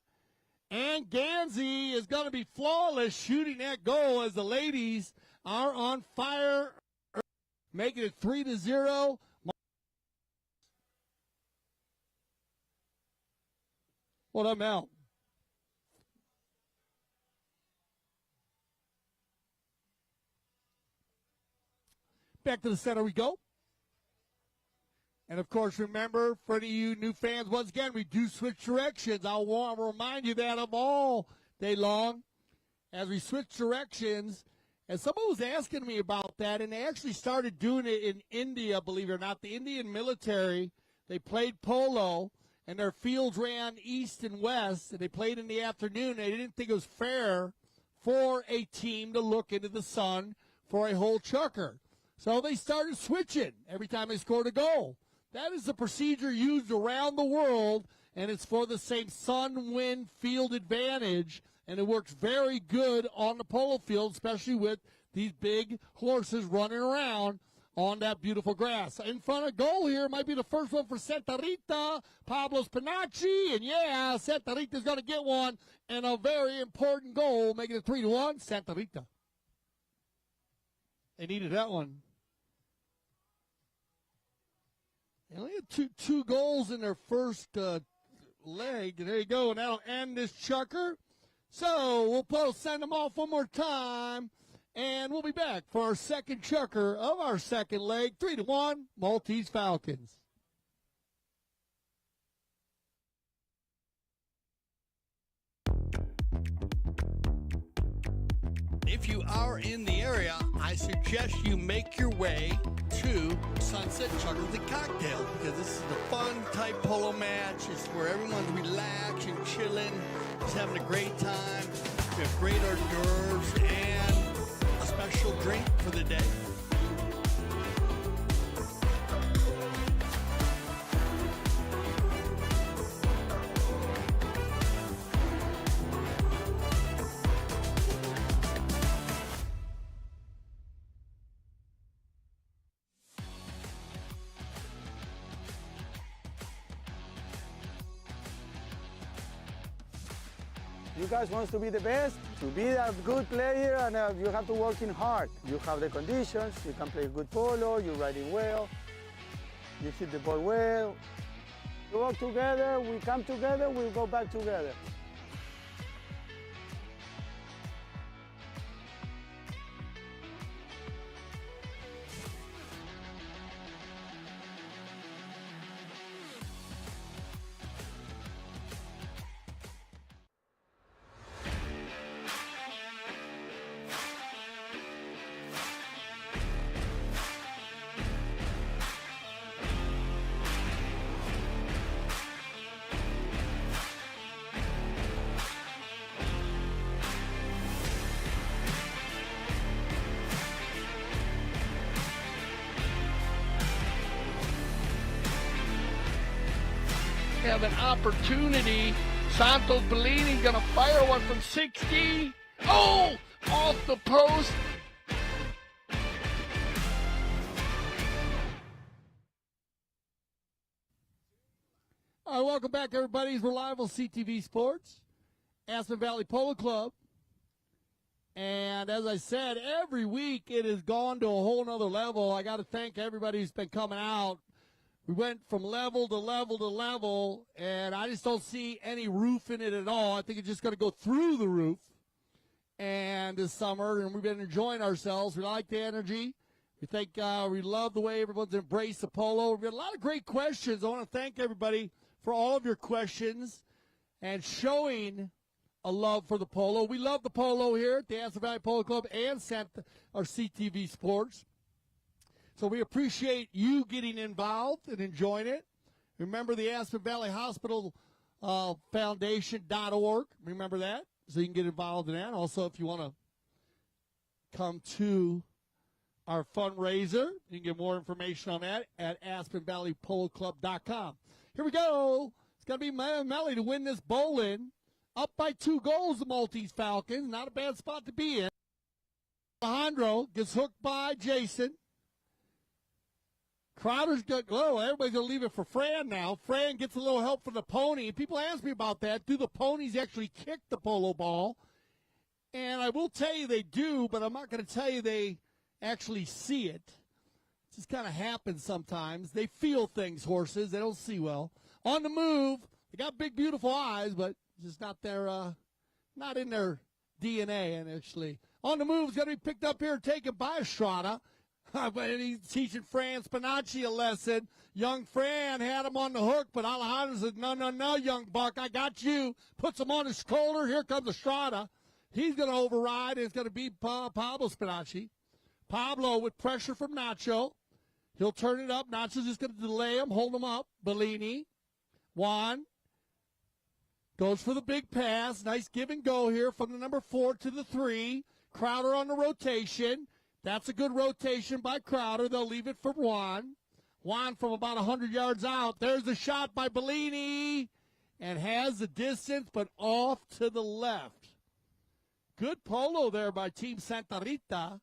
S1: and Ganzi is going to be flawless shooting that goal as the ladies are on fire, making it 3-0. What up, Mel? Back to the center we go. And, of course, remember, for any of you new fans, once again, we do switch directions. I'll remind you that of all day long as we switch directions. And someone was asking me about that, and they actually started doing it in India, believe it or not. The Indian military, they played polo, and their fields ran east and west, and they played in the afternoon. They didn't think it was fair for a team to look into the sun for a whole chukker. So they started switching every time they scored a goal. That is the procedure used around the world, and it's for the same sun-wind field advantage, and it works very good on the polo field, especially with these big horses running around on that beautiful grass. In front of goal here might be the first one for Santa Rita, Pablo Spinacci, and yeah, Santa Rita's going to get one, and a very important goal, making it 3-1, Santa Rita. They needed that one. They only had two goals in their first leg. There you go, and that'll end this chukker. So we'll send them off one more time, and we'll be back for our second chukker of our second leg. 3-1, Maltese Falcons. If you are in the area, I suggest you make your way to Sunset Chuckers and Cocktails, because this is a fun type polo match. It's where everyone's relaxing, chilling, just having a great time. We have great hors d'oeuvres and a special drink for the day.
S10: You guys want to be the best, to be a good player, and you have to work in hard. You have the conditions, you can play good polo, you're riding well, you hit the ball well. We work together, we come together, we go back together.
S1: Have an opportunity. Santos Bellini gonna fire one from 60. Oh, off the post. All right, welcome back, everybody. We're live on CTV Sports, Aspen Valley Polo Club. And as I said, every week it has gone to a whole nother level. I got to thank everybody who's been coming out. We went from level to level to level, and I just don't see any roof in it at all. I think it's just going to go through the roof and this summer, and we've been enjoying ourselves. We like the energy. We think we love the way everyone's embraced the polo. We've got a lot of great questions. I want to thank everybody for all of your questions and showing a love for the polo. We love the polo here at the Aspen Valley Polo Club and our CTV Sports. So we appreciate you getting involved and enjoying it. Remember the Aspen Valley Hospital Foundation.org. Remember that, so you can get involved in that. Also, if you want to come to our fundraiser, you can get more information on that at AspenValleyPoloClub.com. Here we go. It's going to be Melly to win this bowling. Up by 2 goals, the Maltese Falcons. Not a bad spot to be in. Alejandro gets hooked by Jason. Crowder's good. Oh, everybody's going to leave it for Fran now. Fran gets a little help from the pony. People ask me about that. Do the ponies actually kick the polo ball? And I will tell you they do, but I'm not going to tell you they actually see it. It just kind of happens sometimes. They feel things, horses. They don't see well. On the move. They got big, beautiful eyes, but just not not in their DNA, and actually. On the move is going to be picked up here and taken by Estrada. But he's teaching Fran Spinacci a lesson. Young Fran had him on the hook, but Alejandro said, no, young buck, I got you. Puts him on his shoulder. Here comes Estrada. He's going to override, and it's going to be Pablo Spinacci. Pablo with pressure from Nacho. He'll turn it up. Nacho's just going to delay him, hold him up. Bellini. Juan goes for the big pass. Nice give and go here from the number 4 to the 3. Crowder on the rotation. That's a good rotation by Crowder. They'll leave it for Juan. Juan from about 100 yards out. There's the shot by Bellini. And has the distance, but off to the left. Good polo there by Team Santa Rita.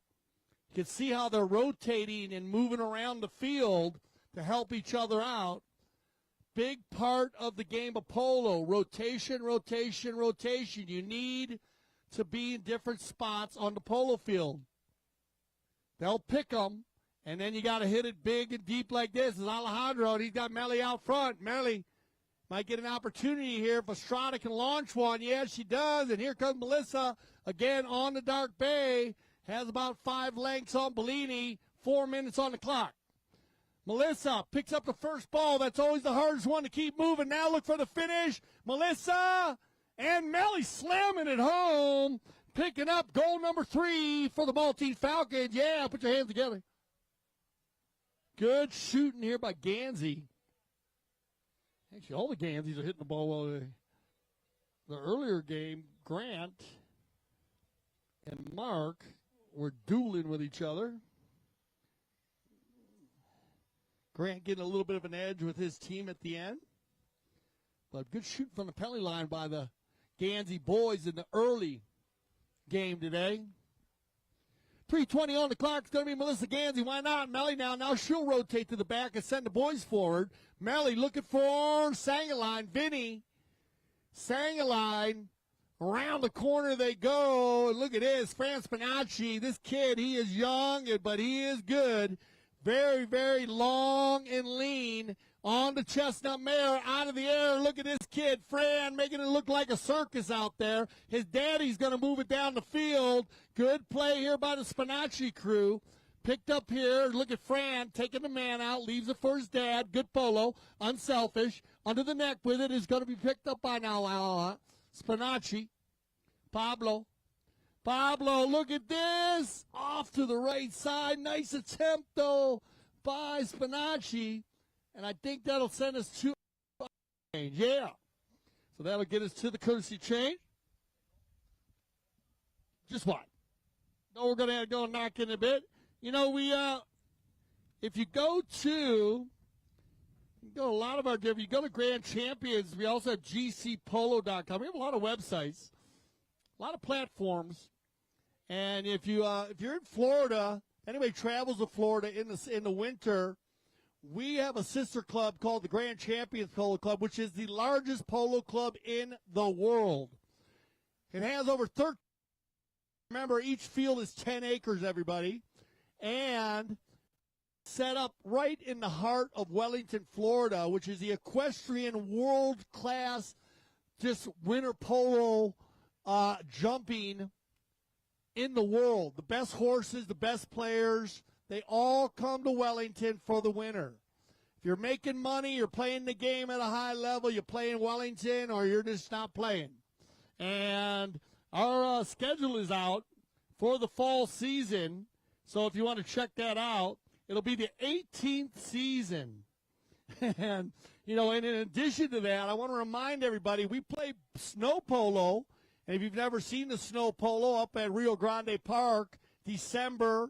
S1: You can see how they're rotating and moving around the field to help each other out. Big part of the game of polo. Rotation, rotation, rotation. You need to be in different spots on the polo field. They'll pick them, and then you got to hit it big and deep like this. It's Alejandro, and he's got Melly out front. Melly might get an opportunity here if Estrada can launch one. Yes, she does, and here comes Melissa again on the dark bay. Has about 5 lengths on Bellini, 4 minutes on the clock. Melissa picks up the first ball. That's always the hardest one to keep moving. Now look for the finish. Melissa and Melly slamming it home. Picking up goal number 3 for the Maltese Falcons. Yeah, put your hands together. Good shooting here by Ganzi. Actually, all the Ganzis are hitting the ball well. The earlier game, Grant and Mark were dueling with each other. Grant getting a little bit of an edge with his team at the end. But good shoot from the penalty line by the Ganzi boys in the early game today. 3:20 on the clock. It's going to be Melissa Ganzi. Why not? Melly now. Now she'll rotate to the back and send the boys forward. Melly looking for Sangaline. Vinny. Sangaline. Around the corner they go. And look at this. Fran Spinacci. This kid, he is young, but he is good. Very, very long and lean. on the Chestnut Mare, out of the air. Look at this kid, Fran, making it look like a circus out there. His daddy's going to move it down the field. Good play here by the Spinacci crew. Picked up here. Look at Fran taking the man out, leaves it for his dad. Good polo, unselfish. Under the neck with it is going to be picked up by now Spinacci. Pablo, look at this. Off to the right side. Nice attempt, though, by Spinacci. And I think that'll send us to change. Yeah. So that'll get us to the courtesy change. Just what? No, we're going to go knock in a bit. You know, if you go to a lot of our different, you go to Grand Champions, we also have gcpolo.com. We have a lot of websites, a lot of platforms. And if you're in Florida, anybody travels to Florida in the winter, we have a sister club called the Grand Champions Polo Club, which is the largest polo club in the world. It has over 13. Remember, each field is 10 acres, everybody. And set up right in the heart of Wellington, Florida, which is the equestrian world-class just winter polo jumping in the world. The best horses, the best players, they all come to Wellington for the winter. If you're making money, you're playing the game at a high level, you're playing Wellington, or you're just not playing. And our schedule is out for the fall season. So if you want to check that out, it'll be the 18th season. And, you know, and in addition to that, I want to remind everybody, we play snow polo. And if you've never seen the snow polo up at Rio Grande Park, December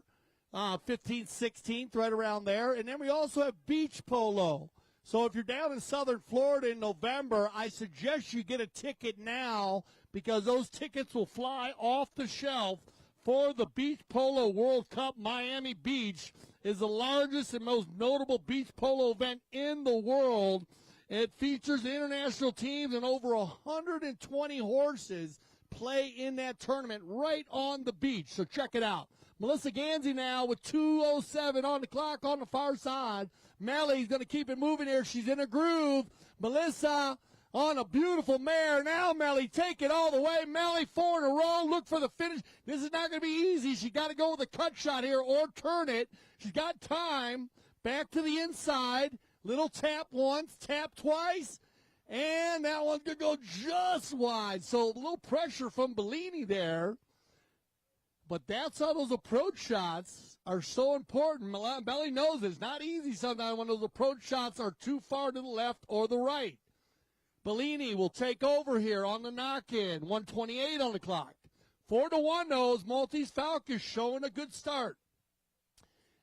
S1: 15th, 16th, right around there. And then we also have beach polo. So if you're down in southern Florida in November, I suggest you get a ticket now because those tickets will fly off the shelf for the Beach Polo World Cup. Miami Beach is the largest and most notable beach polo event in the world. It features international teams and over 120 horses play in that tournament right on the beach. So check it out. Melissa Ganzi now with 2:07 on the clock on the far side. Mellie's going to keep it moving here. She's in a groove. Melissa on a beautiful mare. Now, Mellie, take it all the way. Mellie, 4 in a row. Look for the finish. This is not going to be easy. She got to go with a cut shot here or turn it. She's got time. Back to the inside. Little tap once, tap twice. And that one's going to go just wide. So a little pressure from Bellini there. But that's how those approach shots are so important. Belly knows it's not easy sometimes when those approach shots are too far to the left or the right. Bellini will take over here on the knock-in. 1:28 on the clock. 4-1 knows Maltese Falcon showing a good start.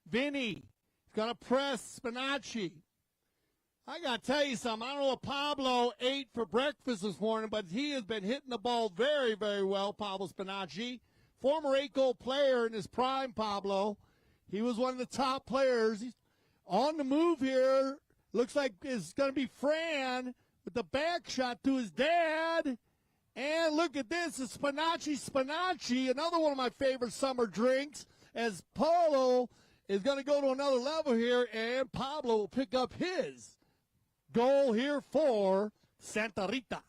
S1: Vinny is going to press Spinacci. I got to tell you something. I don't know what Pablo ate for breakfast this morning, but he has been hitting the ball very, very well, Pablo Spinacci. Former 8-goal player in his prime, Pablo. He was one of the top players. He's on the move here. Looks like it's going to be Fran with the back shot to his dad. And look at this. It's Spinacci, another one of my favorite summer drinks, as Polo is going to go to another level here, and Pablo will pick up his goal here for Santa Rita.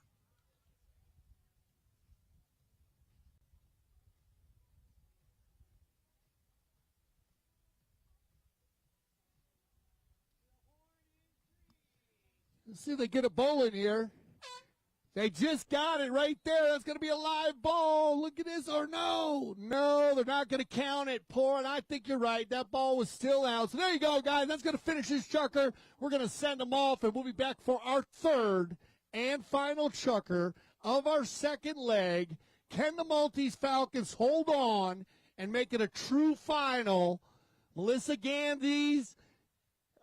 S1: Let's see if they get a ball in here. They just got it right there. That's going to be a live ball. Look at this. Or no. No, they're not going to count it. Poor, and I think you're right. That ball was still out. So there you go, guys. That's going to finish this chucker. We're going to send them off, and we'll be back for our third and final chucker of our second leg. Can the Maltese Falcons hold on and make it a true final? Melissa Ganzi's,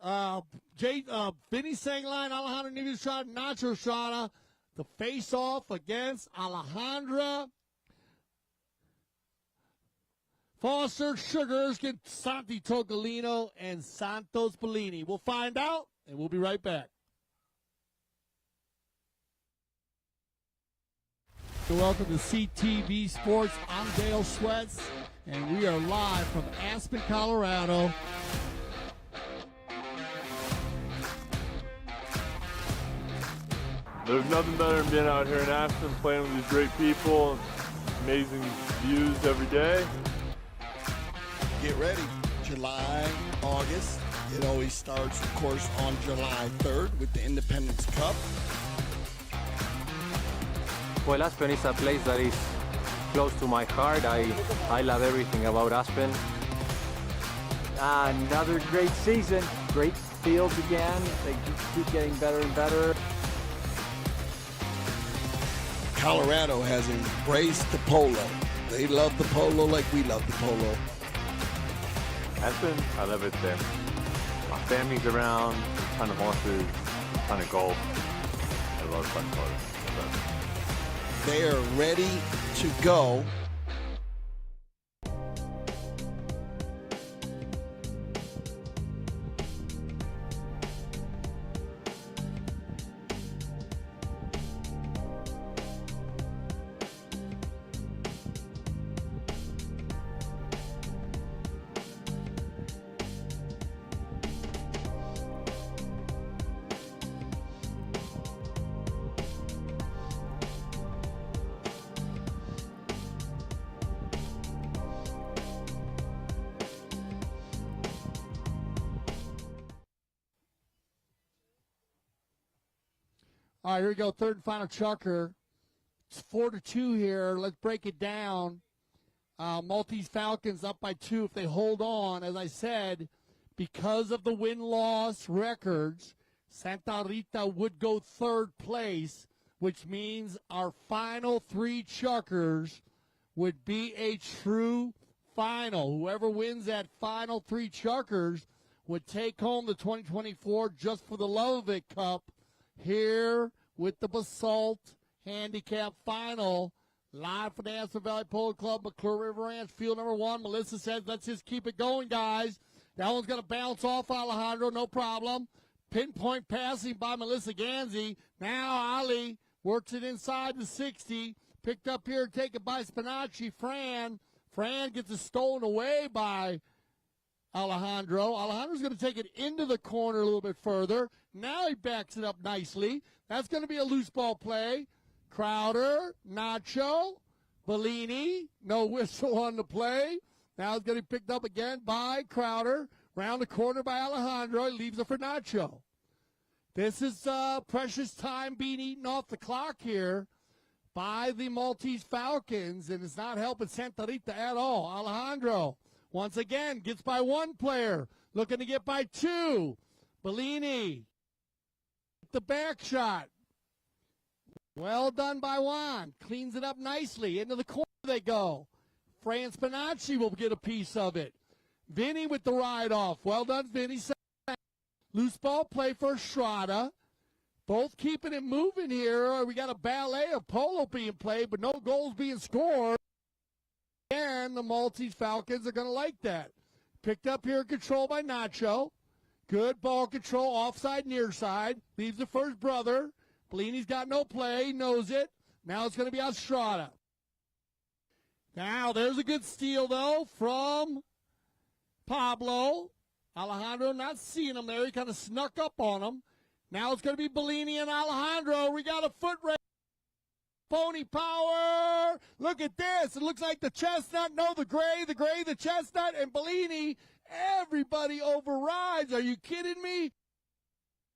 S1: Vinny Sangline, Alejandro Nieves Estrada, Nacho Estrada. The face-off against Alejandra Foster, Sugars, Santi Tocolino, and Santos Bellini. We'll find out, and we'll be right back. Welcome to CTV Sports. I'm Dale Sweats, and we are live from Aspen, Colorado.
S3: There's nothing better than being out here in Aspen, playing with these great people, amazing views every day.
S7: Get ready. July, August. It always starts, of course, on July 3rd with the Independence Cup.
S8: Well, Aspen is a place that is close to my heart. I love everything about Aspen.
S14: Another great season. Great fields again. They just keep getting better and better.
S7: Colorado has embraced the polo. They love the polo like we love the polo.
S4: Aspen, I love it there. My family's around, a ton of horses, a ton of golf. A lot of fun photos.
S7: They are ready to go.
S1: All right, here we go. Third and final chucker. It's 4-2 here. Let's break it down. Maltese Falcons up by 2 if they hold on. As I said, because of the win-loss records, Santa Rita would go third place, which means our final 3 chuckers would be a true final. Whoever wins that final 3 chuckers would take home the 2024 Just for the Love of It Cup here with the Basalt Handicap Final. Live from the Aspen Valley Polo Club, McClure River Ranch, field number 1. Melissa says, let's just keep it going, guys. That one's going to bounce off Alejandro, no problem. Pinpoint passing by Melissa Ganzi. Now Ali works it inside the 60. Picked up here, taken by Spinacci. Fran gets it stolen away by Alejandro. Alejandro's going to take it into the corner a little bit further. Now he backs it up nicely. That's going to be a loose ball play. Crowder, Nacho, Bellini, no whistle on the play. Now it's going to be picked up again by Crowder. Round the corner by Alejandro. He leaves it for Nacho. This is precious time being eaten off the clock here by the Maltese Falcons, and it's not helping Santa Rita at all. Alejandro, once again, gets by 1 player. Looking to get by 2. Bellini, the back shot. Well done by Juan. Cleans it up nicely. Into the corner they go. Fran Spinacci will get a piece of it. Vinny with the ride off. Well done, Vinny. Loose ball play for Estrada. Both keeping it moving here. We got a ballet of polo being played, but no goals being scored. And the Maltese Falcons are going to like that. Picked up here, control by Nacho. Good ball control, offside, near side. Leaves the first brother. Bellini's got no play, knows it. Now it's going to be Estrada. Now there's a good steal, though, from Pablo. Alejandro not seeing him there. He kind of snuck up on him. Now it's going to be Bellini and Alejandro. We got a foot race. Pony power. Look at this. It looks like the chestnut. No, the gray, the chestnut, and Bellini. Everybody overrides. Are you kidding me?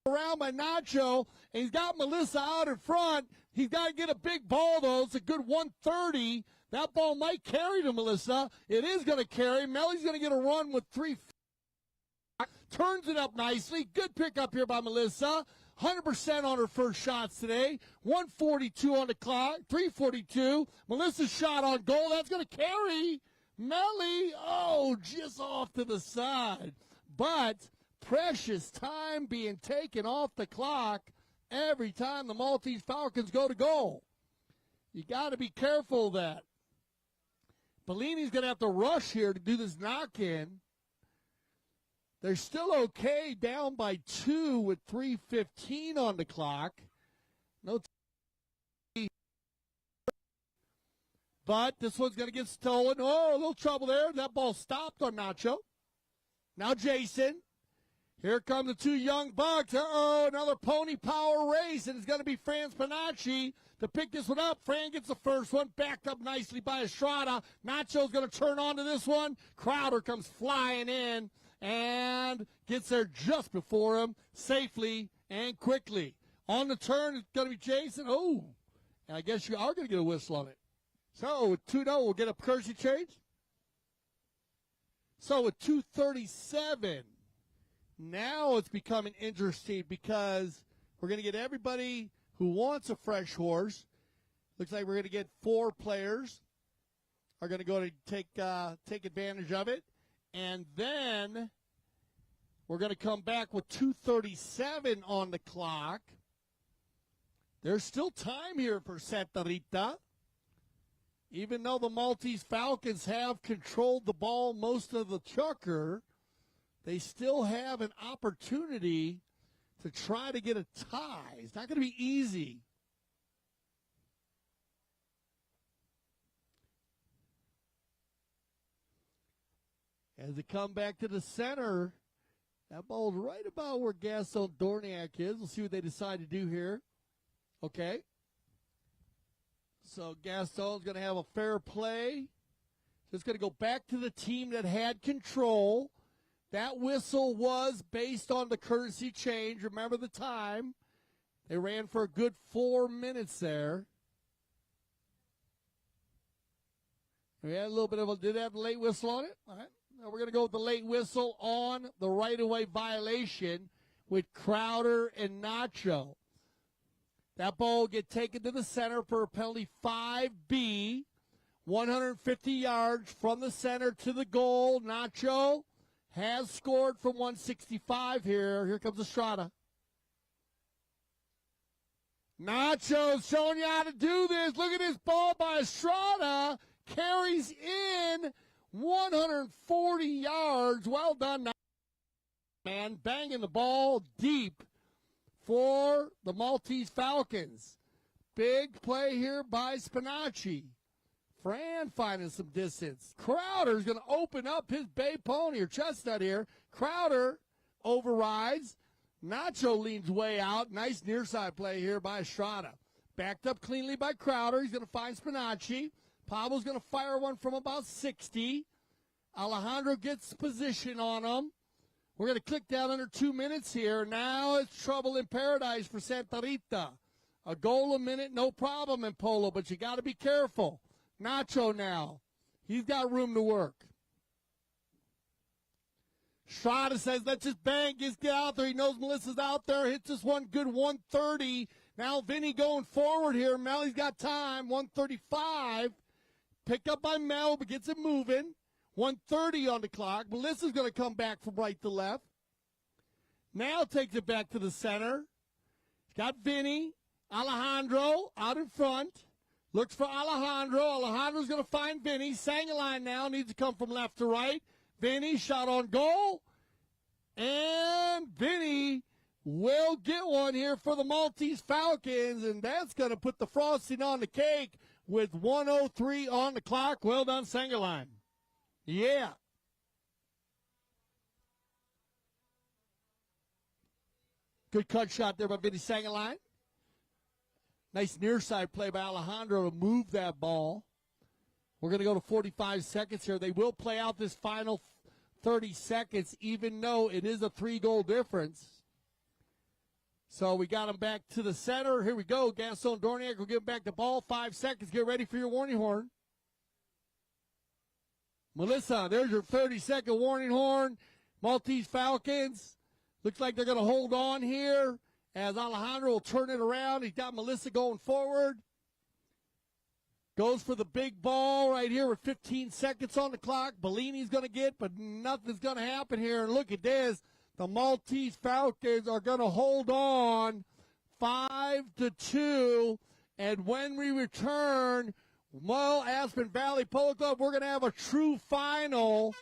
S1: Around by Nacho, and he's got Melissa out in front. He's got to get a big ball, though. It's a good 130. That ball might carry to Melissa. It is going to carry. Melly's going to get a run with 3. Turns it up nicely. Good pickup here by Melissa. 100% on her first shots today. 142 on the clock. 342. Melissa's shot on goal. That's going to carry. Melly, just off to the side. But precious time being taken off the clock every time the Maltese Falcons go to goal. You got to be careful of that. Bellini's going to have to rush here to do this knock-in. They're still okay, down by 2 with 3:15 on the clock. But this one's going to get stolen. Oh, a little trouble there. That ball stopped on Nacho. Now Jason. Here come the two young bucks. Uh-oh, another pony power race, and it's going to be Fran Spinacci to pick this one up. Fran gets the first one, backed up nicely by Estrada. Nacho's going to turn onto this one. Crowder comes flying in and gets there just before him, safely and quickly. On the turn, it's going to be Jason. Oh, and I guess you are going to get a whistle on it. So with 2-0, we'll get a courtesy change. So with 2:37, now it's becoming interesting because we're going to get everybody who wants a fresh horse. Looks like we're going to get 4 players are going to go to take advantage of it. And then we're going to come back with 2:37 on the clock. There's still time here for Santa Rita. Even though the Maltese Falcons have controlled the ball most of the chukker, they still have an opportunity to try to get a tie. It's not going to be easy. As they come back to the center, that ball's right about where Gaston Dorniak is. We'll see what they decide to do here. Okay. So Gaston's going to have a fair play. Just going to go back to the team that had control. That whistle was based on the courtesy change. Remember the time. They ran for a good 4 minutes there. We had a little bit of a, did have a late whistle on it? All right. Now we're going to go with the late whistle on the right-of-way violation with Crowder and Nacho. That ball will get taken to the center for a penalty 5B. 150 yards from the center to the goal. Nacho has scored from 165 here. Here comes Estrada. Nacho's showing you how to do this. Look at this ball by Estrada. Carries in 140 yards. Well done, man. Banging the ball deep for the Maltese Falcons. Big play here by Spinacci. Fran finding some distance. Crowder's going to open up his bay pony or chestnut here. Crowder overrides. Nacho leans way out. Nice near side play here by Estrada. Backed up cleanly by Crowder. He's going to find Spinacci. Pablo's going to fire one from about 60. Alejandro gets position on him. We're going to click down under 2 minutes here. Now it's trouble in paradise for Santa Rita. A goal a minute, no problem in polo, but you got to be careful. Nacho now. He's got room to work. Estrada says, let's just bang, just get out there. He knows Melissa's out there. Hits this one good 130. Now Vinny going forward here. Melly's got time. 135. Picked up by Mel, but gets it moving. 130 on the clock. Melissa's going to come back from right to left. Now takes it back to the center. Got Vinny. Alejandro out in front. Looks for Alejandro. Alejandro's going to find Vinny. Sangaline now needs to come from left to right. Vinny shot on goal. And Vinny will get one here for the Maltese Falcons. And that's going to put the frosting on the cake with 1:03 on the clock. Well done, Sangaline. Yeah. Good cut shot there by Vinny Sangaline. Nice near side play by Alejandro to move that ball. We're going to go to 45 seconds here. They will play out this final 30 seconds, even though it is a 3-goal difference. So we got him back to the center. Here we go. Gaston Dorniak will give him back the ball. 5 seconds. Get ready for your warning horn. Melissa, there's your 30-second warning horn. Maltese Falcons. Looks like they're going to hold on here as Alejandro will turn it around. He's got Melissa going forward. Goes for the big ball right here with 15 seconds on the clock. Bellini's going to get, but nothing's going to happen here. And look at this. The Maltese Falcons are going to hold on 5-2. And when we return, well, Aspen Valley Polo Club, we're going to have a true final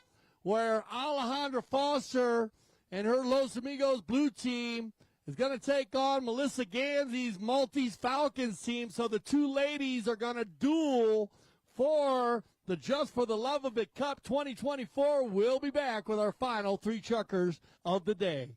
S1: where Alejandra Foster and her Los Amigos Blue team is going to take on Melissa Ganzi's Maltese Falcons team. So the two ladies are going to duel for the Just for the Love of It Cup 2024. We'll be back with our final 3 chukkers of the day.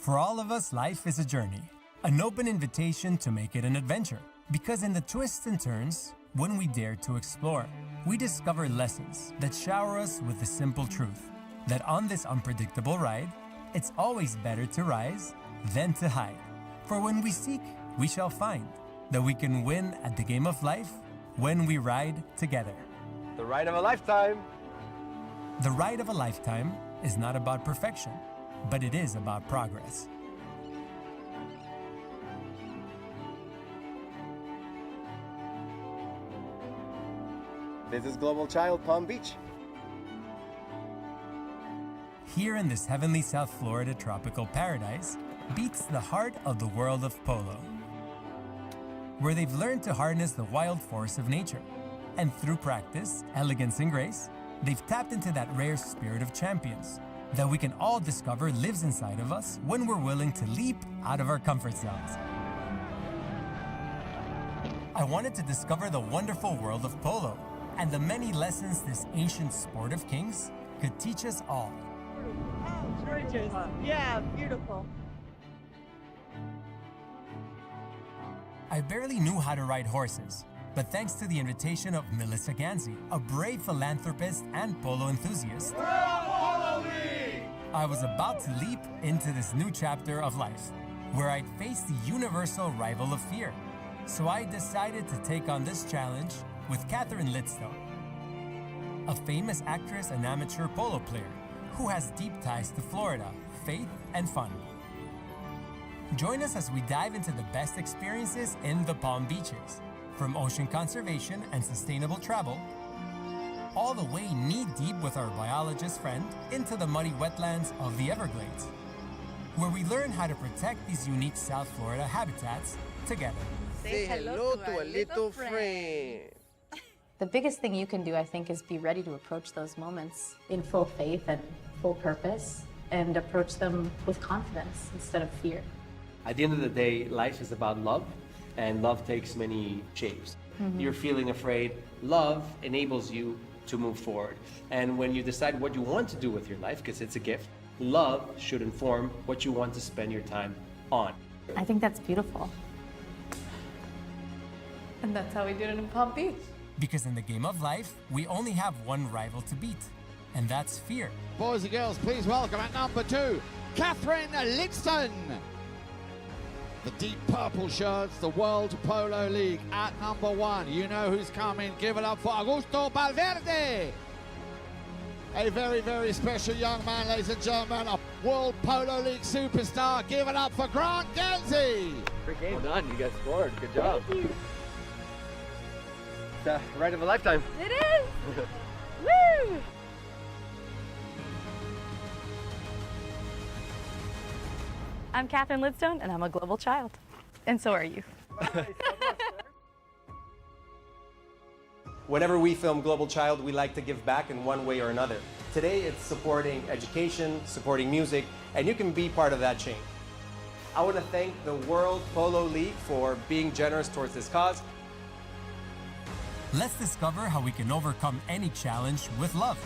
S16: For all of us, life is a journey, an open invitation to make it an adventure. Because in the twists and turns, when we dare to explore, we discover lessons that shower us with the simple truth that on this unpredictable ride, it's always better to rise than to hide. For when we seek, we shall find that we can win at the game of life when we ride together.
S17: The ride of a lifetime.
S16: The ride of a lifetime is not about perfection, but it is about progress.
S17: This is Global Child Palm Beach.
S16: Here in this heavenly South Florida tropical paradise beats the heart of the world of polo, where they've learned to harness the wild force of nature. And through practice, elegance, and grace, they've tapped into that rare spirit of champions that we can all discover lives inside of us when we're willing to leap out of our comfort zones. I wanted to discover the wonderful world of polo and the many lessons this ancient sport of kings could teach us all.
S18: Gorgeous. Yeah, beautiful.
S16: I barely knew how to ride horses, but thanks to the invitation of Marc Ganzi, a brave philanthropist and polo enthusiast, I was about to leap into this new chapter of life, where I'd face the universal rival of fear. So I decided to take on this challenge with Catherine Lidstone, a famous actress and amateur polo player who has deep ties to Florida, faith, and fun. Join us as we dive into the best experiences in the Palm Beaches, from ocean conservation and sustainable travel, all the way knee-deep with our biologist friend into the muddy wetlands of the Everglades, where we learn how to protect these unique South Florida habitats together.
S18: Say hello to a little friend.
S19: The biggest thing you can do, I think, is be ready to approach those moments in full faith and full purpose, and approach them with confidence instead of fear.
S20: At the end of the day, life is about love, and love takes many shapes. You're feeling afraid. Love enables you to move forward. And when you decide what you want to do with your life, because it's a gift, love should inform what you want to spend your time on.
S19: I think that's beautiful.
S22: And that's how we did it in Palm Beach.
S16: Because in the game of life, we only have one rival to beat, and that's fear.
S21: Boys and girls, please welcome at number 2, Catherine Lidstone. The deep purple shirts, the World Polo League at number 1. You know who's coming. Give it up for Augusto Valverde. A very, very special young man, ladies and gentlemen. A World Polo League superstar. Give it up for Marc Ganzi.
S12: Great game. Well done. You guys scored. Good job.
S18: Thank you.
S17: The ride of a lifetime.
S18: It is. Woo!
S22: I'm Catherine Lidstone, and I'm a global child. And so are you.
S9: Whenever we film Global Child, we like to give back in one way or another. Today, it's supporting education, supporting music, and you can be part of that change. I want to thank the World Polo League for being generous towards this cause.
S16: Let's discover how we can overcome any challenge with love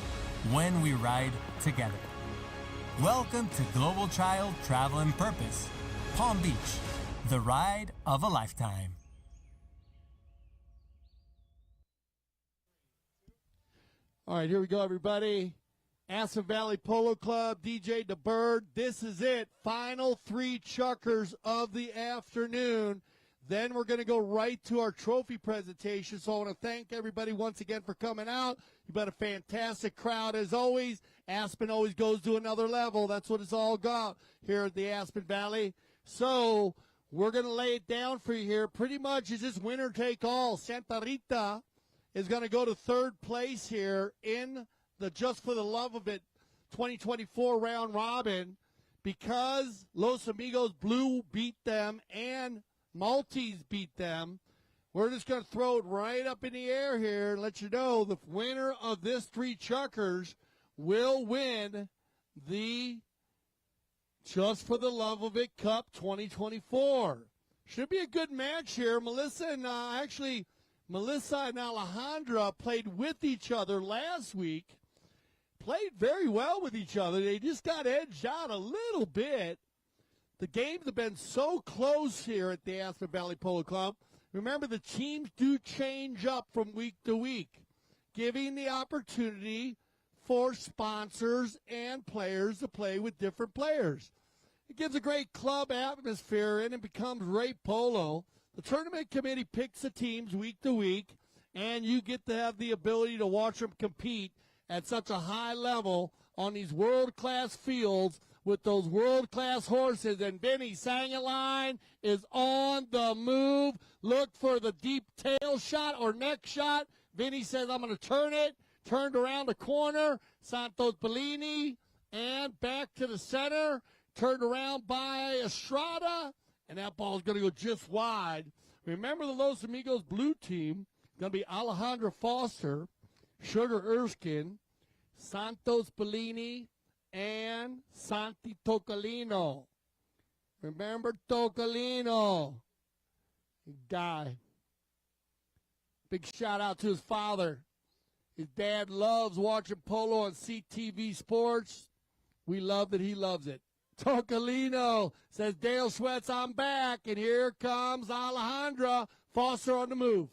S16: when we ride together. Welcome to Global Child Travel and Purpose, Palm Beach, the ride of a lifetime.
S1: All right, here we go, everybody. Aspen Valley Polo Club, DJ DeBird. This is it. Final 3 chuckers of the afternoon. Then we're going to go right to our trophy presentation. So I want to thank everybody once again for coming out. You've got a fantastic crowd as always. Aspen always goes to another level. That's what it's all about here at the Aspen Valley. So we're going to lay it down for you here. Pretty much it's just winner take all. Santa Rita is going to go to 3rd place here in the Just for the Love of It 2024 round robin because Los Amigos Blue beat them and Maltese beat them. We're just going to throw it right up in the air here and let you know the winner of this 3 chuckers will win the Just for the Love of It Cup 2024. Should be a good match here. Melissa and Alejandra played with each other last week. Played very well with each other. They just got edged out a little bit. the games have been so close here at the Aspen Valley Polo Club. Remember, the teams do change up from week to week, giving the opportunity for sponsors and players to play with different players. It gives a great club atmosphere, and it becomes great polo. The tournament committee picks the teams week to week, and you get to have the ability to watch them compete at such a high level on these world-class fields with those world-class horses. And Vinny Sangaline is on the move. Look for the deep tail shot or neck shot. Vinny says, I'm going to turn it. Turned around the corner. Santos Bellini and back to the center. Turned around by Estrada, and that ball is going to go just wide. Remember, the Los Amigos Blue team going to be Alejandra Foster, Sugar Erskine, Santos Bellini, and Santi Tocalino. Remember Tocalino, guy. Big shout out to his father. His dad loves watching polo on CTV Sports. We love that he loves it. Tocalino says, Dale Sweats, I'm back. And here comes Alejandra Foster on the move.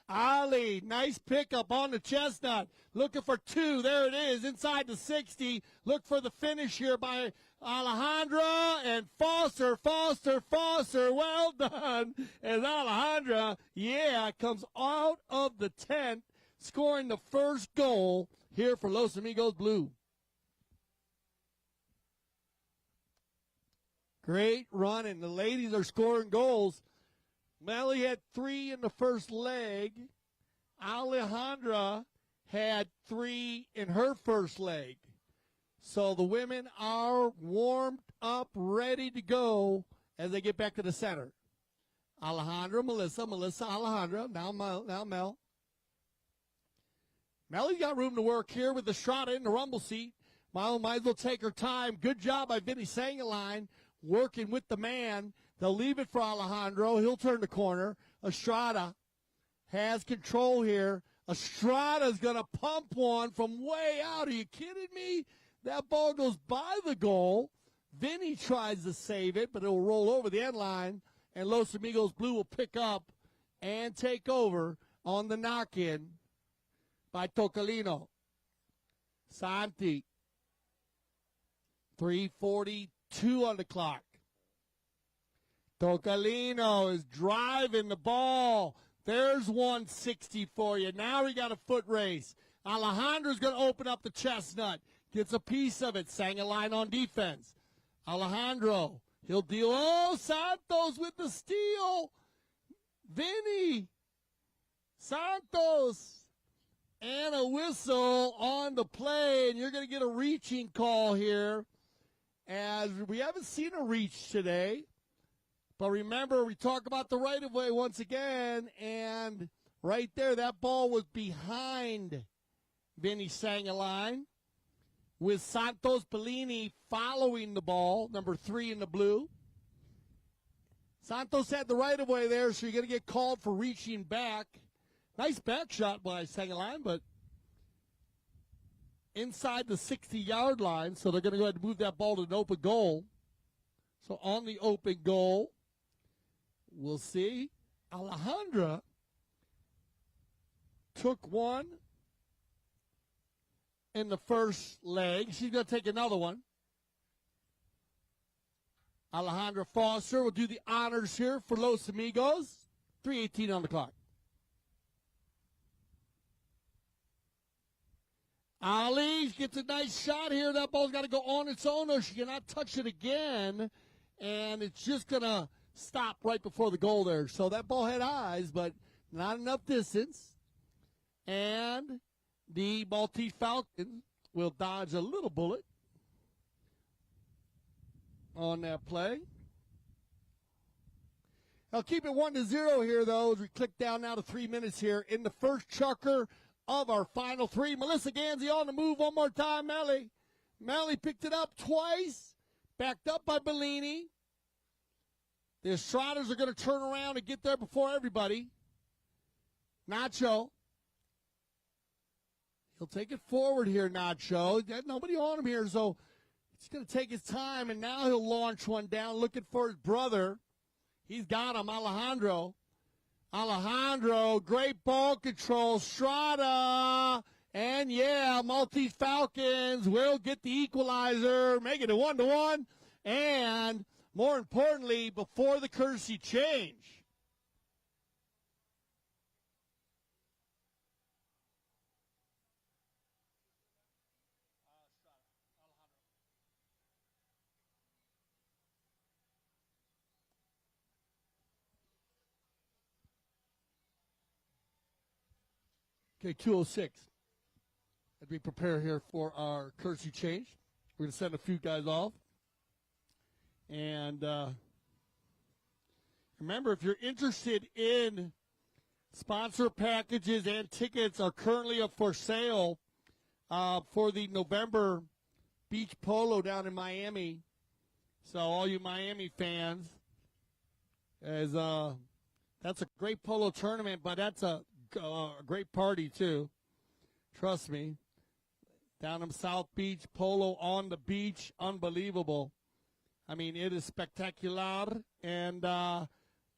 S1: Ali, nice pickup on the chestnut. Looking for two. There it is, inside the 60. Look for the finish here by Alejandra and Foster. Well done. As Alejandra, comes out of the tent, scoring the first goal here for Los Amigos Blue. Great run, and the ladies are scoring goals. Melly had 3 in the first leg. Alejandra had 3 in her first leg. So the women are warmed up, ready to go as they get back to the center. Alejandra, Melissa, Alejandra, now Mel. Melly's got room to work here with Estrada in the rumble seat. Might as well take her time. Good job by Vinny Sangaline, working with the man. They'll leave it for Alejandro. He'll turn the corner. Estrada has control here. Estrada's going to pump one from way out. Are you kidding me? That ball goes by the goal. Vinny tries to save it, but it'll roll over the end line, and Los Amigos Blue will pick up and take over on the knock-in by Tocalino. Santi. 3:42 on the clock. Tocalino is driving the ball. There's 160 for you. Now we got a foot race. Alejandra's going to open up the chestnut. Gets a piece of it. Sangaline on defense. Alejandro. He'll deal. Oh, Santos with the steal. Vinny. Santos. And a whistle on the play. And you're going to get a reaching call here, as we haven't seen a reach today. But remember, we talk about the right-of-way once again, and right there, that ball was behind Vinny Sangaline, with Santos Bellini following the ball, number 3 in the blue. Santos had the right-of-way there, so you're going to get called for reaching back. Nice back shot by Sangaline, but inside the 60-yard line, so they're going to go ahead and move that ball to an open goal. So on the open goal, we'll see. Alejandra took one in the first leg. She's going to take another one. Alejandra Foster will do the honors here for Los Amigos. 3:18 on the clock. Ali gets a nice shot here. That ball's got to go on its own, or she cannot touch it again. And it's just going to stop right before the goal there. So that ball had eyes, but not enough distance. And the Maltese Falcons will dodge a little bullet on that play. I'll keep it 1-0 here, though, as we click down now to 3 minutes here in the first chukker of our final 3. Melissa Ganzi on the move one more time. Melly picked it up twice, backed up by Bellini. The Estradas are going to turn around and get there before everybody. Nacho. He'll take it forward here, Nacho. Nobody on him here, so He's going to take his time, and now he'll launch one down, looking for his brother. He's got him, Alejandro. Alejandro, great ball control. Strada. And, yeah, Maltese Falcons will get the equalizer, make it a 1-1. And, more importantly, before the courtesy change. Okay, 2:06. As we prepare here for our courtesy change, we're going to send a few guys off. And remember, if you're interested in sponsor packages and tickets are currently up for sale for the November beach polo down in Miami. So all you Miami fans, as that's a great polo tournament, but that's a great party too. Trust me. Down in South Beach, polo on the beach, unbelievable. I mean, it is spectacular. And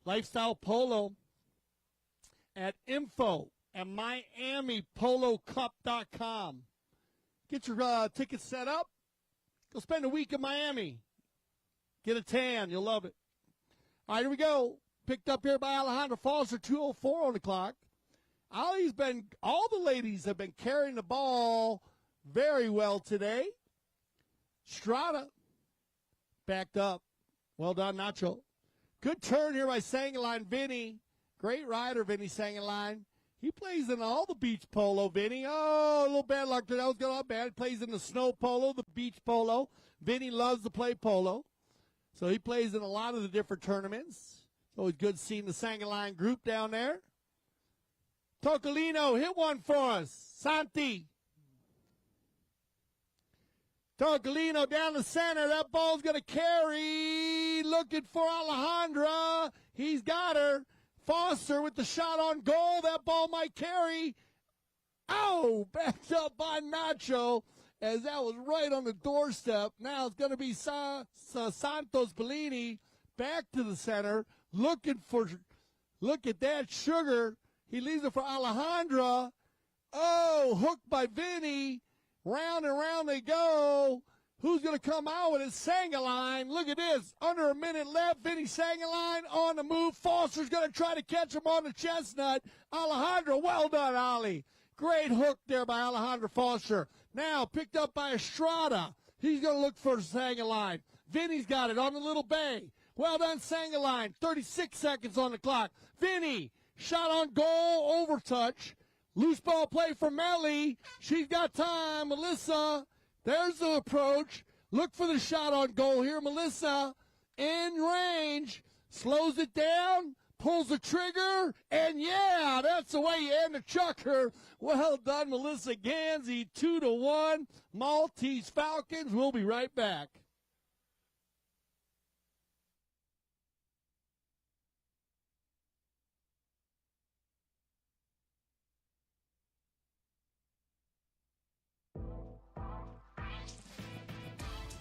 S1: Lifestyle Polo at info@MiamiPoloCup.com. Get your tickets set up. Go spend a week in Miami. Get a tan. You'll love it. All right, here we go. Picked up here by Alejandro Foster, 2:04 on the clock. All the ladies have been carrying the ball very well today. Strada backed up. Well done, Nacho. Good turn here by Sangaline Vinny. Great rider, Vinny Sangaline. He plays in all the beach polo, Vinny. Oh, a little bad luck there. That was going on bad. He plays in the snow polo, the beach polo. Vinny loves to play polo. So he plays in a lot of the different tournaments. It's always good seeing the Sangaline group down there. Tocolino, hit one for us. Santi. Tocolino down the center. That ball's going to carry. Looking for Alejandra. He's got her. Foster with the shot on goal. That ball might carry. Oh, backed up by Nacho as that was right on the doorstep. Now it's going to be Santos Bellini back to the center. Look at that sugar. He leaves it for Alejandra. Oh, hooked by Vinny. Round and round they go. Who's going to come out with it? Sangaline. Look at this. Under a minute left. Vinny Sangaline on the move. Foster's going to try to catch him on the chestnut. Alejandra, well done, Ali. Great hook there by Alejandra Foster. Now picked up by Estrada. He's going to look for Sangaline. Vinny's got it on the little bay. Well done, Sangaline. 36 seconds on the clock. Vinny, shot on goal, overtouch. Loose ball play for Melly. She's got time. Melissa, there's the approach. Look for the shot on goal here. Melissa, in range, slows it down, pulls the trigger, and yeah, that's the way you end the chucker. Well done, Melissa Ganzi. 2-1. Maltese Falcons. We'll be right back.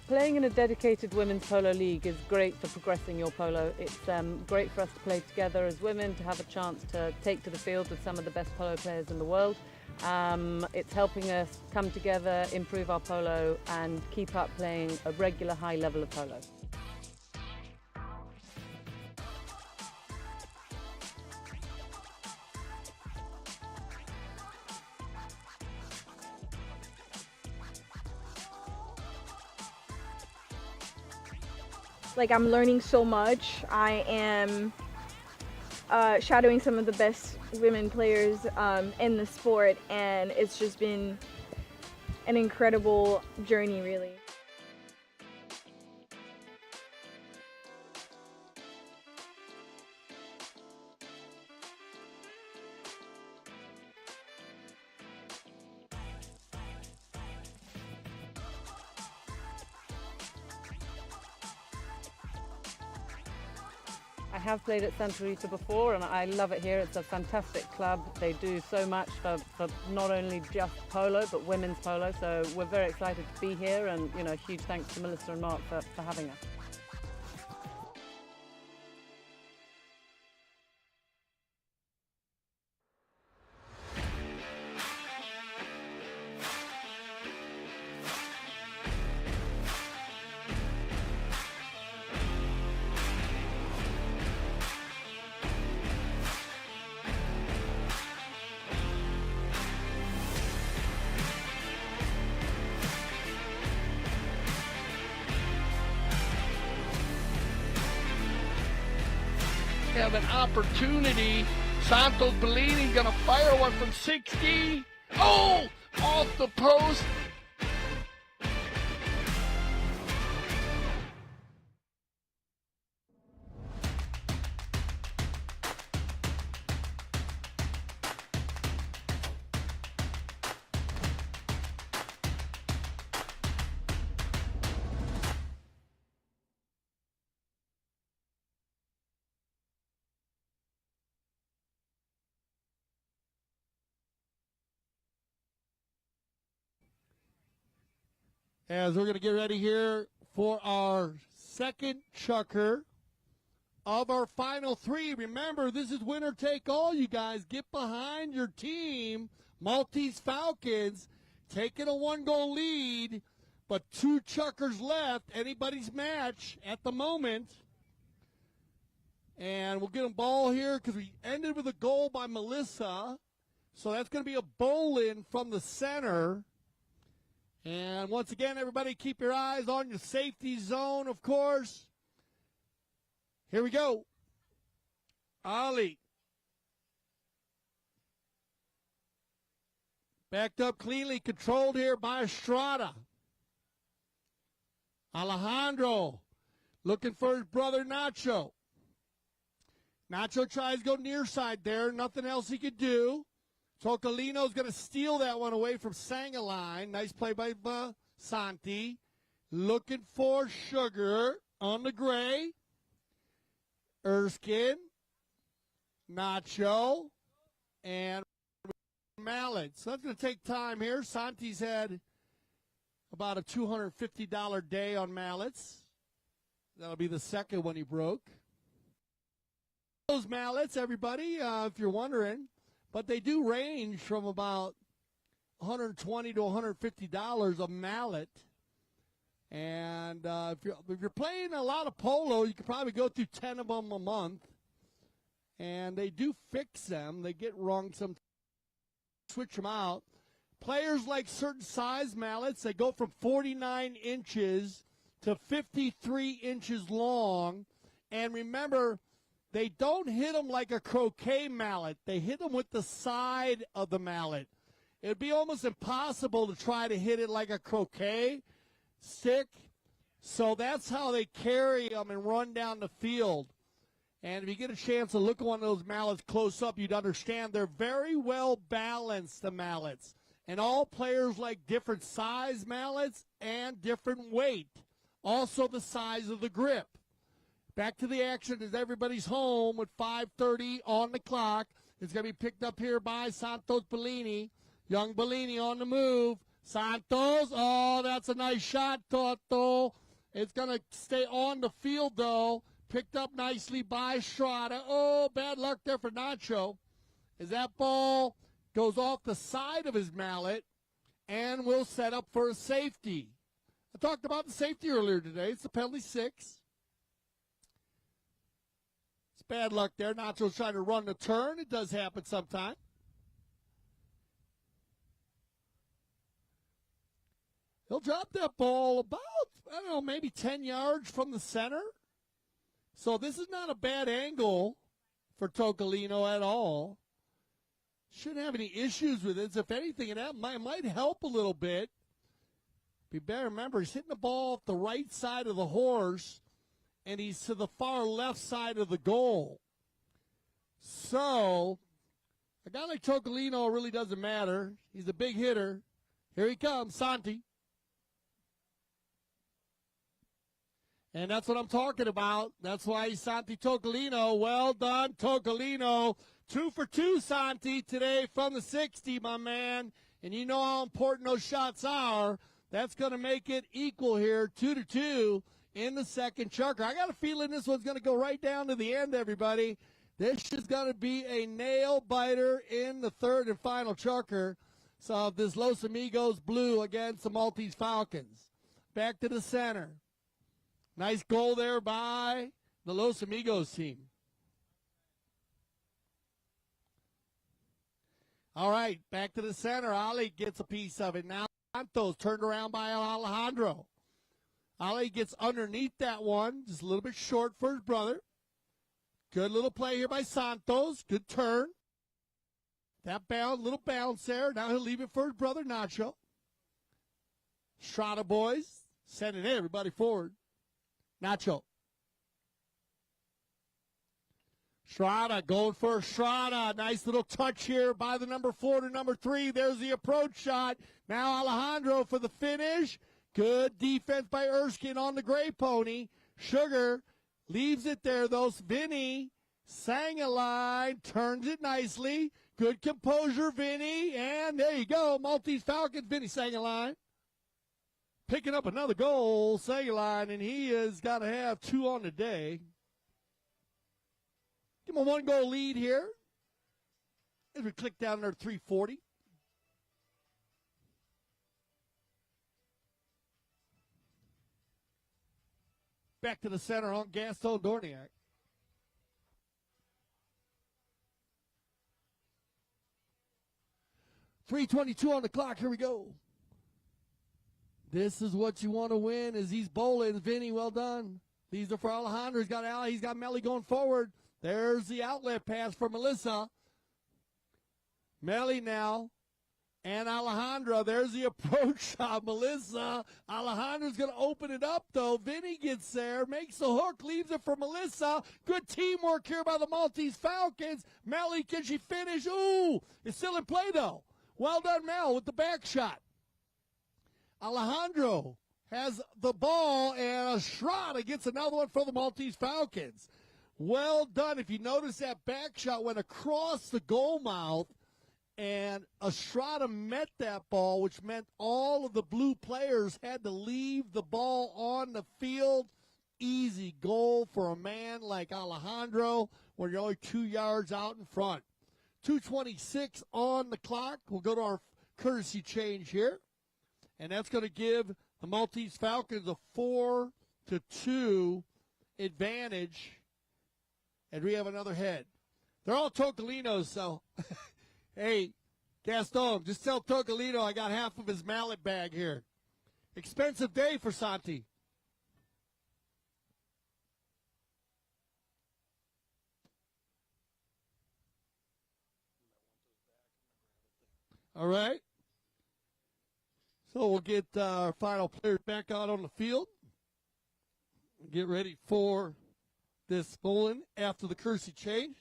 S11: Playing in a dedicated women's polo league is great for progressing your polo. It's great for us to play together as women, to have a chance to take to the field with some of the best polo players in the world. It's helping us come together, improve our polo, and keep up playing a regular high level of polo.
S13: Like, I'm learning so much. I am shadowing some of the best women players in the sport, and it's just been an incredible journey, really.
S11: have played at Santa Rita before, and I love it here. It's a fantastic club. They do so much for not only just polo, but women's polo. So we're very excited to be here, and huge thanks to Melissa and Mark for having us.
S1: Have an opportunity. Santos Bellini gonna fire one from 60. Oh, off the post. As we're going to get ready here for our second chukker of our final three. Remember, this is winner take all, you guys. Get behind your team. Maltese Falcons taking a 1-goal lead, but 2 chukkers left. Anybody's match at the moment. And we'll get a ball here because we ended with a goal by Melissa. So that's going to be a bowl-in from the center. And once again, everybody, keep your eyes on your safety zone, of course. Here we go. Ali. Backed up cleanly, controlled here by Estrada. Alejandro looking for his brother Nacho. Nacho tries to go near side there. Nothing else he could do. Tocolino's going to steal that one away from Sangaline. Nice play by Santi. Looking for Sugar on the gray. Erskine. Nacho. And Mallet. So that's going to take time here. Santi's had about a $250 day on mallets. That'll be the second one he broke. Those mallets, everybody, if you're wondering. But they do range from about $120 to $150 a mallet. And if you're playing a lot of polo, you could probably go through 10 of them a month. And they do fix them. They get wrong sometimes. Switch them out. Players like certain size mallets. They go from 49 inches to 53 inches long. And remember, they don't hit them like a croquet mallet. They hit them with the side of the mallet. It would be almost impossible to try to hit it like a croquet stick. So that's how they carry them and run down the field. And if you get a chance to look at one of those mallets close up, you'd understand they're very well balanced, the mallets. And all players like different size mallets and different weight. Also the size of the grip. Back to the action as everybody's home with 5:30 on the clock. It's going to be picked up here by Santos Bellini. Young Bellini on the move. Santos, oh, that's a nice shot, Toto. It's going to stay on the field, though. Picked up nicely by Estrada. Oh, bad luck there for Nacho. As that ball goes off the side of his mallet and will set up for a safety. I talked about the safety earlier today. It's the penalty 6. Bad luck there. Nacho's trying to run the turn. It does happen sometime. He'll drop that ball about, I don't know, maybe 10 yards from the center. So this is not a bad angle for Tocolino at all. Shouldn't have any issues with it. If anything, it might help a little bit. Be better remember, he's hitting the ball off the right side of the horse. And he's to the far left side of the goal. So, a guy like Tocolino really doesn't matter. He's a big hitter. Here he comes, Santi. And that's what I'm talking about. That's why Santi Tocolino. Well done, Tocolino. 2 for 2, Santi, today from the 60, my man. And you know how important those shots are. That's going to make it equal here, 2-2 in the second chukker. I got a feeling this one's going to go right down to the end, everybody. This is going to be a nail-biter in the third and final chukker. So this Los Amigos Blue against the Maltese Falcons. Back to the center. Nice goal there by the Los Amigos team. All right, back to the center. Ali gets a piece of it. Now Santos turned around by Alejandro. Ali gets underneath that one, just a little bit short for his brother. Good little play here by Santos. Good turn. That bound, little bounce there. Now he'll leave it for his brother Nacho. Strada boys sending everybody forward. Nacho. Strada going for Strada. Nice little touch here by the number 4 to number 3. There's the approach shot. Now Alejandro for the finish. Good defense by Erskine on the gray pony. Sugar leaves it there, though. Vinny sang a line, turns it nicely. Good composure, Vinny. And there you go. Maltese Falcons, Vinny sang a line. Picking up another goal, Seguin, and he has got to have 2 on the day. Give him a 1-goal lead here. As we click down there, 340. Back to the center on Gaston Dorniak. .322 on the clock. Here we go. This is what you want to win as he's bowling. Vinny, well done. These are for Alejandro. He's got Ali. He's got Melly going forward. There's the outlet pass for Melissa. Melly now. And Alejandro. There's the approach shot. Melissa. Alejandro's going to open it up, though. Vinny gets there. Makes the hook. Leaves it for Melissa. Good teamwork here by the Maltese Falcons. Melly, can she finish? Ooh, it's still in play, though. Well done, Mel, with the back shot. Alejandro has the ball, and Estrada gets another one for the Maltese Falcons. Well done. If you notice, that back shot went across the goal mouth, and Estrada met that ball, which meant all of the blue players had to leave the ball on the field. Easy goal for a man like Alejandro when you're only 2 yards out in front. 2:26 on the clock. We'll go to our courtesy change here. And that's going to give the Maltese Falcons a 4-2 advantage. And we have another head. They're all Tocolinos, so, hey, Gaston, just tell Tocolino I got half of his mallet bag here. Expensive day for Santi. All right. So we'll get our final players back out on the field. Get ready for this bowling after the courtesy change.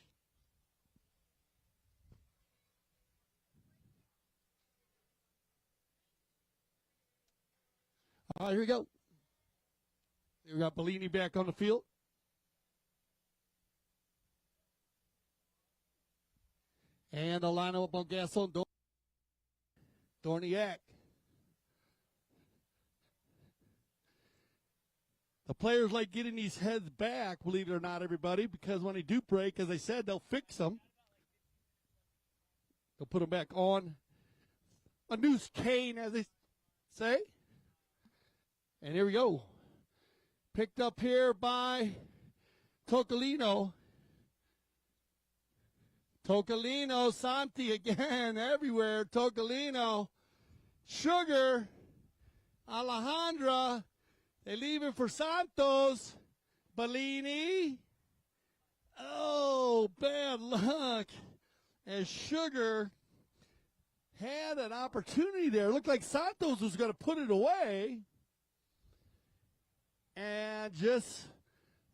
S1: All right, here we go. We got Bellini back on the field. And the line up on Gaston Dorniak. The players like getting these heads back, believe it or not, everybody, because when they do break, as I said, they'll fix them. They'll put them back on a noose cane, as they say. And here we go. Picked up here by Tocolino. Tocolino, Santi again, everywhere. Tocolino, Sugar, Alejandra. They leave it for Santos. Bellini. Oh, bad luck. As Sugar had an opportunity there. It looked like Santos was going to put it away. And just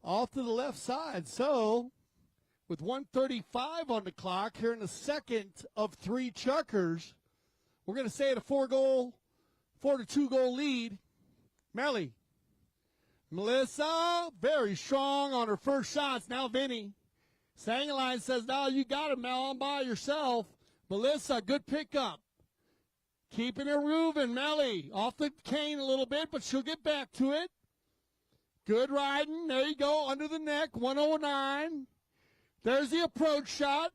S1: off to the left side. So, with 1:35 on the clock here in the second of 3 chukkers, we're going to say it a 4-2 goal lead. Melly. Melissa, very strong on her first shots. Now Vinny. Sangaline says, no, you got it, Mel. I'm by yourself. Melissa, good pickup. Keeping it moving. Melly off the cane a little bit, but she'll get back to it. Good riding. There you go. Under the neck. 109. There's the approach shot.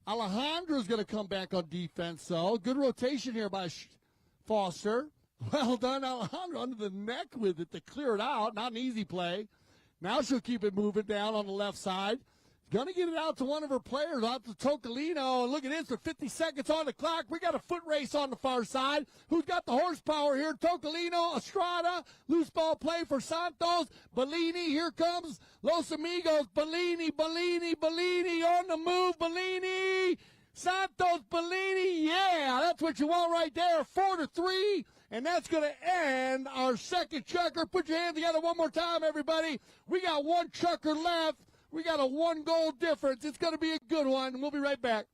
S1: Alejandra's going to come back on defense, though. Good rotation here by Foster. Well done, Alejandra, under the neck with it to clear it out. Not an easy play. Now she'll keep it moving down on the left side. Going to get it out to one of her players, out to Tocolino. And look at this, with 50 seconds on the clock. We got a foot race on the far side. Who's got the horsepower here? Tocolino, Estrada, loose ball play for Santos. Bellini, here comes Los Amigos. Bellini on the move. Bellini, Santos, Bellini. Yeah, that's what you want right there. 4-3. And that's going to end our second chukker. Put your hands together one more time, everybody. We got one chukker left. We got a 1-goal difference. It's going to be a good one. We'll be right back.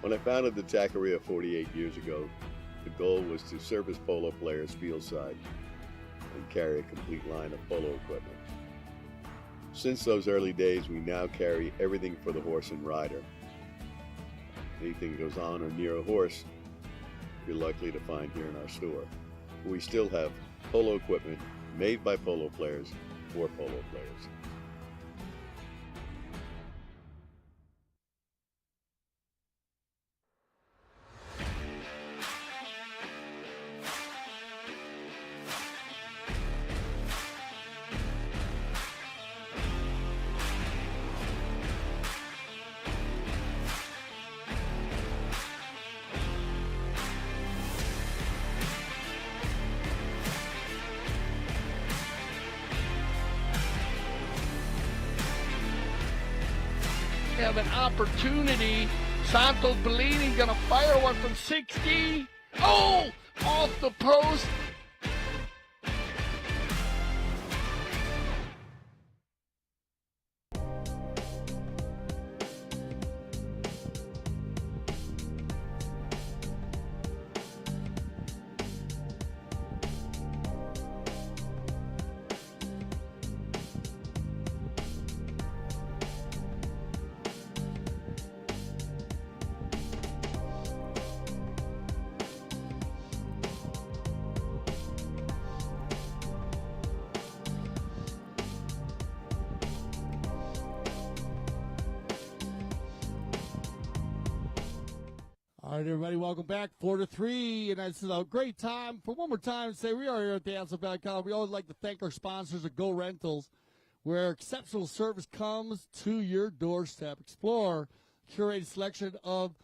S15: When I founded the Taqueria 48 years ago, the goal was to service polo players fieldside and carry a complete line of polo equipment. Since those early days, we now carry everything for the horse and rider. Anything goes on or near a horse, you're likely to find here in our store. We still have polo equipment made by polo players for polo players.
S1: Have an opportunity. Santos Bellini gonna fire one from 60. Oh, off the post. All right, everybody, welcome back. 4-3, and this is a great time. For one more time, say we are here at the Ansel Valley College. We always like to thank our sponsors at Go Rentals, where exceptional service comes to your doorstep. Explore curated selection of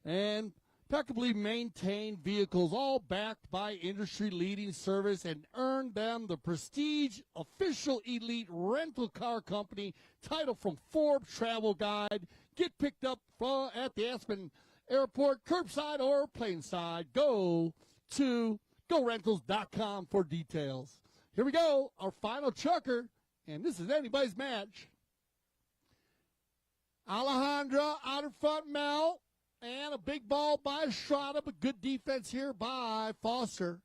S1: and impeccably maintained vehicles, all backed by industry-leading service, and earn them the prestige official elite rental car company title from Forbes Travel Guide. Get picked up at the Aspen Airport, curbside or plainside. Go to GoRentals.com for details. Here we go, our final chukker, and this is anybody's match. Alejandra out in front, Mel, and a big ball by Estrada, but good defense here by Foster.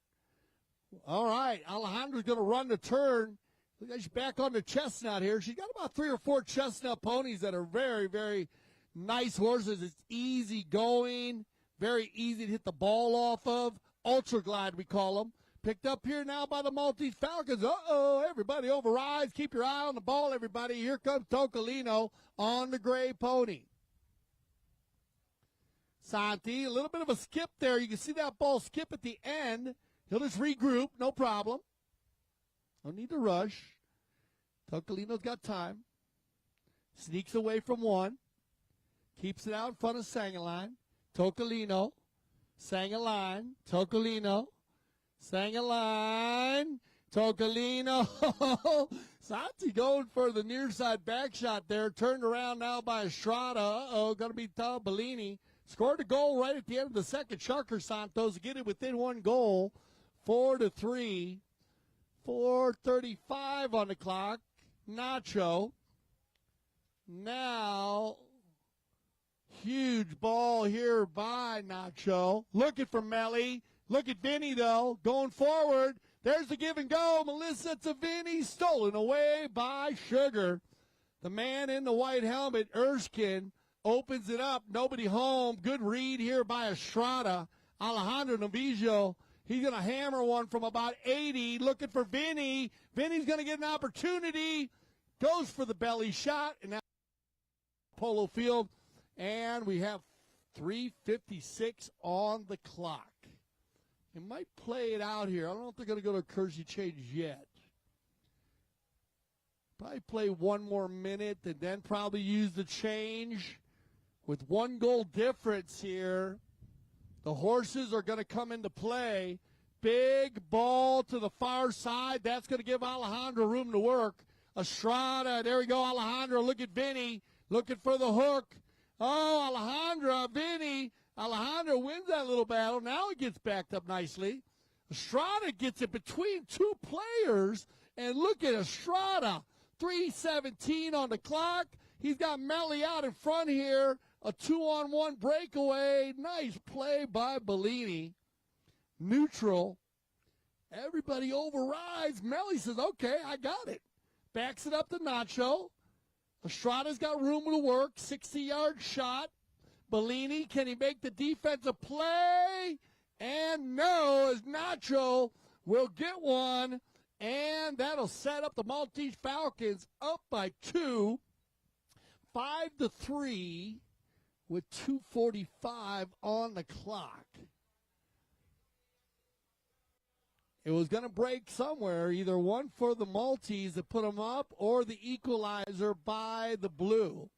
S1: All right, Alejandra's going to run the turn. Look like she's back on the chestnut here. She's got about 3 or 4 chestnut ponies that are very, very nice horses. It's easy going, very easy to hit the ball off of. Ultra Glide, we call them. Picked up here now by the Maltese Falcons. Uh-oh, everybody overrides. Keep your eye on the ball, everybody. Here comes Tocolino on the gray pony. Santi, a little bit of a skip there. You can see that ball skip at the end. He'll just regroup, no problem. No need to rush. Tocolino's got time. Sneaks away from one. Keeps it out in front of Sangaline. Tocolino. Sangaline. Tocolino. Sangaline. Tocolino. Santi going for the near side back shot there. Turned around now by Estrada. Uh-oh, going to be Bellini. Scored a goal right at the end of the second. Sharker Santos get it within one goal. 4-3. 4:35 on the clock. Nacho. Now, huge ball here by Nacho. Looking for Melly. Look at Vinny, though, going forward. There's the give and go. Melissa to Vinny, stolen away by Sugar. The man in the white helmet, Erskine, opens it up. Nobody home. Good read here by Estrada. Alejandro Novillo. He's going to hammer one from about 80. Looking for Vinny. Vinny's going to get an opportunity. Goes for the belly shot. And now Polo Field. And we have 3:56 on the clock. It might play it out here. I don't know if they're going to go to courtesy change yet. Probably play one more minute and then probably use the change. With 1 goal difference here, the horses are going to come into play. Big ball to the far side. That's going to give Alejandro room to work. Estrada, there we go, Alejandro. Look at Vinny, looking for the hook. Oh, Alejandro, Vinny. Alejandro wins that little battle. Now he gets backed up nicely. Estrada gets it between two players. And look at Estrada. 3:17 on the clock. He's got Melly out in front here. A 2-on-1 breakaway. Nice play by Bellini. Neutral. Everybody overrides. Melly says, okay, I got it. Backs it up to Nacho. Estrada's got room to work. 60-yard shot. Bellini, can he make the defensive play? And no, as Nacho will get one. And that'll set up the Maltese Falcons up by 2. 5-3 with 2:45 on the clock. It was going to break somewhere, either one for the Maltese to put them up or the equalizer by the Blue.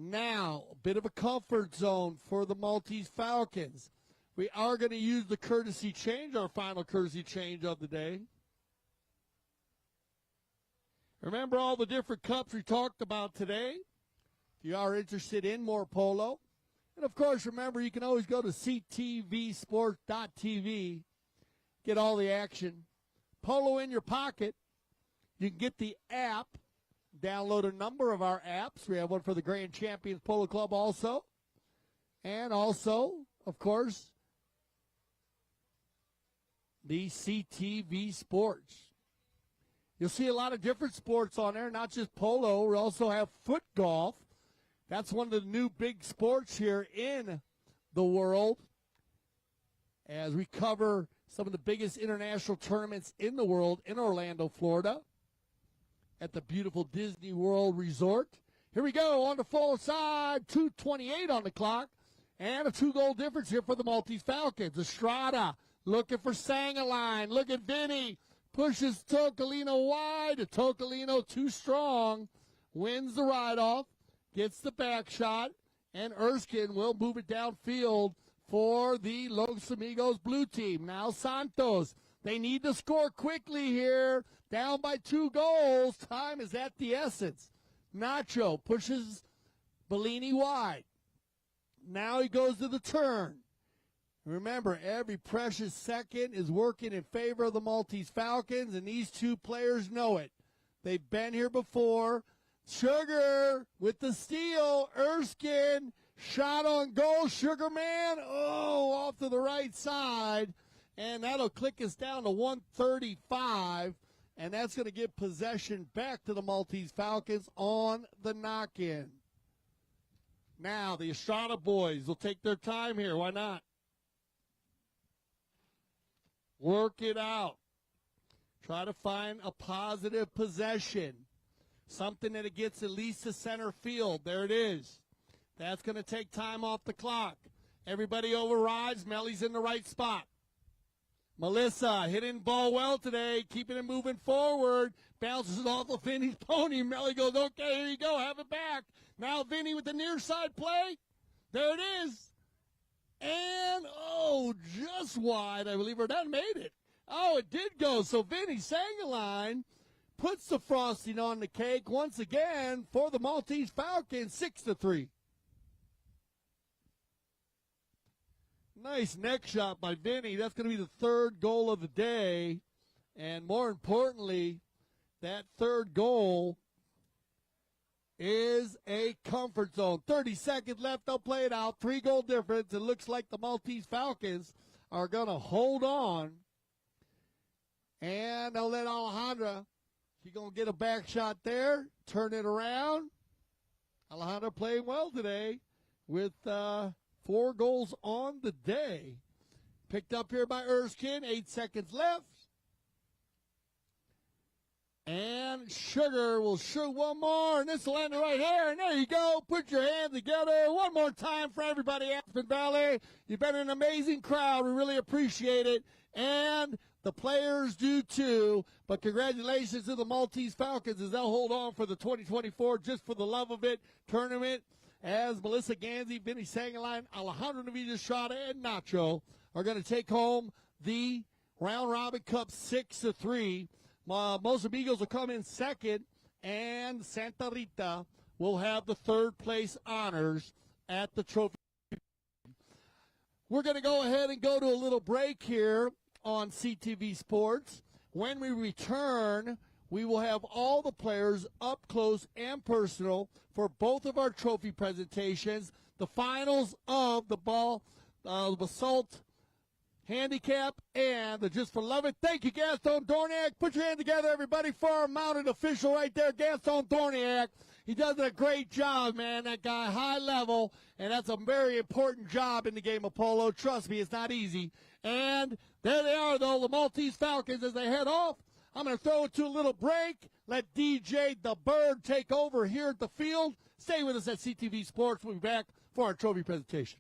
S1: Now, a bit of a comfort zone for the Maltese Falcons. We are going to use the courtesy change, our final courtesy change of the day. Remember all the different cups we talked about today? If you are interested in more polo. And, of course, remember, you can always go to ctvsport.tv. Get all the action. Polo in your pocket. You can get the app. Download a number of our apps. We have one for the Grand Champions Polo Club also. And also, of course, the CTV Sports. You'll see a lot of different sports on there, not just polo. We also have foot golf. That's one of the new big sports here in the world as we cover some of the biggest international tournaments in the world in Orlando, Florida, at the beautiful Disney World Resort. Here we go on the full side, 2:28 on the clock, and a 2-goal difference here for the Maltese Falcons. Estrada looking for Sangaline. Look at Vinny. Pushes Tocolino wide. Tocolino too strong. Wins the ride-off. Gets the back shot. And Erskine will move it downfield for the Los Amigos Blue team. Now Santos. They need to score quickly here. Down by 2 goals. Time is at the essence. Nacho pushes Bellini wide. Now he goes to the turn. Remember, every precious second is working in favor of the Maltese Falcons, and these two players know it. They've been here before. Sugar with the steal. Erskine, shot on goal. Sugar man, off to the right side. And that'll click us down to 135, and that's going to give possession back to the Maltese Falcons on the knock-in. Now, the Estrada boys will take their time here. Why not? Work it out. Try to find a positive possession. Something that it gets at least to center field. There it is. That's going to take time off the clock. Everybody overrides. Melly's in the right spot. Melissa hitting ball well today, keeping it moving forward. Bounces off of Vinny's pony. Melly goes, okay, here you go, have it back. Now Vinny with the near side play. There it is. And, just wide. I believe Roldan made it. Oh, it did go. So Vinny Sangaline puts the frosting on the cake once again for the Maltese Falcons, 6-3. Nice neck shot by Vinny. That's going to be the third goal of the day. And more importantly, that third goal is a comfort zone. 30 seconds left. They'll play it out. 3-goal difference. It looks like the Maltese Falcons are going to hold on. And they'll let Alejandra, she's going to get a back shot there, turn it around. Alejandra playing well today with 4 goals on the day. Picked up here by Erskine. 8 seconds left. And Sugar will shoot one more, and this will end it right here. And there you go. Put your hands together one more time for everybody, Aspen Valley. You've been an amazing crowd. We really appreciate it. And the players do too. But congratulations to the Maltese Falcons as they'll hold on for the 2024 Just for the Love of It tournament. As Melissa Ganzi, Vinny Sangaline, Alejandro Navidad Estrada, and Nacho are going to take home the Round Robin Cup 6-3. Most Amigos will come in second, and Santa Rita will have the third place honors at the trophy. We're going to go ahead and go to a little break here on CTV Sports. When we return, we will have all the players up close and personal for both of our trophy presentations. The finals of the Basalt Handicap and the Just for Love It. Thank you, Gaston Dorniak. Put your hand together, everybody, for our mounted official right there, Gaston Dorniak. He does a great job, man. That guy, high level, and that's a very important job in the game of polo. Trust me, it's not easy. And there they are, though, the Maltese Falcons as they head off. I'm going to throw it to a little break. Let DJ the Bird take over here at the field. Stay with us at CTV Sports. We'll be back for our trophy presentation.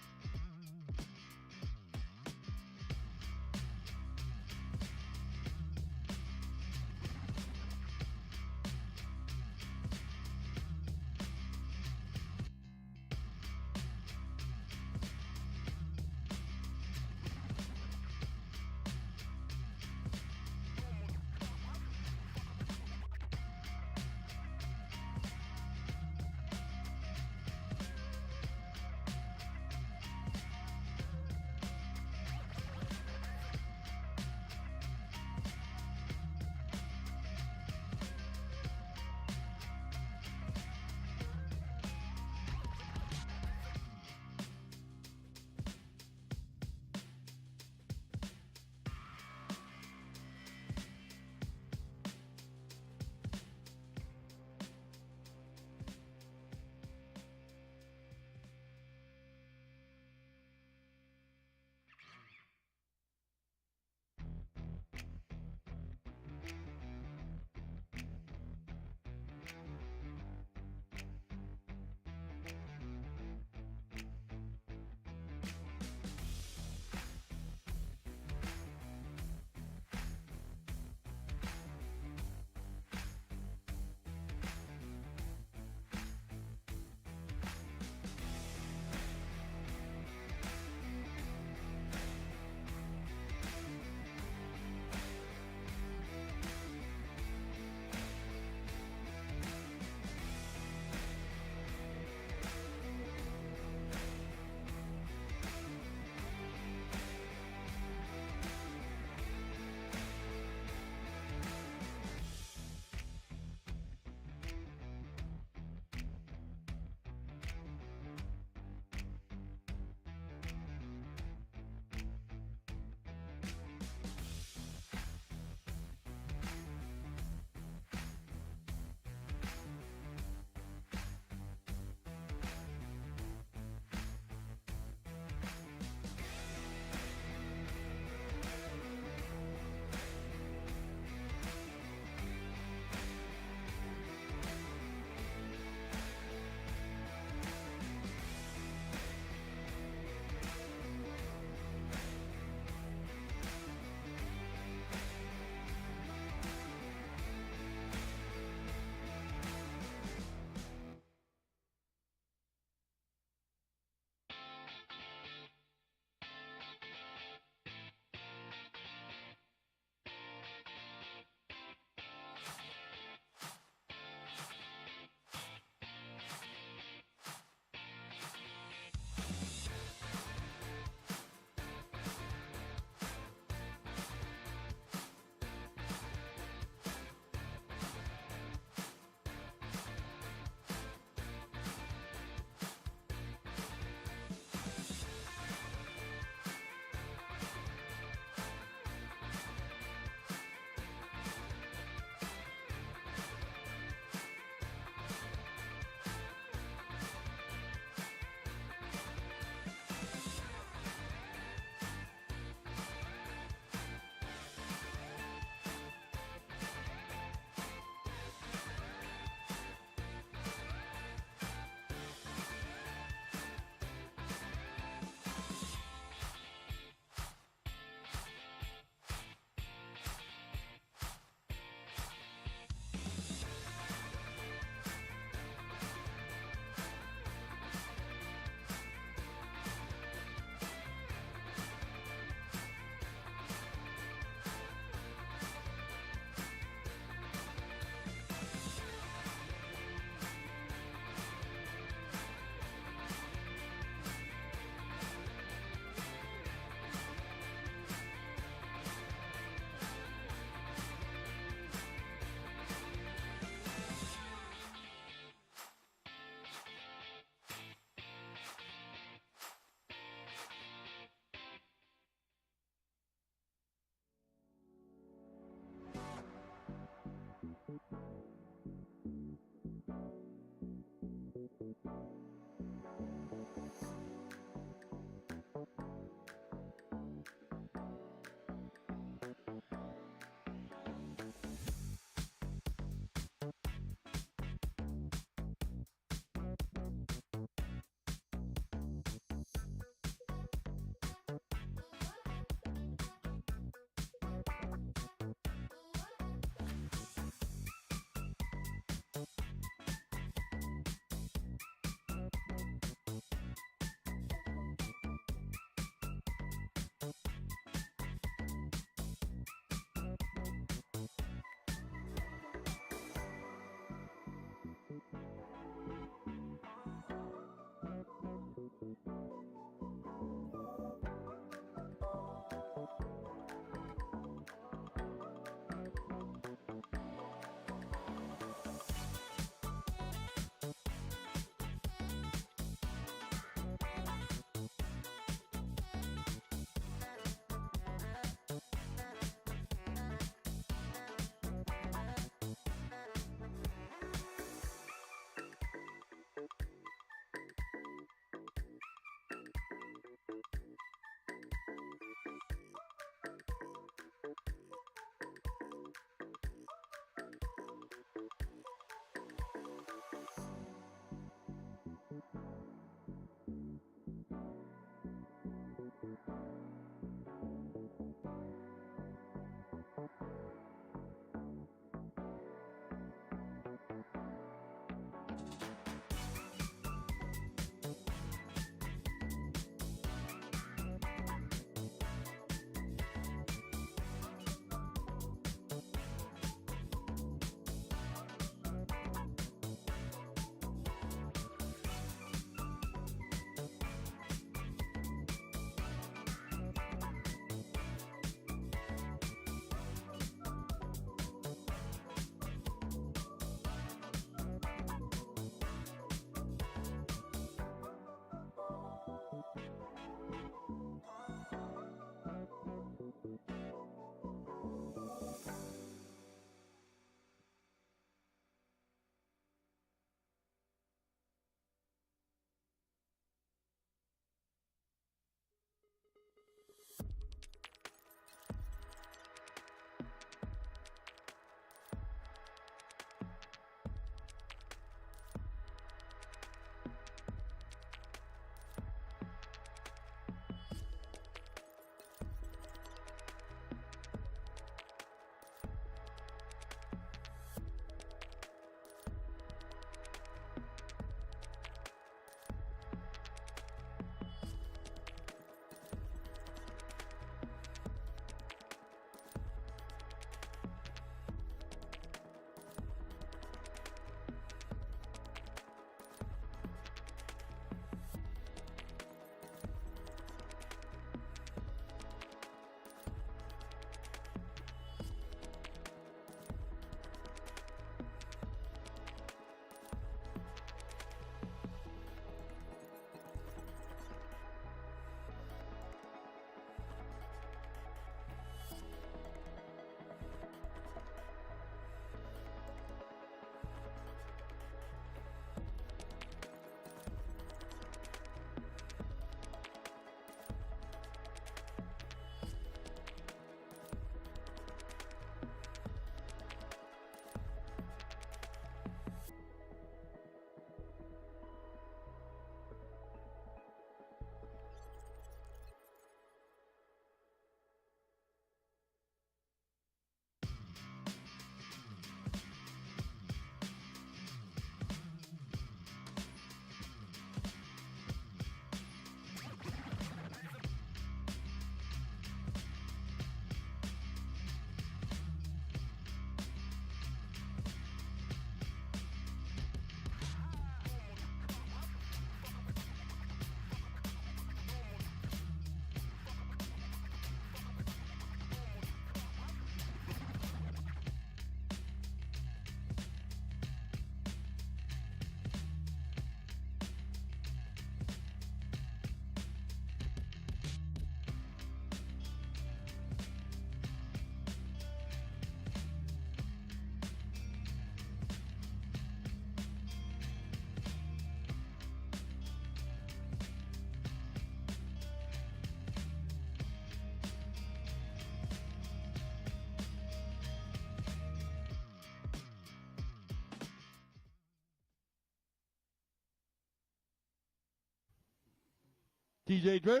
S1: DJ Drew.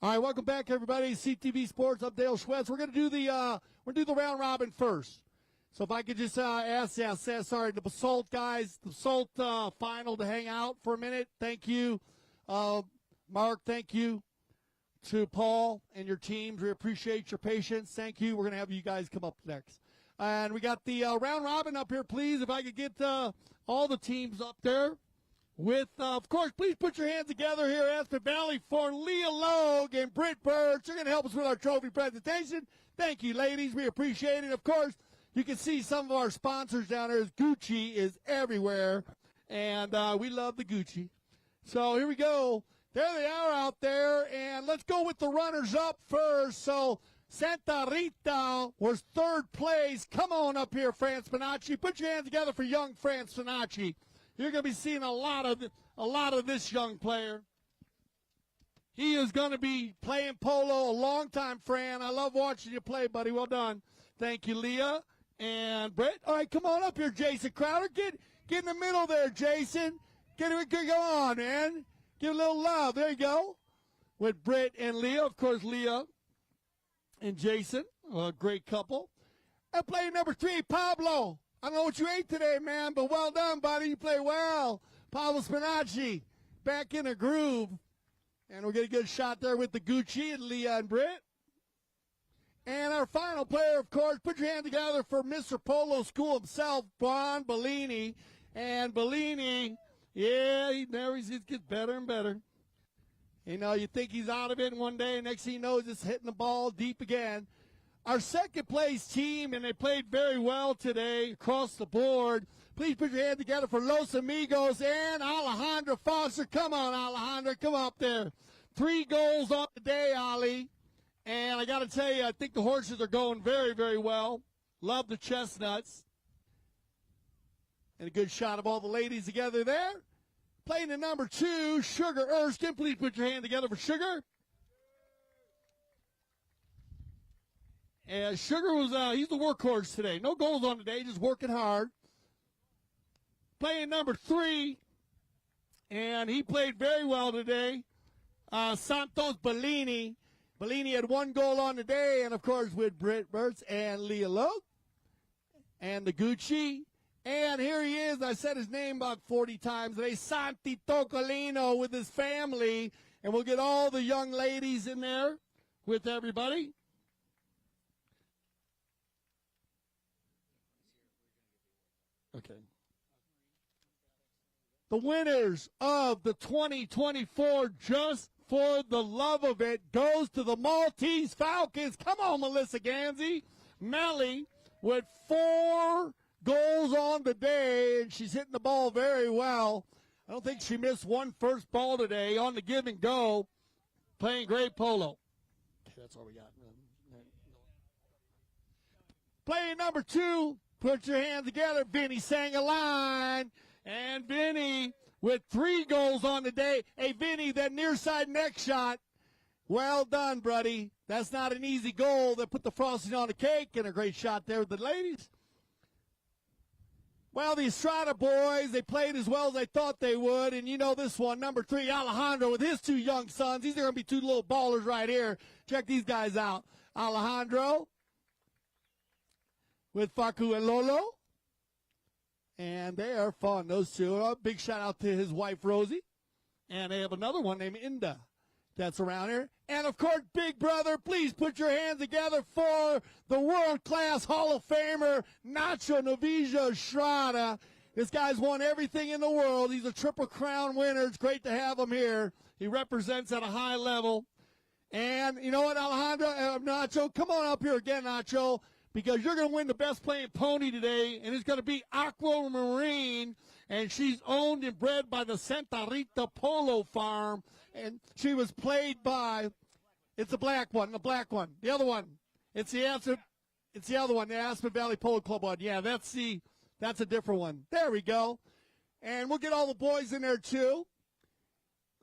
S1: All right, welcome back, everybody. CTV Sports. I'm Dale Schwetz. We're gonna do the round robin first. So if I could just ask the Basalt guys, the Basalt final to hang out for a minute. Thank you, Mark. Thank you to Paul and your teams. We appreciate your patience. Thank you. We're gonna have you guys come up next. And we got the round robin up here, please. If I could get all the teams up there. With, of course, please put your hands together here at Aspen Valley for Leah Logue and Britt Birch. They're going to help us with our trophy presentation. Thank you, ladies. We appreciate it. Of course, you can see some of our sponsors down there. Gucci is everywhere, and we love the Gucci. So here we go. There they are out there, and let's go with the runners-up first. So Santa Rita was third place. Come on up here, Fran Spinacci. Put your hands together for young Fran Spinacci. You're going to be seeing a lot of this young player. He is going to be playing polo a long time, Fran. I love watching you play, buddy. Well done. Thank you, Leah and Brett. All right, come on up here, Jason Crowder. Get in the middle there, Jason. Go on, man. Give a little love. There you go. With Brett and Leah. Of course, Leah and Jason, a great couple. And player number 3, Pablo. I don't know what you ate today, man, but well done, buddy. You play well. Pablo Spinacci back in a groove. And we'll get a good shot there with the Gucci and Leah and Britt. And our final player, of course, put your hand together for Mr. Polo School himself, Juan Bellini. And Bellini, yeah, he gets better and better. You know, you think he's out of it, and one day, next thing you know, he's just hitting the ball deep again. Our second place team, and they played very well today across the board. Please put your hand together for Los Amigos and Alejandro Foster. Come on, Alejandro, come up there. 3 goals on the day, Ali. And I got to tell you, I think the horses are going very, very well. Love the chestnuts. And a good shot of all the ladies together there. Playing the number 2, Sugar Erskine. Please put your hand together for Sugar. And Sugar was, he's the workhorse today. No goals on today, just working hard. Playing number 3, and he played very well today. Santos Bellini. Bellini had 1 goal on the day, and of course with Britt Burtz and Leah Logue and the Gucci. And here he is. I said his name about 40 times today. Santi Tocolino with his family. And we'll get all the young ladies in there with everybody. Okay. The winners of the 2024 Just for the Love of It goes to the Maltese Falcons. Come on, Melissa Ganzi. Melly with 4 goals on the day, and she's hitting the ball very well. I don't think she missed 1 first ball today on the give and go. Playing great polo. Okay, that's all we got. Playing number 2. Put your hands together. Vinny sang a line. And Vinny with 3 goals on the day. Hey, Vinny, that near side neck shot. Well done, buddy. That's not an easy goal. They put the frosting on the cake, and a great shot there with the ladies. Well, the Estrada boys, they played as well as they thought they would. And you know this one, number 3, Alejandro, with his 2 young sons. These are going to be 2 little ballers right here. Check these guys out. Alejandro with Facu and Lolo. And they are fun, those 2. A big shout out to his wife, Rosie. And they have another one named Inda that's around here. And, of course, Big Brother, please put your hands together for the world-class Hall of Famer, Nacho Novija Estrada. This guy's won everything in the world. He's a Triple Crown winner. It's great to have him here. He represents at a high level. And you know what, Alejandro, Nacho, come on up here again, Nacho, because you're going to win the best playing pony today, and it's going to be Aquamarine, and she's owned and bred by the Santa Rita Polo Farm, and she was played by, it's the black one, the other one, it's the other one, the Aspen Valley Polo Club one. Yeah, that's a different one. There we go. And we'll get all the boys in there too.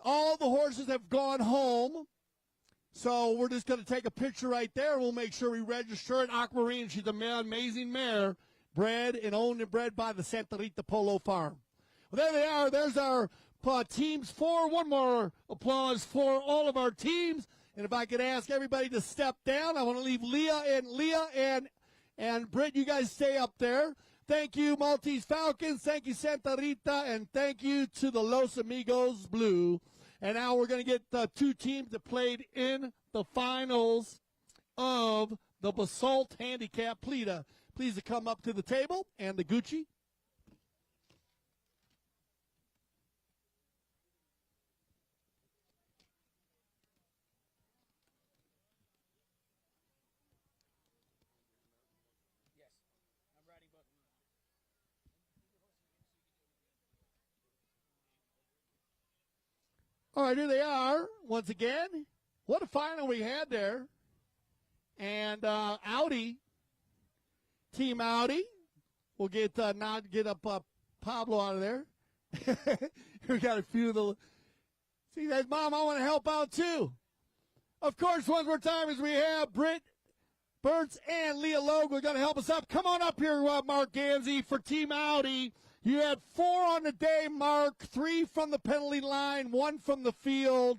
S1: All the horses have gone home. So we're just going to take a picture right there. We'll make sure we register it. Aquamarine, she's an amazing mare, bred and owned and bred by the Santa Rita Polo Farm. Well, there they are. There's our teams for. One more applause for all of our teams. And if I could ask everybody to step down, I want to leave Leah and Britt, you guys stay up there. Thank you, Maltese Falcons. Thank you, Santa Rita. And thank you to the Los Amigos Blue. And now we're going to get the two teams that played in the finals of the Basalt Handicap. Please to come up to the table, and the Gucci. All right, here they are once again. What a final we had there. And Audi, Team Audi, will get Pablo out of there. We got a few of the. See, guys, Mom, I want to help out too. Of course, one more time as we have Britt Burtz and Leah Logue are going to help us up. Come on up here, Marc Ganzi, for Team Audi. You had 4 on the day, Mark, 3 from the penalty line, 1 from the field.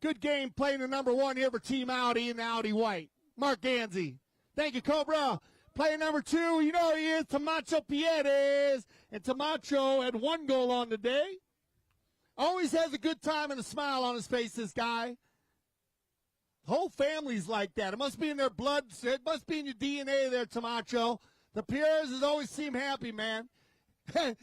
S1: Good game playing the number 1 here for Team Audi in Audi white. Marc Ganzi. Thank you, Cobra. Player number 2, you know he is, Tomacho Pieres. And Tomacho had 1 goal on the day. Always has a good time and a smile on his face, this guy. The whole family's like that. It must be in their blood. It must be in your DNA there, Tomacho. The Pierres has always seemed happy, man. Come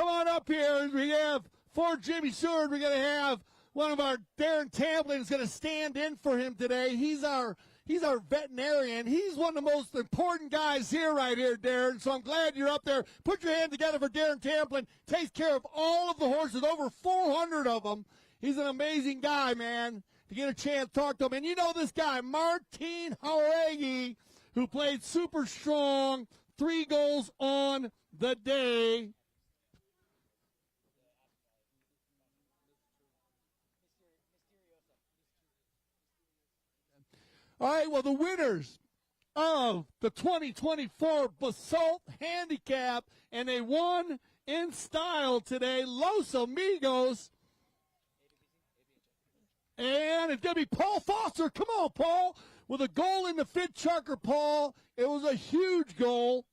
S1: on up here. We have, for Jimmy Seward, we're going to have one of our Darren Tamplin is going to stand in for him today. He's our veterinarian. He's one of the most important guys here right here, Darren. So I'm glad you're up there. Put your hand together for Darren Tamplin. Takes care of all of the horses, over 400 of them. He's an amazing guy, man. To get a chance to talk to him. And you know this guy, Martin Jauregui, who played super strong, 3 goals on the day. All right, well, the winners of the 2024 Basalt Handicap, and they won in style today, Los Amigos. And it's going to be Paul Foster. Come on, Paul. With a goal in the fit chucker, Paul. It was a huge goal.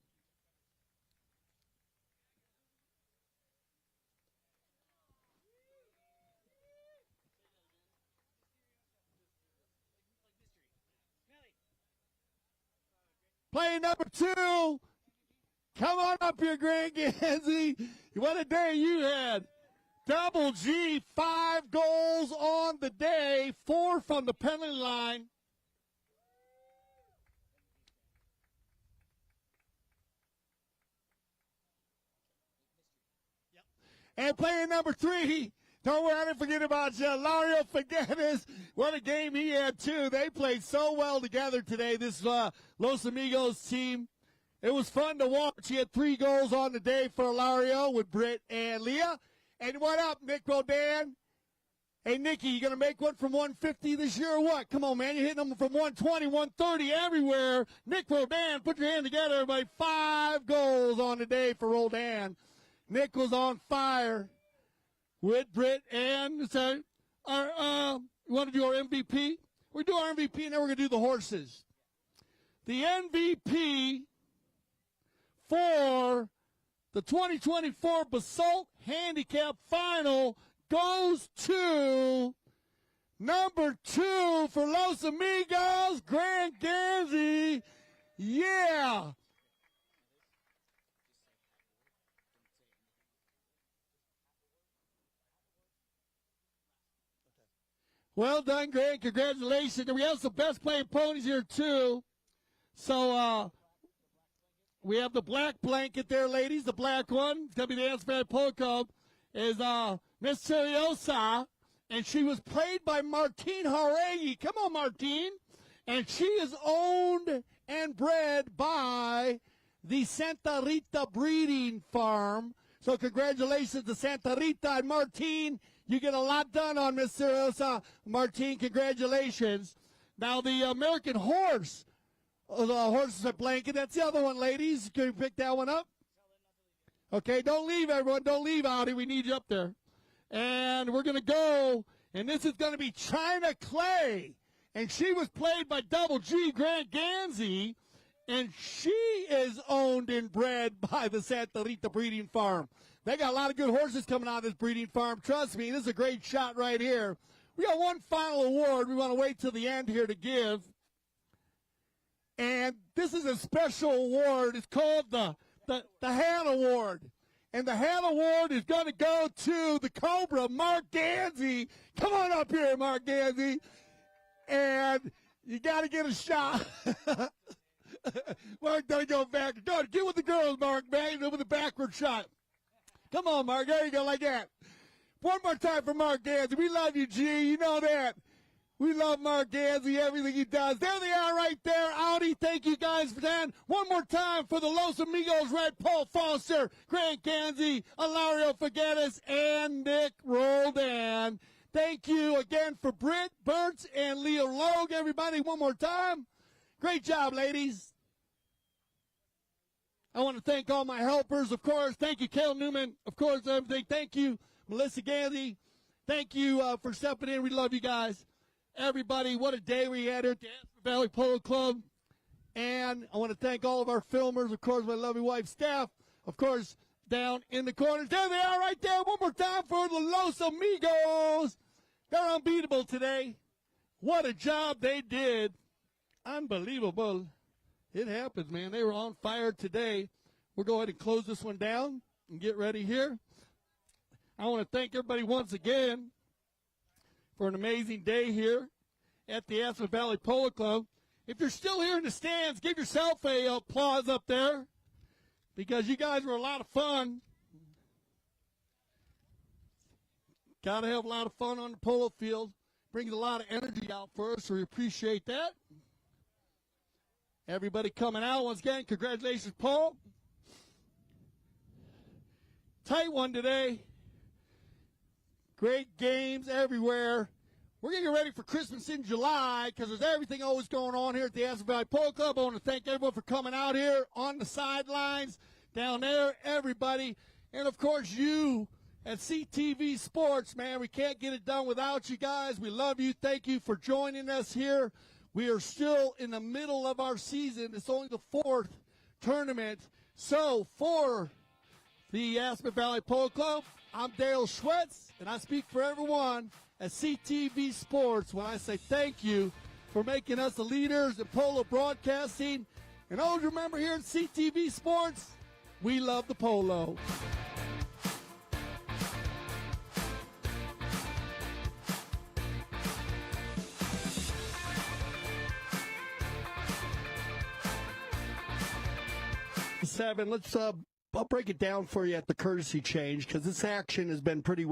S1: Play number 2. Come on up here, Grant Ganzi. What a day you had. Double G, 5 goals on the day, 4 from the penalty line. And player number 3, don't worry, I didn't forget about Hilario Figueras. What a game he had, too. They played so well together today, this Los Amigos team. It was fun to watch. He had 3 goals on the day for Hilario with Britt and Leah. And what up, Nic Roldan? Hey, Nicky, you going to make one from 150 this year or what? Come on, man. You're hitting them from 120, 130 everywhere. Nic Roldan, put your hand together, everybody. 5 goals on the day for Roldan. Nick was on fire with Britt and so you want to do our MVP? We do our MVP, and then we're going to do the horses. The MVP for the 2024 Basalt Handicap Final goes to number 2 for Los Amigos, Grant Ganzi. Yeah. Well done, Grant. Congratulations. And we have some best playing ponies here, too. So, we have the black blanket there, ladies. The black one. It's going to be the Ansfad Polo Club. Is Miss Seriosa. And she was played by Martin Jauregui. Come on, Martin. And she is owned and bred by the Santa Rita Breeding Farm. So congratulations to Santa Rita and Martin. You get a lot done on Miss Seriosa. Martin, congratulations. Now the American horse. The horses are blanket. That's the other one, ladies. Can you pick that one up? Okay, don't leave, everyone. Don't leave, Audi. We need you up there. And we're going to go, and this is going to be China Clay. And she was played by Double G, Marc Ganzi, and she is owned and bred by the Santa Rita Breeding Farm. They got a lot of good horses coming out of this breeding farm. Trust me, this is a great shot right here. We got one final award we want to wait till the end here to give. And this is a special award. It's called the Han Award. And the Han Award is going to go to the Cobra, Marc Ganzi. Come on up here, Marc Ganzi. And you got to get a shot. Mark, don't go back. Go, get with the girls, Mark, man. With the backward shot. Come on, Mark. There you go, like that. One more time for Marc Ganzi. We love you, G. You know that. We love Marc Ganzi, everything he does. There they are right there. Audi, thank you guys for that. One more time for the Los Amigos Red, Paul Foster, Marc Ganzi, Hilario Figueras, and Nic Roldan. Thank you again for Britt, Burtz, and Leo Logue. Everybody, one more time. Great job, ladies. I want to thank all my helpers, of course. Thank you, Kel Newman, of course, everything. Thank you, Melissa Ganzi. Thank you for stepping in. We love you guys. Everybody, what a day we had here at the Aspen Valley Polo Club. And I want to thank all of our filmers, of course, my lovely wife, staff, of course, down in the corners. There they are right there. One more time for the Los Amigos. They're unbeatable today. What a job they did. Unbelievable. It happens, man. They were on fire today. We'll go ahead and close this one down and get ready here. I want to thank everybody once again for an amazing day here at the Aspen Valley Polo Club. If you're still here in the stands, give yourself a applause up there because you guys were a lot of fun. Got to have a lot of fun on the polo field. Brings a lot of energy out for us, so we appreciate that. Everybody coming out once again. Congratulations, Paul. Tight one today. Great games everywhere. We're going to get ready for Christmas in July because there's everything always going on here at the Aspen Valley Polo Club. I want to thank everyone for coming out here on the sidelines, down there, everybody. And, of course, you at CTV Sports, man. We can't get it done without you guys. We love you. Thank you for joining us here. We are still in the middle of our season. It's only the 4th tournament. So, for the Aspen Valley Polo Club, I'm Dale Schwetz, and I speak for everyone at CTV Sports when I say thank you for making us the leaders in polo broadcasting. And always remember here at CTV Sports, we love the polo. Seven, let's I'll break it down for you at the courtesy change because this action has been pretty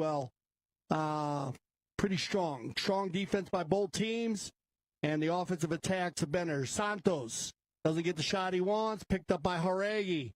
S1: strong. Strong defense by both teams, and the offensive attacks have been there. Santos doesn't get the shot he wants, picked up by Jauregui.